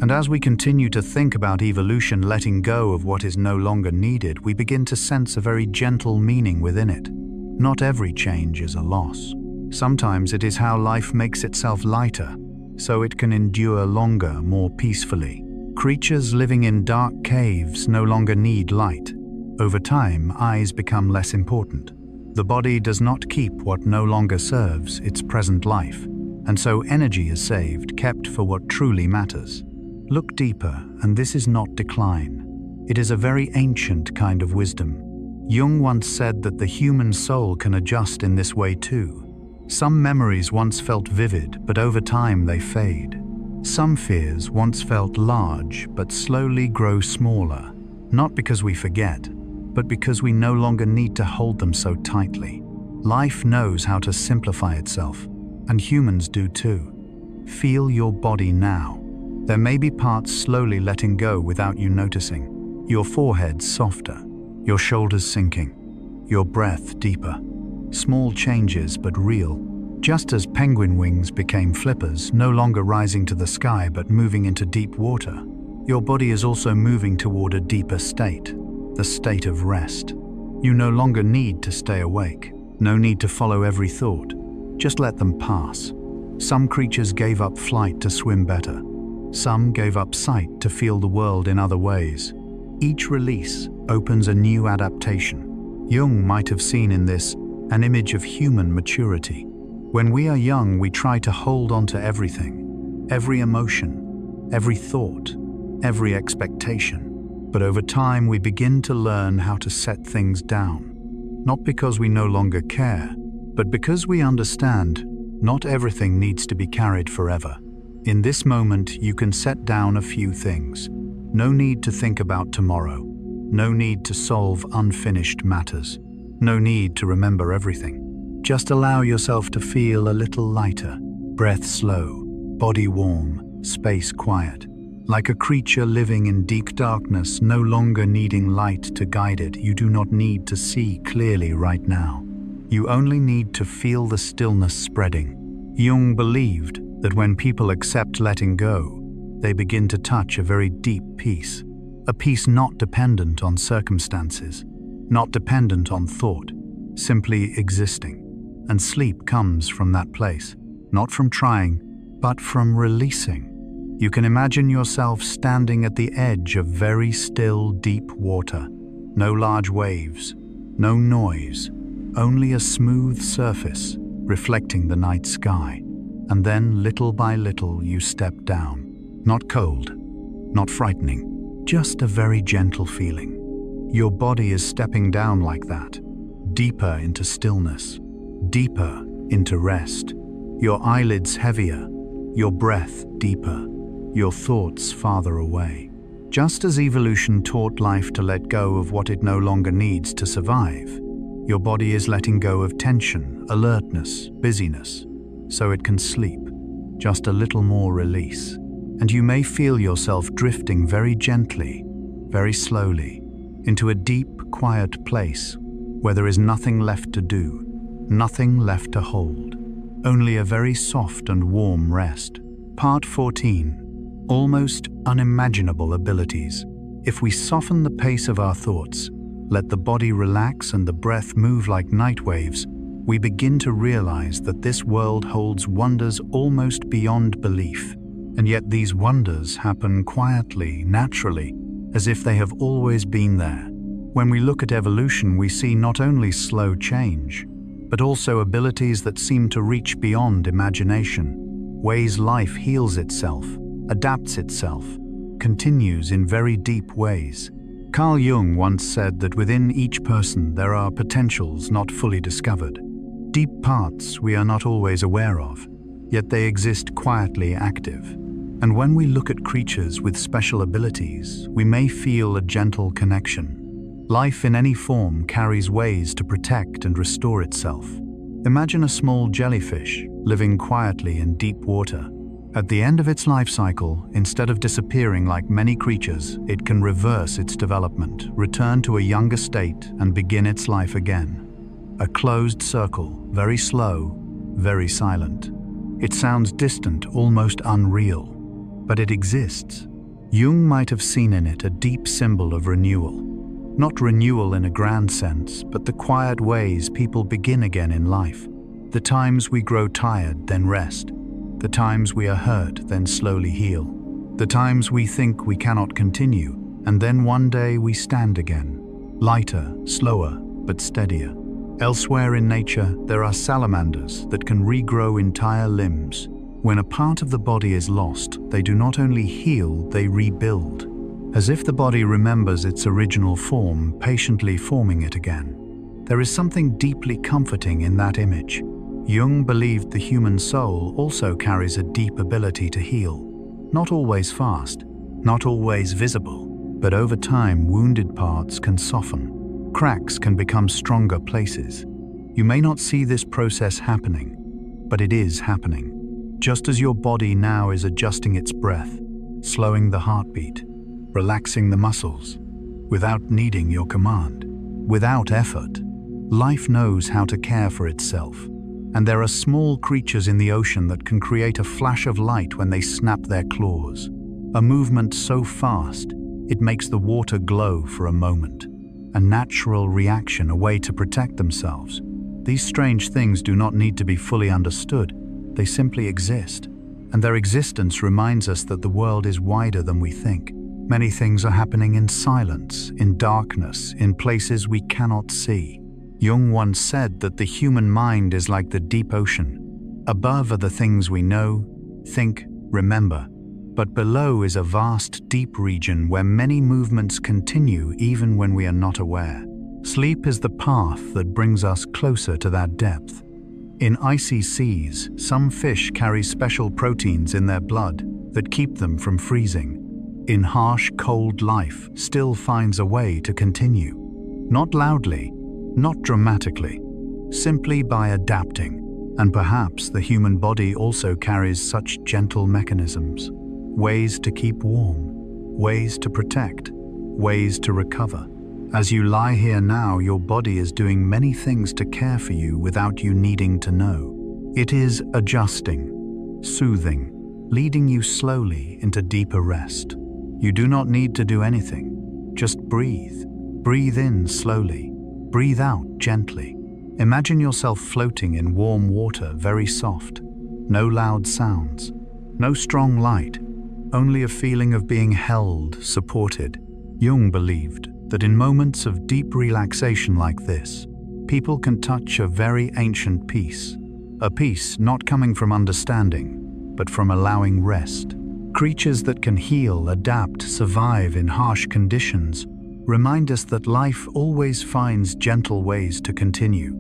And as we continue to think about evolution letting go of what is no longer needed, we begin to sense a very gentle meaning within it. Not every change is a loss. Sometimes it is how life makes itself lighter, so it can endure longer, more peacefully. Creatures living in dark caves no longer need light. Over time, eyes become less important. The body does not keep what no longer serves its present life, and so energy is saved, kept for what truly matters. Look deeper, and this is not decline. It is a very ancient kind of wisdom. Jung once said that the human soul can adjust in this way too. Some memories once felt vivid, but over time they fade. Some fears once felt large, but slowly grow smaller, not because we forget, but because we no longer need to hold them so tightly. Life knows how to simplify itself, and humans do too. Feel your body now. There may be parts slowly letting go without you noticing. Your forehead softer, your shoulders sinking, your breath deeper. Small changes but real. Just as penguin wings became flippers, no longer rising to the sky but moving into deep water, your body is also moving toward a deeper state, the state of rest. You no longer need to stay awake. No need to follow every thought. Just let them pass. Some creatures gave up flight to swim better. Some gave up sight to feel the world in other ways. Each release opens a new adaptation. Jung might have seen in this an image of human maturity. When we are young, we try to hold on to everything, every emotion, every thought, every expectation. But over time, we begin to learn how to set things down. Not because we no longer care, but because we understand not everything needs to be carried forever. In this moment, you can set down a few things. No need to think about tomorrow. No need to solve unfinished matters. No need to remember everything. Just allow yourself to feel a little lighter. Breath slow, body warm, space quiet. Like a creature living in deep darkness, no longer needing light to guide it, you do not need to see clearly right now. You only need to feel the stillness spreading. Jung believed that when people accept letting go, they begin to touch a very deep peace. A peace not dependent on circumstances, not dependent on thought, simply existing. And sleep comes from that place, not from trying, but from releasing. You can imagine yourself standing at the edge of very still, deep water. No large waves, no noise, only a smooth surface reflecting the night sky. And then, little by little, you step down. Not cold, not frightening, just a very gentle feeling. Your body is stepping down like that, deeper into stillness, deeper into rest. Your eyelids heavier, your breath deeper, your thoughts farther away. Just as evolution taught life to let go of what it no longer needs to survive, your body is letting go of tension, alertness, busyness, so it can sleep. Just a little more release. And you may feel yourself drifting very gently, very slowly, into a deep, quiet place where there is nothing left to do, nothing left to hold, only a very soft and warm rest. Part 14. Almost unimaginable abilities. If we soften the pace of our thoughts, let the body relax and the breath move like night waves, we begin to realize that this world holds wonders almost beyond belief. And yet these wonders happen quietly, naturally, as if they have always been there. When we look at evolution, we see not only slow change, but also abilities that seem to reach beyond imagination, ways life heals itself, adapts itself, continues in very deep ways. Carl Jung once said that within each person there are potentials not fully discovered, deep parts we are not always aware of, yet they exist quietly active. And when we look at creatures with special abilities, we may feel a gentle connection. Life in any form carries ways to protect and restore itself. Imagine a small jellyfish living quietly in deep water. At the end of its life cycle, instead of disappearing like many creatures, it can reverse its development, return to a younger state, and begin its life again. A closed circle, very slow, very silent. It sounds distant, almost unreal, but it exists. Jung might have seen in it a deep symbol of renewal. Not renewal in a grand sense, but the quiet ways people begin again in life. The times we grow tired, then rest. The times we are hurt, then slowly heal. The times we think we cannot continue, and then one day we stand again. Lighter, slower, but steadier. Elsewhere in nature, there are salamanders that can regrow entire limbs. When a part of the body is lost, they do not only heal, they rebuild. As if the body remembers its original form, patiently forming it again. There is something deeply comforting in that image. Jung believed the human soul also carries a deep ability to heal. Not always fast, not always visible, but over time wounded parts can soften. Cracks can become stronger places. You may not see this process happening, but it is happening. Just as your body now is adjusting its breath, slowing the heartbeat, relaxing the muscles, without needing your command, without effort. Life knows how to care for itself. And there are small creatures in the ocean that can create a flash of light when they snap their claws. A movement so fast, it makes the water glow for a moment. A natural reaction, a way to protect themselves. These strange things do not need to be fully understood. They simply exist. And their existence reminds us that the world is wider than we think. Many things are happening in silence, in darkness, in places we cannot see. Jung once said that the human mind is like the deep ocean. Above are the things we know, think, remember. But below is a vast, deep region where many movements continue even when we are not aware. Sleep is the path that brings us closer to that depth. In icy seas, some fish carry special proteins in their blood that keep them from freezing. In harsh, cold life, still finds a way to continue. Not loudly, not dramatically, simply by adapting. And perhaps the human body also carries such gentle mechanisms. Ways to keep warm, ways to protect, ways to recover. As you lie here now, your body is doing many things to care for you without you needing to know. It is adjusting, soothing, leading you slowly into deeper rest. You do not need to do anything. Just breathe. Breathe in slowly. Breathe out gently. Imagine yourself floating in warm water, very soft. No loud sounds. No strong light. Only a feeling of being held, supported. Jung believed that in moments of deep relaxation like this, people can touch a very ancient peace. A peace not coming from understanding, but from allowing rest. Creatures that can heal, adapt, survive in harsh conditions remind us that life always finds gentle ways to continue.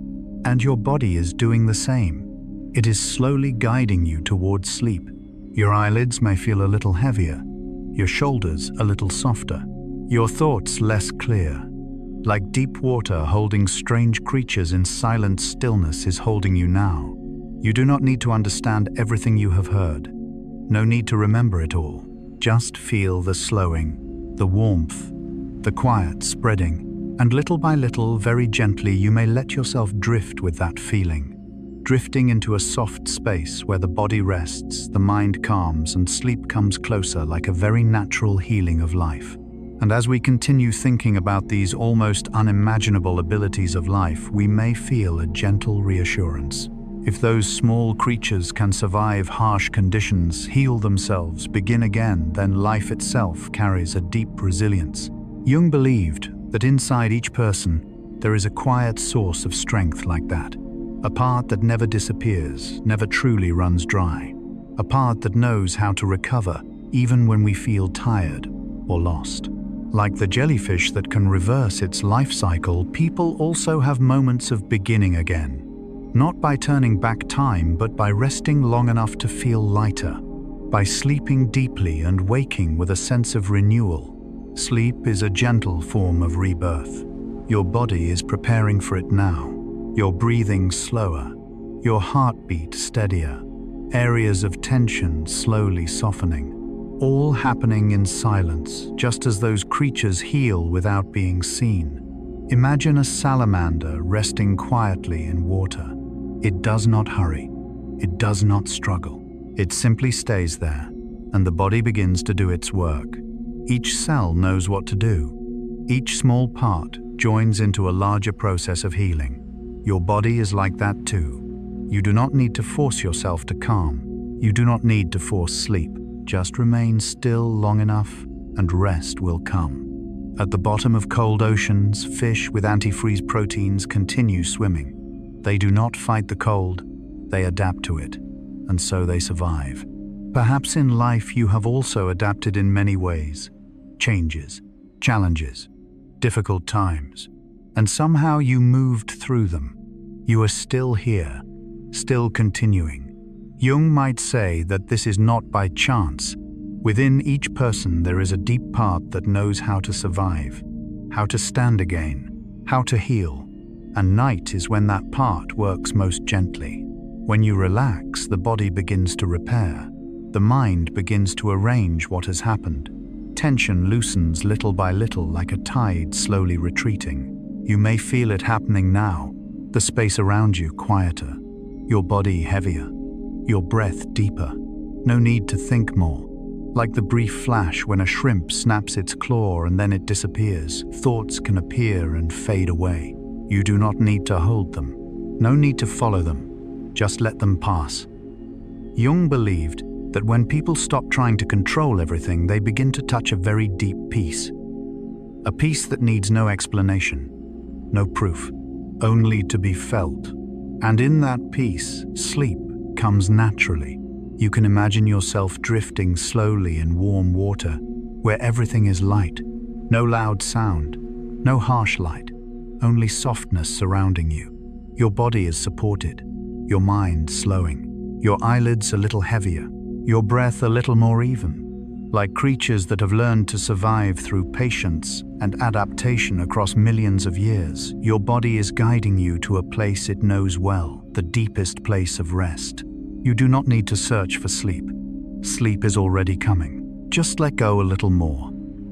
And your body is doing the same. It is slowly guiding you towards sleep. Your eyelids may feel a little heavier, your shoulders a little softer, your thoughts less clear. Like deep water holding strange creatures in silent stillness is holding you now. You do not need to understand everything you have heard. No need to remember it all. Just feel the slowing, the warmth, the quiet spreading, and little by little, very gently, you may let yourself drift with that feeling. Drifting into a soft space where the body rests, the mind calms, and sleep comes closer like a very natural healing of life. And as we continue thinking about these almost unimaginable abilities of life, we may feel a gentle reassurance. If those small creatures can survive harsh conditions, heal themselves, begin again, then life itself carries a deep resilience. Jung believed that inside each person, there is a quiet source of strength like that. A part that never disappears, never truly runs dry. A part that knows how to recover, even when we feel tired or lost. Like the jellyfish that can reverse its life cycle, people also have moments of beginning again. Not by turning back time, but by resting long enough to feel lighter. By sleeping deeply and waking with a sense of renewal. Sleep is a gentle form of rebirth. Your body is preparing for it now. Your breathing slower. Your heartbeat steadier. Areas of tension slowly softening. All happening in silence, just as those creatures heal without being seen. Imagine a salamander resting quietly in water. It does not hurry. It does not struggle. It simply stays there, and the body begins to do its work. Each cell knows what to do. Each small part joins into a larger process of healing. Your body is like that too. You do not need to force yourself to calm. You do not need to force sleep. Just remain still long enough, and rest will come. At the bottom of cold oceans, fish with antifreeze proteins continue swimming. They do not fight the cold, they adapt to it, and so they survive. Perhaps in life you have also adapted in many ways. Changes, challenges, difficult times, and somehow you moved through them. You are still here, still continuing. Jung might say that this is not by chance. Within each person there is a deep part that knows how to survive, how to stand again, how to heal. And night is when that part works most gently. When you relax, the body begins to repair. The mind begins to arrange what has happened. Tension loosens little by little like a tide slowly retreating. You may feel it happening now, the space around you quieter, your body heavier, your breath deeper. No need to think more. Like the brief flash when a shrimp snaps its claw and then it disappears, thoughts can appear and fade away. You do not need to hold them. No need to follow them. Just let them pass. Jung believed that when people stop trying to control everything, they begin to touch a very deep peace. A peace that needs no explanation, no proof, only to be felt. And in that peace, sleep comes naturally. You can imagine yourself drifting slowly in warm water, where everything is light, no loud sound, no harsh light, only softness surrounding you. Your body is supported, your mind slowing, your eyelids a little heavier, your breath a little more even. Like creatures that have learned to survive through patience and adaptation across millions of years, your body is guiding you to a place it knows well, the deepest place of rest. You do not need to search for sleep. Sleep is already coming. Just let go a little more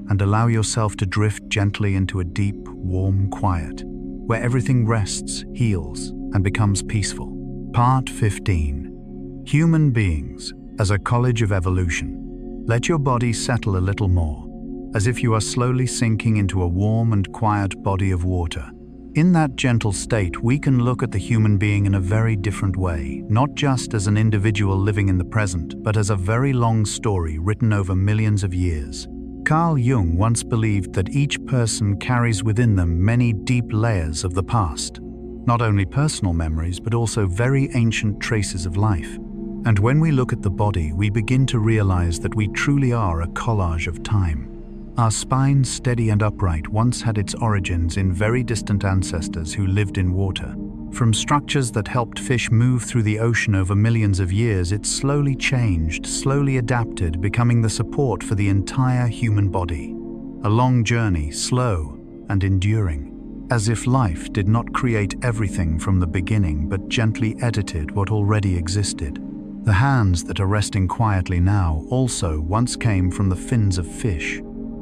and allow yourself to drift gently into a deep, warm quiet, where everything rests, heals, and becomes peaceful. Part 15. Human beings as a college of evolution. Let your body settle a little more, as if you are slowly sinking into a warm and quiet body of water. In that gentle state, we can look at the human being in a very different way, not just as an individual living in the present, but as a very long story written over millions of years. Carl Jung once believed that each person carries within them many deep layers of the past, not only personal memories, but also very ancient traces of life. And when we look at the body, we begin to realize that we truly are a collage of time. Our spine, steady and upright, once had its origins in very distant ancestors who lived in water. From structures that helped fish move through the ocean over millions of years, it slowly changed, slowly adapted, becoming the support for the entire human body. A long journey, slow and enduring, as if life did not create everything from the beginning, but gently edited what already existed. The hands that are resting quietly now also once came from the fins of fish.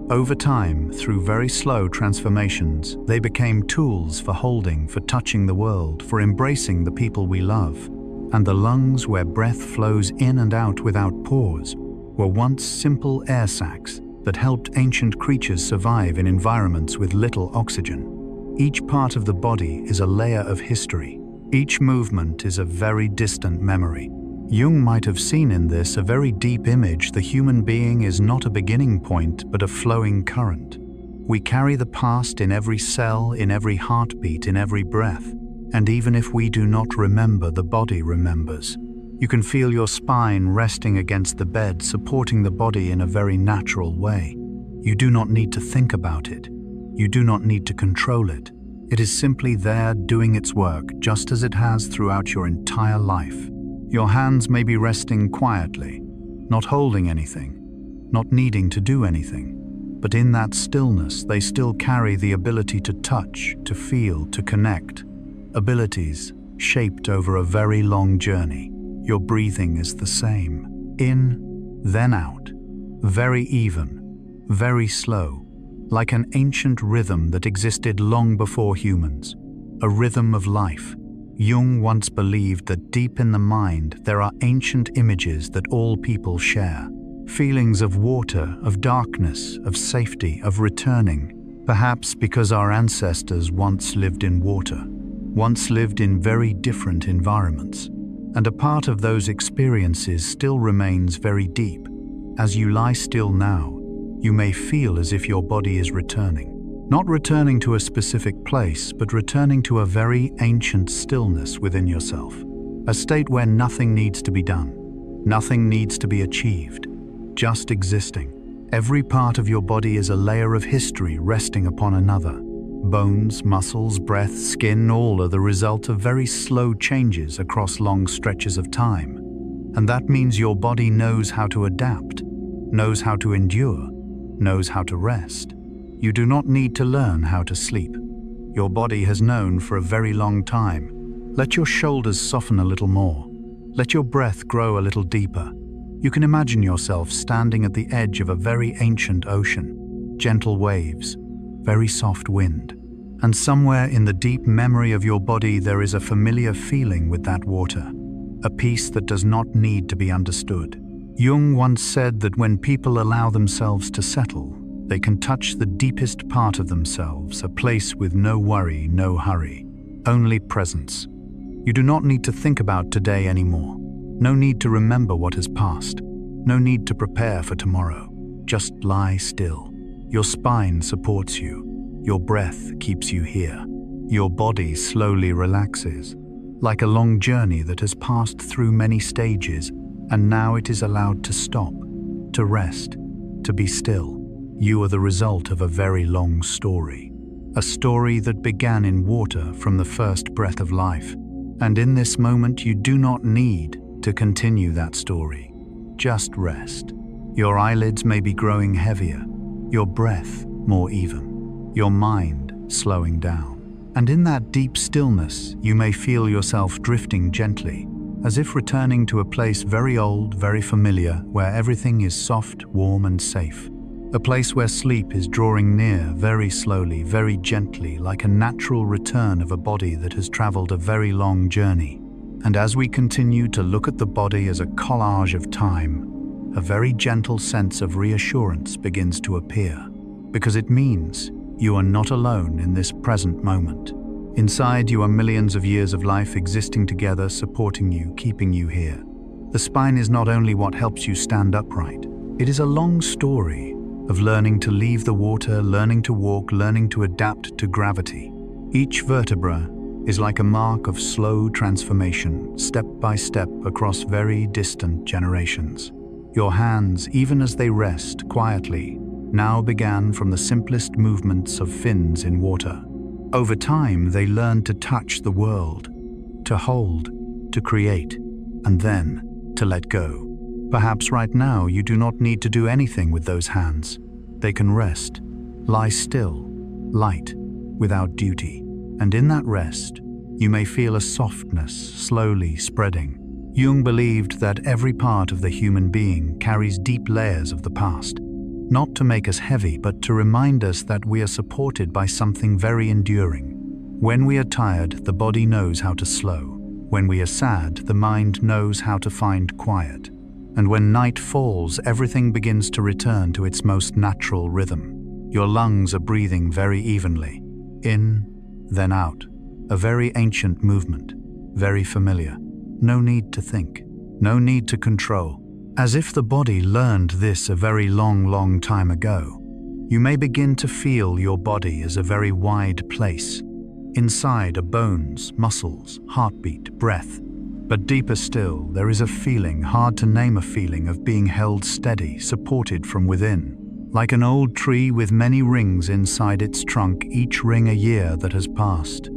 Over time, through very slow transformations, they became tools for holding, for touching the world, for embracing the people we love. And the lungs, where breath flows in and out without pause, were once simple air sacs that helped ancient creatures survive in environments with little oxygen. Each part of the body is a layer of history. Each movement is a very distant memory. Jung might have seen in this a very deep image. The human being is not a beginning point, but a flowing current. We carry the past in every cell, in every heartbeat, in every breath. And even if we do not remember, the body remembers. You can feel your spine resting against the bed, supporting the body in a very natural way. You do not need to think about it. You do not need to control it. It is simply there doing its work, just as it has throughout your entire life. Your hands may be resting quietly, not holding anything, not needing to do anything, but in that stillness they still carry the ability to touch, to feel, to connect. Abilities shaped over a very long journey. Your breathing is the same. In, then out. Very even, very slow, like an ancient rhythm that existed long before humans. A rhythm of life. Jung once believed that deep in the mind there are ancient images that all people share. Feelings of water, of darkness, of safety, of returning. Perhaps because our ancestors once lived in water, once lived in very different environments. And a part of those experiences still remains very deep. As you lie still now, you may feel as if your body is returning. Not returning to a specific place, but returning to a very ancient stillness within yourself. A state where nothing needs to be done, nothing needs to be achieved, just existing. Every part of your body is a layer of history resting upon another. Bones, muscles, breath, skin, all are the result of very slow changes across long stretches of time. And that means your body knows how to adapt, knows how to endure, knows how to rest. You do not need to learn how to sleep. Your body has known for a very long time. Let your shoulders soften a little more. Let your breath grow a little deeper. You can imagine yourself standing at the edge of a very ancient ocean. Gentle waves, very soft wind. And somewhere in the deep memory of your body there is a familiar feeling with that water. A peace that does not need to be understood. Jung once said that when people allow themselves to settle, they can touch the deepest part of themselves, a place with no worry, no hurry, only presence. You do not need to think about today anymore. No need to remember what has passed. No need to prepare for tomorrow. Just lie still. Your spine supports you. Your breath keeps you here. Your body slowly relaxes, like a long journey that has passed through many stages, and now it is allowed to stop, to rest, to be still. You are the result of a very long story. A story that began in water from the first breath of life. And in this moment you do not need to continue that story. Just rest. Your eyelids may be growing heavier, your breath more even, your mind slowing down. And in that deep stillness you may feel yourself drifting gently, as if returning to a place very old, very familiar, where everything is soft, warm and safe. A place where sleep is drawing near very slowly, very gently, like a natural return of a body that has traveled a very long journey. And as we continue to look at the body as a collage of time, a very gentle sense of reassurance begins to appear, because it means you are not alone in this present moment. Inside you are millions of years of life existing together, supporting you, keeping you here. The spine is not only what helps you stand upright, it is a long story of learning to leave the water, learning to walk, learning to adapt to gravity. Each vertebra is like a mark of slow transformation, step by step across very distant generations. Your hands, even as they rest quietly, now began from the simplest movements of fins in water. Over time, they learned to touch the world, to hold, to create, and then to let go. Perhaps right now you do not need to do anything with those hands. They can rest, lie still, light, without duty. And in that rest, you may feel a softness slowly spreading. Jung believed that every part of the human being carries deep layers of the past, not to make us heavy, but to remind us that we are supported by something very enduring. When we are tired, the body knows how to slow. When we are sad, the mind knows how to find quiet. And when night falls, everything begins to return to its most natural rhythm. Your lungs are breathing very evenly, in, then out. A very ancient movement, very familiar. No need to think, no need to control. As if the body learned this a very long time ago. You may begin to feel your body as a very wide place. Inside are bones, muscles, heartbeat, breath. But deeper still, there is a feeling, hard to name, a feeling of being held steady, supported from within. Like an old tree with many rings inside its trunk, each ring a year that has passed.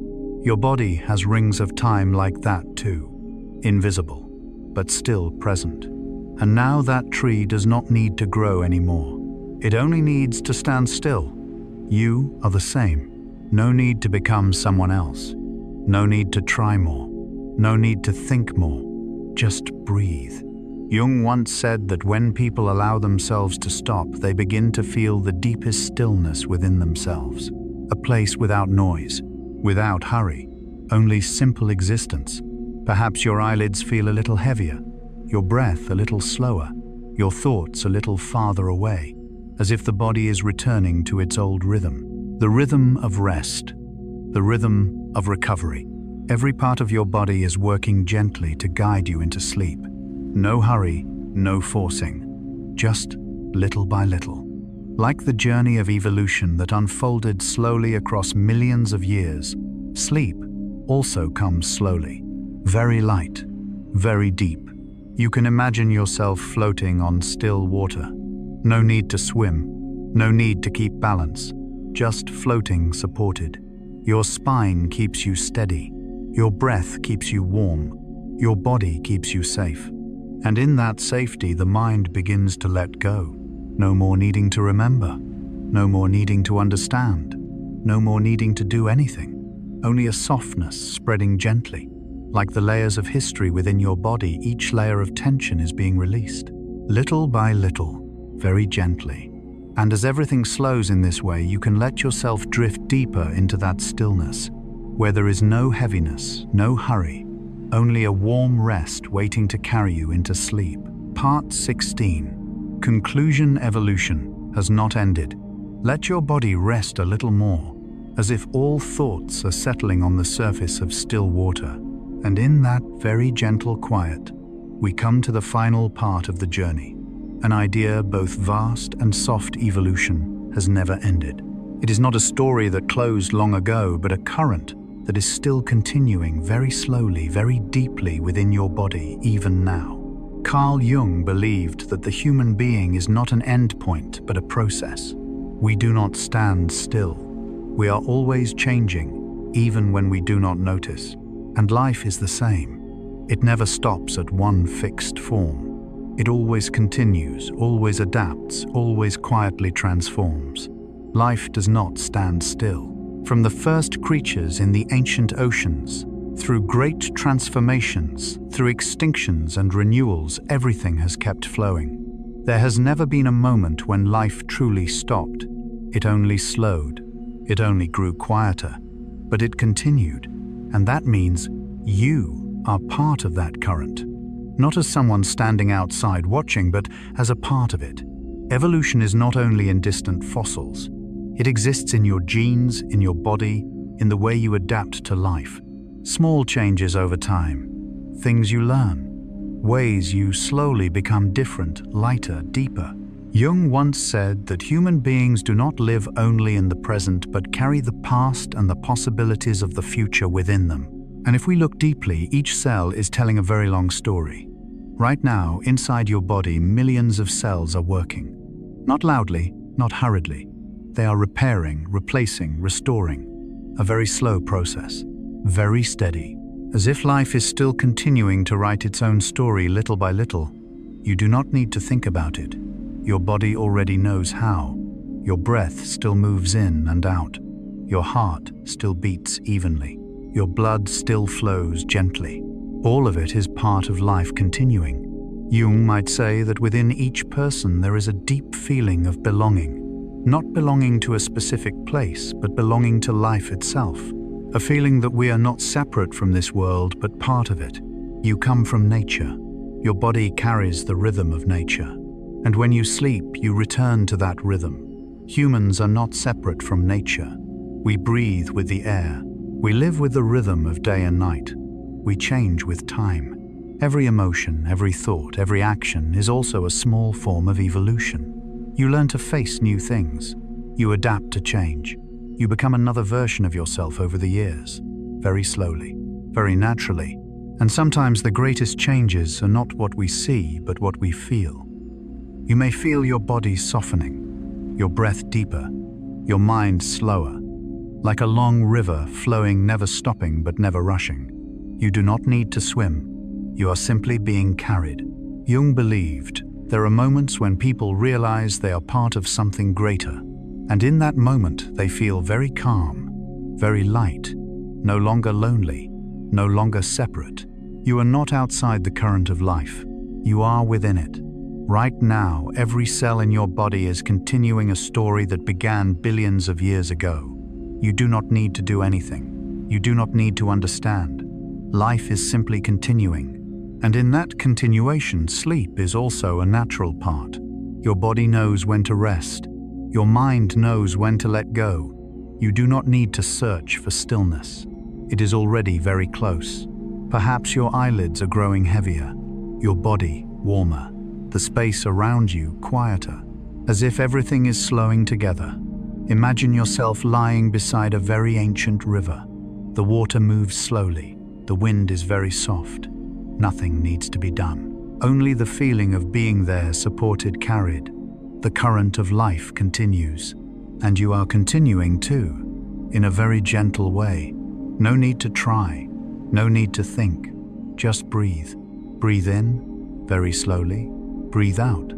Your body has rings of time like that too, invisible, but still present. And now that tree does not need to grow anymore. It only needs to stand still. You are the same. No need to become someone else. No need to try more. No need to think more. Just breathe. Jung once said that when people allow themselves to stop, they begin to feel the deepest stillness within themselves. A place without noise, without hurry, only simple existence. Perhaps your eyelids feel a little heavier, your breath a little slower, your thoughts a little farther away, as if the body is returning to its old rhythm. The rhythm of rest, the rhythm of recovery. Every part of your body is working gently to guide you into sleep. No hurry, no forcing, just little by little. Like the journey of evolution that unfolded slowly across millions of years, sleep also comes slowly, very light, very deep. You can imagine yourself floating on still water. No need to swim, no need to keep balance, just floating supported. Your spine keeps you steady, your breath keeps you warm, your body keeps you safe. And in that safety, the mind begins to let go. No more needing to remember, no more needing to understand, no more needing to do anything. Only a softness spreading gently. Like the layers of history within your body, each layer of tension is being released. Little by little, very gently. And as everything slows in this way, you can let yourself drift deeper into that stillness, where there is no heaviness, no hurry, only a warm rest waiting to carry you into sleep. Part 16. Conclusion. Evolution has not ended. Let your body rest a little more, as if all thoughts are settling on the surface of still water. And in that very gentle quiet, we come to the final part of the journey. An idea both vast and soft. Evolution has never ended. It is not a story that closed long ago, but a current that is still continuing very slowly, very deeply within your body, even now. Carl Jung believed that the human being is not an end point, but a process. We do not stand still. We are always changing, even when we do not notice. And life is the same. It never stops at one fixed form. It always continues, always adapts, always quietly transforms. Life does not stand still. From the first creatures in the ancient oceans, through great transformations, through extinctions and renewals, everything has kept flowing. There has never been a moment when life truly stopped. It only slowed. It only grew quieter. But it continued. And that means you are part of that current. Not as someone standing outside watching, but as a part of it. Evolution is not only in distant fossils. It exists in your genes, in your body, in the way you adapt to life. Small changes over time, things you learn, ways you slowly become different, lighter, deeper. Jung once said that human beings do not live only in the present, but carry the past and the possibilities of the future within them. And if we look deeply, each cell is telling a very long story. Right now, inside your body, millions of cells are working. Not loudly, not hurriedly. They are repairing, replacing, restoring. A very slow process, very steady, as if life is still continuing to write its own story little by little. You do not need to think about it. Your body already knows how. Your breath still moves in and out. Your heart still beats evenly. Your blood still flows gently. All of it is part of life continuing. Jung might say that within each person there is a deep feeling of belonging. Not belonging to a specific place, but belonging to life itself. A feeling that we are not separate from this world, but part of it. You come from nature. Your body carries the rhythm of nature. And when you sleep, you return to that rhythm. Humans are not separate from nature. We breathe with the air. We live with the rhythm of day and night. We change with time. Every emotion, every thought, every action is also a small form of evolution. You learn to face new things. You adapt to change. You become another version of yourself over the years, very slowly, very naturally. And sometimes the greatest changes are not what we see, but what we feel. You may feel your body softening, your breath deeper, your mind slower, like a long river flowing, never stopping but never rushing. You do not need to swim. You are simply being carried. Jung believed there are moments when people realize they are part of something greater, and in that moment they feel very calm, very light, no longer lonely, no longer separate. You are not outside the current of life. You are within it. Right now, every cell in your body is continuing a story that began billions of years ago. You do not need to do anything. You do not need to understand. Life is simply continuing. And in that continuation, sleep is also a natural part. Your body knows when to rest. Your mind knows when to let go. You do not need to search for stillness. It is already very close. Perhaps your eyelids are growing heavier, your body warmer, the space around you quieter, as if everything is slowing together. Imagine yourself lying beside a very ancient river. The water moves slowly. The wind is very soft. Nothing needs to be done. Only the feeling of being there, supported, carried. The current of life continues. And you are continuing too, in a very gentle way. No need to try. No need to think. Just breathe. Breathe in, very slowly. Breathe out,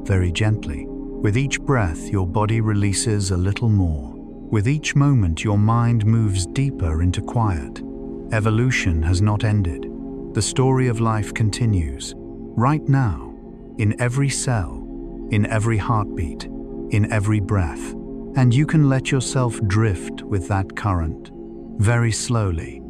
very gently. With each breath, your body releases a little more. With each moment, your mind moves deeper into quiet. Evolution has not ended. The story of life continues, right now, in every cell, in every heartbeat, in every breath. And you can let yourself drift with that current, very slowly,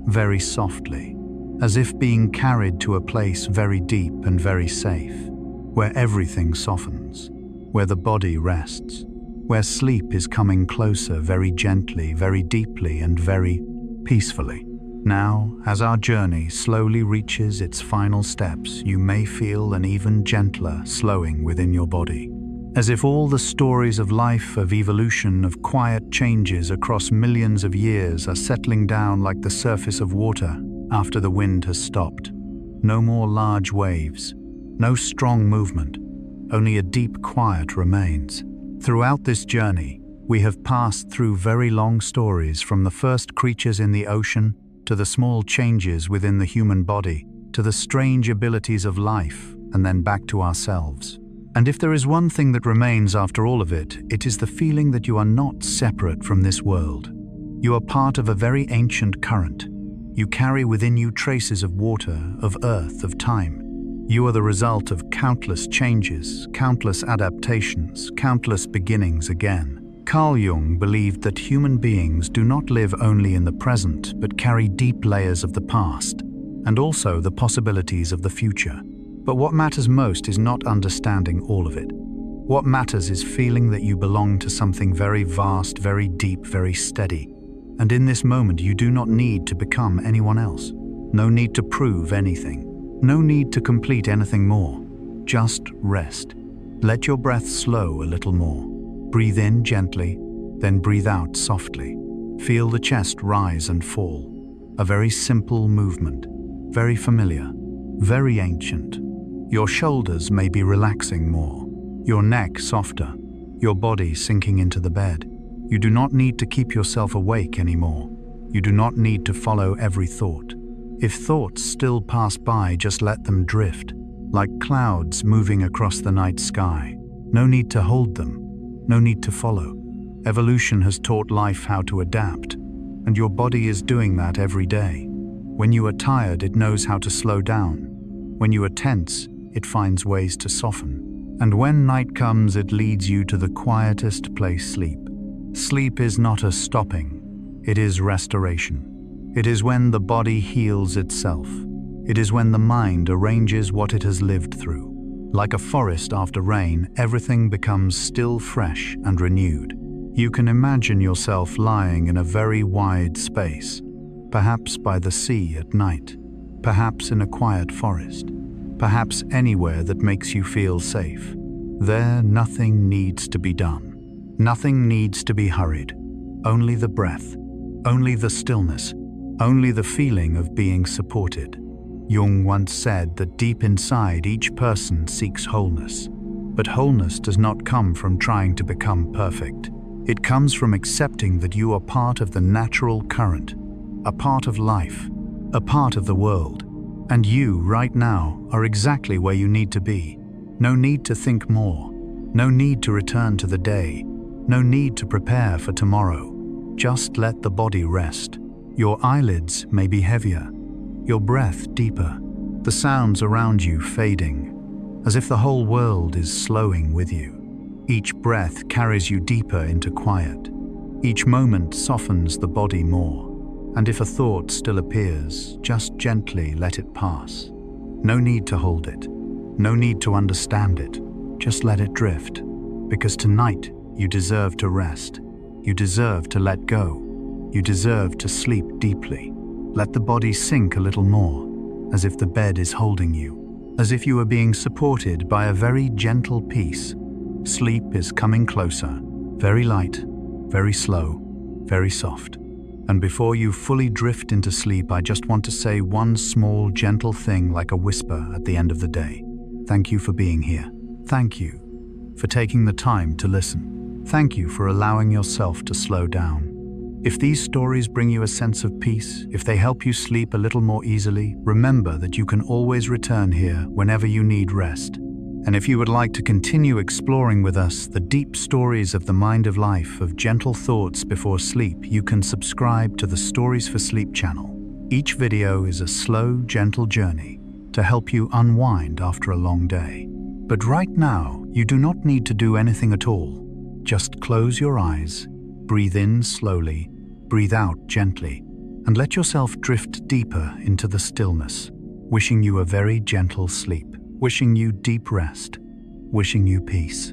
very softly, as if being carried to a place very deep and very safe, where everything softens, where the body rests, where sleep is coming closer very gently, very deeply, and very peacefully. Now, as our journey slowly reaches its final steps, you may feel an even gentler slowing within your body, as if all the stories of life, of evolution, of quiet changes across millions of years are settling down like the surface of water after the wind has stopped. No more large waves, no strong movement, only a deep quiet remains. Throughout this journey, we have passed through very long stories, from the first creatures in the ocean to the small changes within the human body, to the strange abilities of life, and then back to ourselves. And if there is one thing that remains after all of it, it is the feeling that you are not separate from this world. You are part of a very ancient current. You carry within you traces of water, of earth, of time. You are the result of countless changes, countless adaptations, countless beginnings again. Carl Jung believed that human beings do not live only in the present, but carry deep layers of the past, and also the possibilities of the future. But what matters most is not understanding all of it. What matters is feeling that you belong to something very vast, very deep, very steady. And in this moment, you do not need to become anyone else. No need to prove anything. No need to complete anything more. Just rest. Let your breath slow a little more. Breathe in gently, then breathe out softly. Feel the chest rise and fall. A very simple movement, very familiar, very ancient. Your shoulders may be relaxing more, your neck softer, your body sinking into the bed. You do not need to keep yourself awake anymore. You do not need to follow every thought. If thoughts still pass by, just let them drift, like clouds moving across the night sky. No need to hold them. No need to follow. Evolution has taught life how to adapt, and your body is doing that every day. When you are tired, it knows how to slow down. When you are tense, it finds ways to soften. And when night comes, it leads you to the quietest place, sleep. Sleep is not a stopping, it is restoration. It is when the body heals itself. It is when the mind arranges what it has lived through. Like a forest after rain, everything becomes still, fresh, and renewed. You can imagine yourself lying in a very wide space, perhaps by the sea at night, perhaps in a quiet forest, perhaps anywhere that makes you feel safe. There, nothing needs to be done. Nothing needs to be hurried. Only the breath, only the stillness, only the feeling of being supported. Jung once said that deep inside each person seeks wholeness. But wholeness does not come from trying to become perfect. It comes from accepting that you are part of the natural current, a part of life, a part of the world. And you, right now, are exactly where you need to be. No need to think more. No need to return to the day. No need to prepare for tomorrow. Just let the body rest. Your eyelids may be heavier, your breath deeper, the sounds around you fading, as if the whole world is slowing with you. Each breath carries you deeper into quiet. Each moment softens the body more. And if a thought still appears, just gently let it pass. No need to hold it. No need to understand it. Just let it drift. Because tonight, you deserve to rest. You deserve to let go. You deserve to sleep deeply. Let the body sink a little more, as if the bed is holding you, as if you are being supported by a very gentle peace. Sleep is coming closer, very light, very slow, very soft. And before you fully drift into sleep, I just want to say one small, gentle thing like a whisper at the end of the day. Thank you for being here. Thank you for taking the time to listen. Thank you for allowing yourself to slow down. If these stories bring you a sense of peace, if they help you sleep a little more easily, remember that you can always return here whenever you need rest. And if you would like to continue exploring with us the deep stories of the mind of life, of gentle thoughts before sleep, you can subscribe to the Stories for Sleep channel. Each video is a slow, gentle journey to help you unwind after a long day. But right now, you do not need to do anything at all. Just close your eyes, breathe in slowly, breathe out gently, and let yourself drift deeper into the stillness, wishing you a very gentle sleep. Wishing you deep rest, wishing you peace.